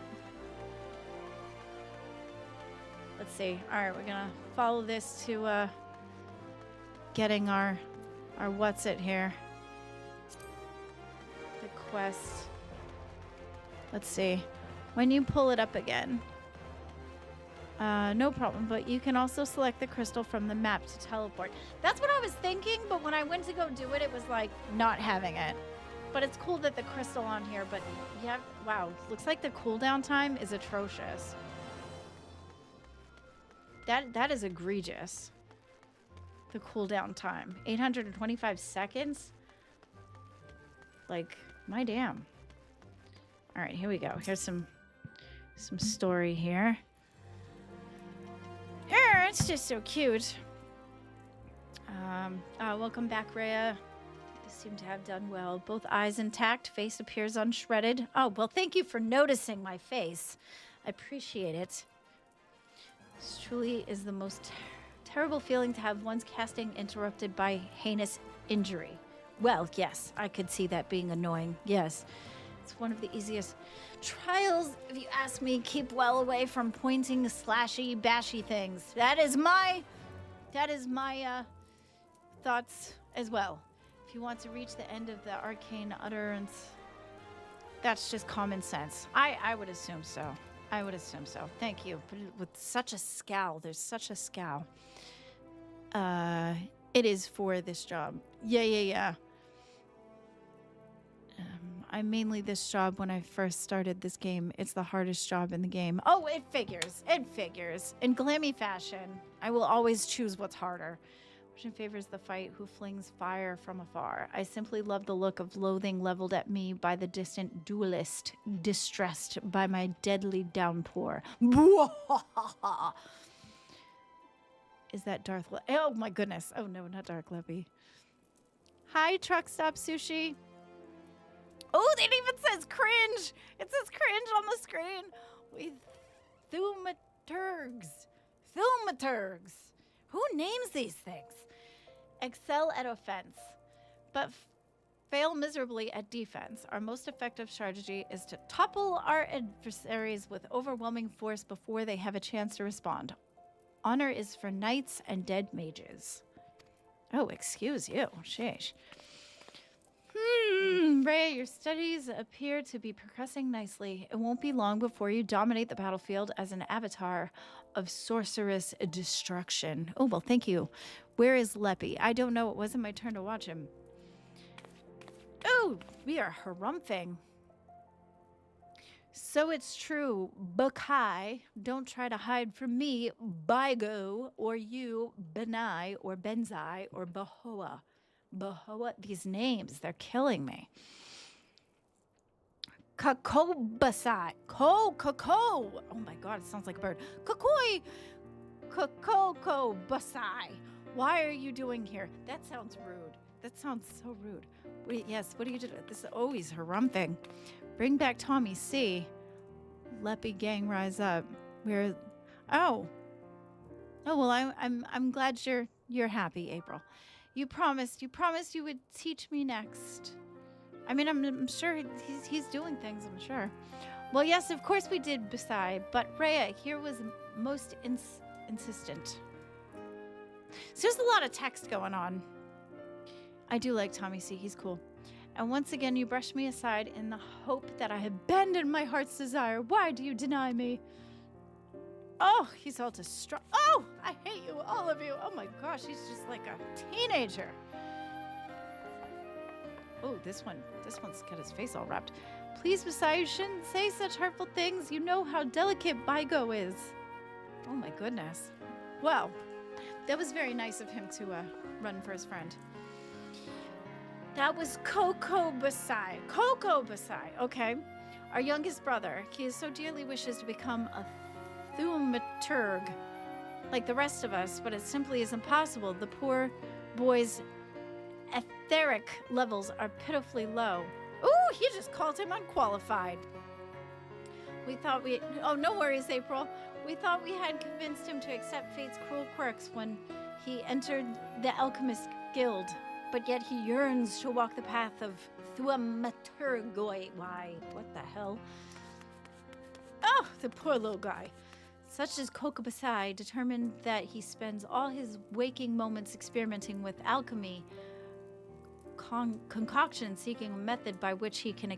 Let's see. All right, we're gonna follow this to getting our what's it here. The quest. Let's see. When you pull it up again. No problem, but you can also select the crystal from the map to teleport. That's what I was thinking, but when I went to go do it, it was like not having it. But it's cool that the crystal on here, but yeah, wow. Looks like the cooldown time is atrocious. That is egregious. The cooldown time. 825 seconds? Like, my damn. All right, here we go. Here's some story here. It's just so cute. Welcome back, Rhea. You seem to have done well. Both eyes intact, face appears unshredded. Oh, well, thank you for noticing my face. I appreciate it. This truly is the most terrible feeling to have one's casting interrupted by heinous injury. Well, yes, I could see that being annoying. Yes. It's one of the easiest trials, if you ask me. Keep well away from pointing, slashy, bashy things. That is my thoughts as well. If you want to reach the end of the arcane utterance, that's just common sense. I would assume so. I would assume so. Thank you. But with such a scowl, there's such a scowl. It is for this job. Yeah. I'm mainly this job when I first started this game. It's the hardest job in the game. Oh, it figures. It figures. In Glammy fashion, I will always choose what's harder. Which favors the fight who flings fire from afar. I simply love the look of loathing leveled at me by the distant duelist, distressed by my deadly downpour. Is that Darth Le- Oh my goodness. Oh no, not Dark Levy. Hi, Truck Stop Sushi. Oh, it even says cringe. It says cringe on the screen. With Thaumaturgs. Who names these things? Excel at offense, but fail miserably at defense. Our most effective strategy is to topple our adversaries with overwhelming force before they have a chance to respond. Honor is for knights and dead mages. Oh, excuse you. Sheesh. Rhea, your studies appear to be progressing nicely. It won't be long before you dominate the battlefield as an avatar of sorceress destruction. Oh, well, thank you. Where is Leppy? I don't know. It wasn't my turn to watch him. Oh, we are harumphing. So it's true. Bukai, don't try to hide from me. Bigo, or you, Benai, or Benzai, or Bahoa. Bahoa, these names, they're killing me. Kakobasai. Koko. Oh my god, it sounds like a bird. Kakoi. Kakoko-basai. Why are you doing here? That sounds rude. That sounds so rude. Wait, yes, what are you doing? This is always harumphing. Bring back Tommy C. Leppy gang rise up. We're Oh well, I'm glad you're happy, April. You promised you would teach me next. I mean, I'm sure he's doing things, I'm sure. Well, yes, of course we did, Basai, but Rhea here was most insistent. So there's a lot of text going on. I do like Tommy C. He's cool. And once again, you brush me aside in the hope that I abandoned my heart's desire. Why do you deny me? Oh, he's all distraught. Oh, I hate you, all of you. Oh my gosh, he's just like a teenager. Oh, this one's got his face all wrapped. Please, Messiah, you shouldn't say such hurtful things. You know how delicate Baigo is. Oh my goodness. Well, that was very nice of him to run for his friend. That was Coco Basai. Coco Basai, okay. Our youngest brother. He so dearly wishes to become a thaumaturg like the rest of us, but it simply isn't possible. The poor boy's etheric levels are pitifully low. Ooh, he just called him unqualified. We thought we... Oh, no worries, April. We thought we had convinced him to accept fate's cruel quirks when he entered the Alchemist Guild. But yet he yearns to walk the path of thaumaturgoi. Why? What the hell? Oh, the poor little guy. Such as Kokobasai, determined that he spends all his waking moments experimenting with alchemy, concoction, seeking a method by which he can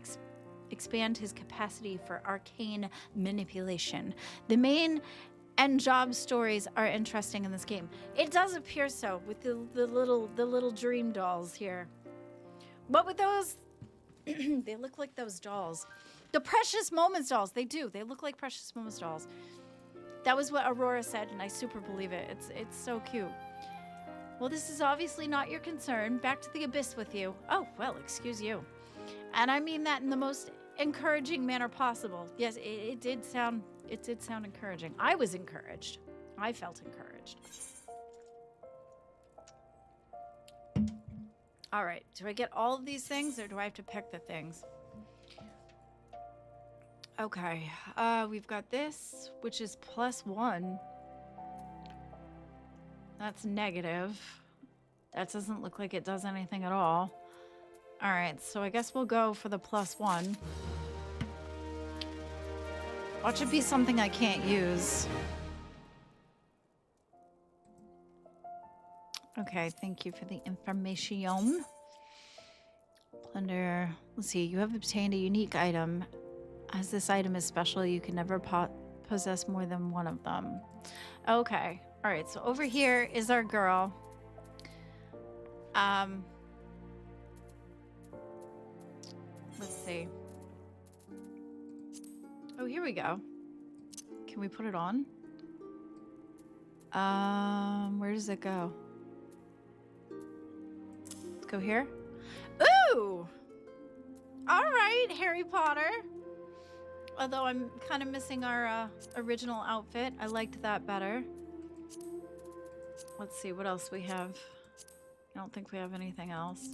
expand his capacity for arcane manipulation. The main and job stories are interesting in this game. It does appear so with the little dream dolls here. But with those, they look like those dolls. The Precious Moments dolls, they do. They look like Precious Moments dolls. That was what Aurora said, and I super believe it. It's so cute. Well, this is obviously not your concern. Back to the abyss with you. Oh, well, excuse you. And I mean that in the most encouraging manner possible. Yes, it did sound encouraging. I was encouraged. I felt encouraged. All right, do I get all of these things or do I have to pick the things? Okay, we've got this, which is +1. That's negative. That doesn't look like it does anything at all. All right, so I guess we'll go for the +1. Watch it be something I can't use. Okay, thank you for the information. Plunder. Let's see, you have obtained a unique item. As this item is special, you can never possess more than one of them. Okay, all right, so over here is our girl. Let's see. Oh, here we go. Can we put it on? Where does it go? Let's go here. Ooh! All right, Harry Potter. Although I'm kind of missing our original outfit. I liked that better. Let's see what else we have. I don't think we have anything else.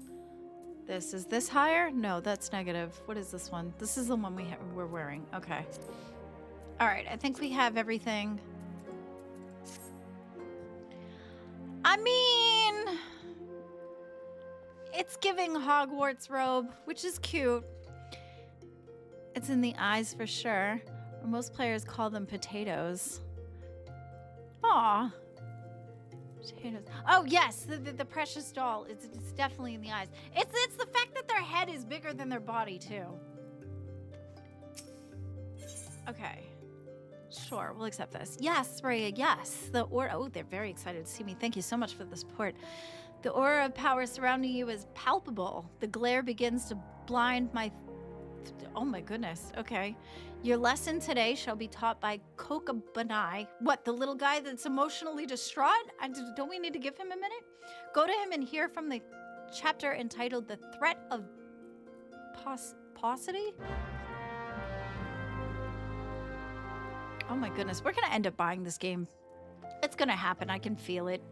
Is this higher? No, that's negative. What is this one? This is the one we're wearing. Okay. All right, I think we have everything. I mean, it's giving Hogwarts robe, which is cute. It's in the eyes for sure. Most players call them potatoes. Aw. Potatoes. Oh yes, the precious doll. It's definitely in the eyes. It's the fact that their head is bigger than their body too. Okay. Sure, we'll accept this. Yes, Rhea, yes. The aura. Oh, they're very excited to see me. Thank you so much for the support. The aura of power surrounding you is palpable. The glare begins to blind my... Oh my goodness. Okay. Your lesson today shall be taught by Kokabanai. What, the little guy that's emotionally distraught? Don't we need to give him a minute? Go to him and hear from the chapter entitled The Threat of Paucity? Oh my goodness. We're going to end up buying this game. It's going to happen. I can feel it.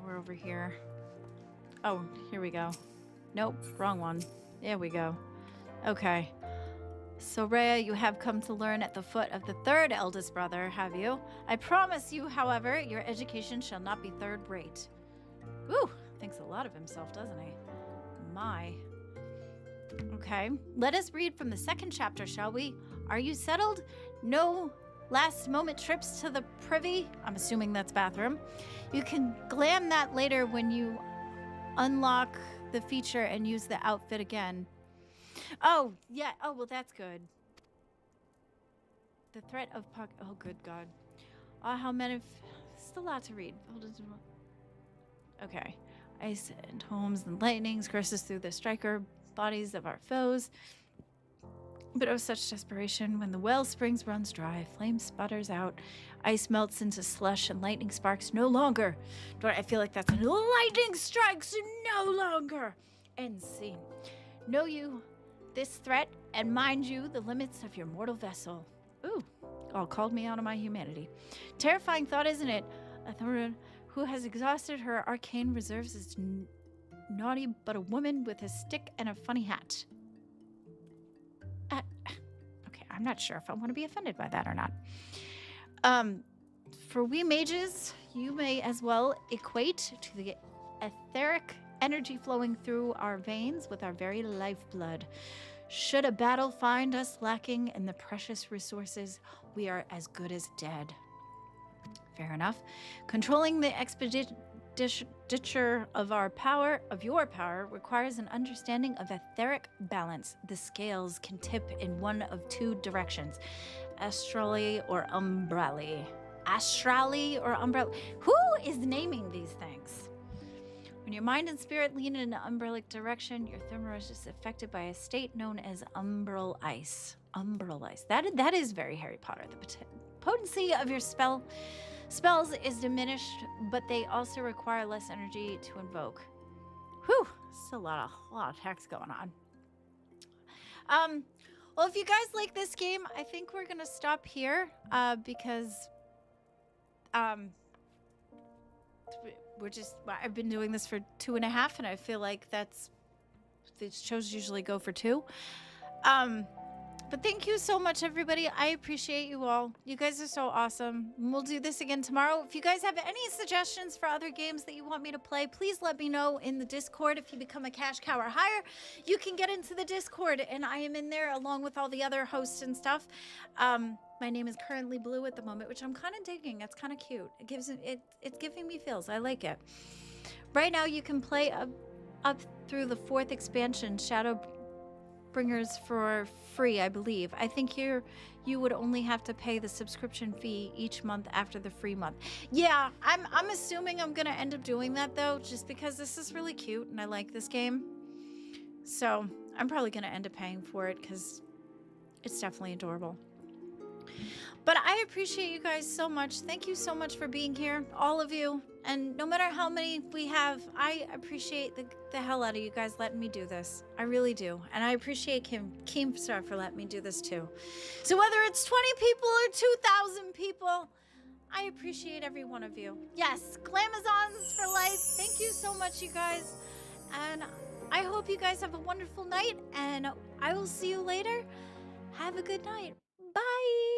We're over here. Oh, here we go. Nope, wrong one. There we go. Okay. So, Rhea, you have come to learn at the foot of the third eldest brother, have you? I promise you, however, your education shall not be third-rate. Ooh, thinks a lot of himself, doesn't he? My. Okay, let us read from the second chapter, shall we? Are you settled? No last-moment trips to the privy? I'm assuming that's bathroom. You can glam that later when you unlock the feature and use the outfit again. Oh, yeah. Oh, well, that's good. The threat of oh, good God. Oh, how many... It's a lot to read. Okay. Ice and homes and lightnings courses through the striker bodies of our foes. But oh, such desperation when the well springs runs dry, flame sputters out, ice melts into slush, and lightning sparks no longer. I feel like that's lightning strikes no longer. End scene. Know you this threat, and mind you the limits of your mortal vessel. Ooh, all called me out of my humanity. Terrifying thought, isn't it? A Thorun who has exhausted her arcane reserves is naughty, but a woman with a stick and a funny hat. Okay, I'm not sure if I want to be offended by that or not. For we mages, you may as well equate to the etheric energy flowing through our veins with our very lifeblood. Should a battle find us lacking in the precious resources, we are as good as dead. Fair enough. Controlling the expenditure of your power, requires an understanding of etheric balance. The scales can tip in one of two directions, astrally or umbrally. Astrally or umbrella. Who is naming these things? When your mind and spirit lean in an umbrellic direction, your thermorush is affected by a state known as umbral ice. Umbral ice. That is very Harry Potter. The potency of your spells is diminished, but they also require less energy to invoke. Whew, it's a lot of text going on. Well, if you guys like this game, I think we're gonna stop here because I've been doing this for 2.5, and I feel like these shows usually go for 2. But thank you so much, everybody. I appreciate you all. You guys are so awesome. We'll do this again tomorrow. If you guys have any suggestions for other games that you want me to play, please let me know in the Discord. If you become a cash cow or higher, you can get into the Discord, and I am in there along with all the other hosts and stuff. My name is currently Blue at the moment, which I'm kind of digging. It's kind of cute. It's giving me feels. I like it. Right now, you can play up through the 4th expansion, Shadowbringers, for free, I believe. I think you would only have to pay the subscription fee each month after the free month. Yeah, I'm assuming I'm gonna end up doing that though, just because this is really cute and I like this game. So I'm probably gonna end up paying for it because it's definitely adorable. But I appreciate you guys so much. Thank you so much for being here, all of you. And no matter how many we have, I appreciate the hell out of you guys letting me do this. I really do. And I appreciate KEEMSTAR for letting me do this too. So whether it's 20 people or 2,000 people, I appreciate every one of you. Yes, Glamazons for life. Thank you so much, you guys. And I hope you guys have a wonderful night. And I will see you later. Have a good night. Bye.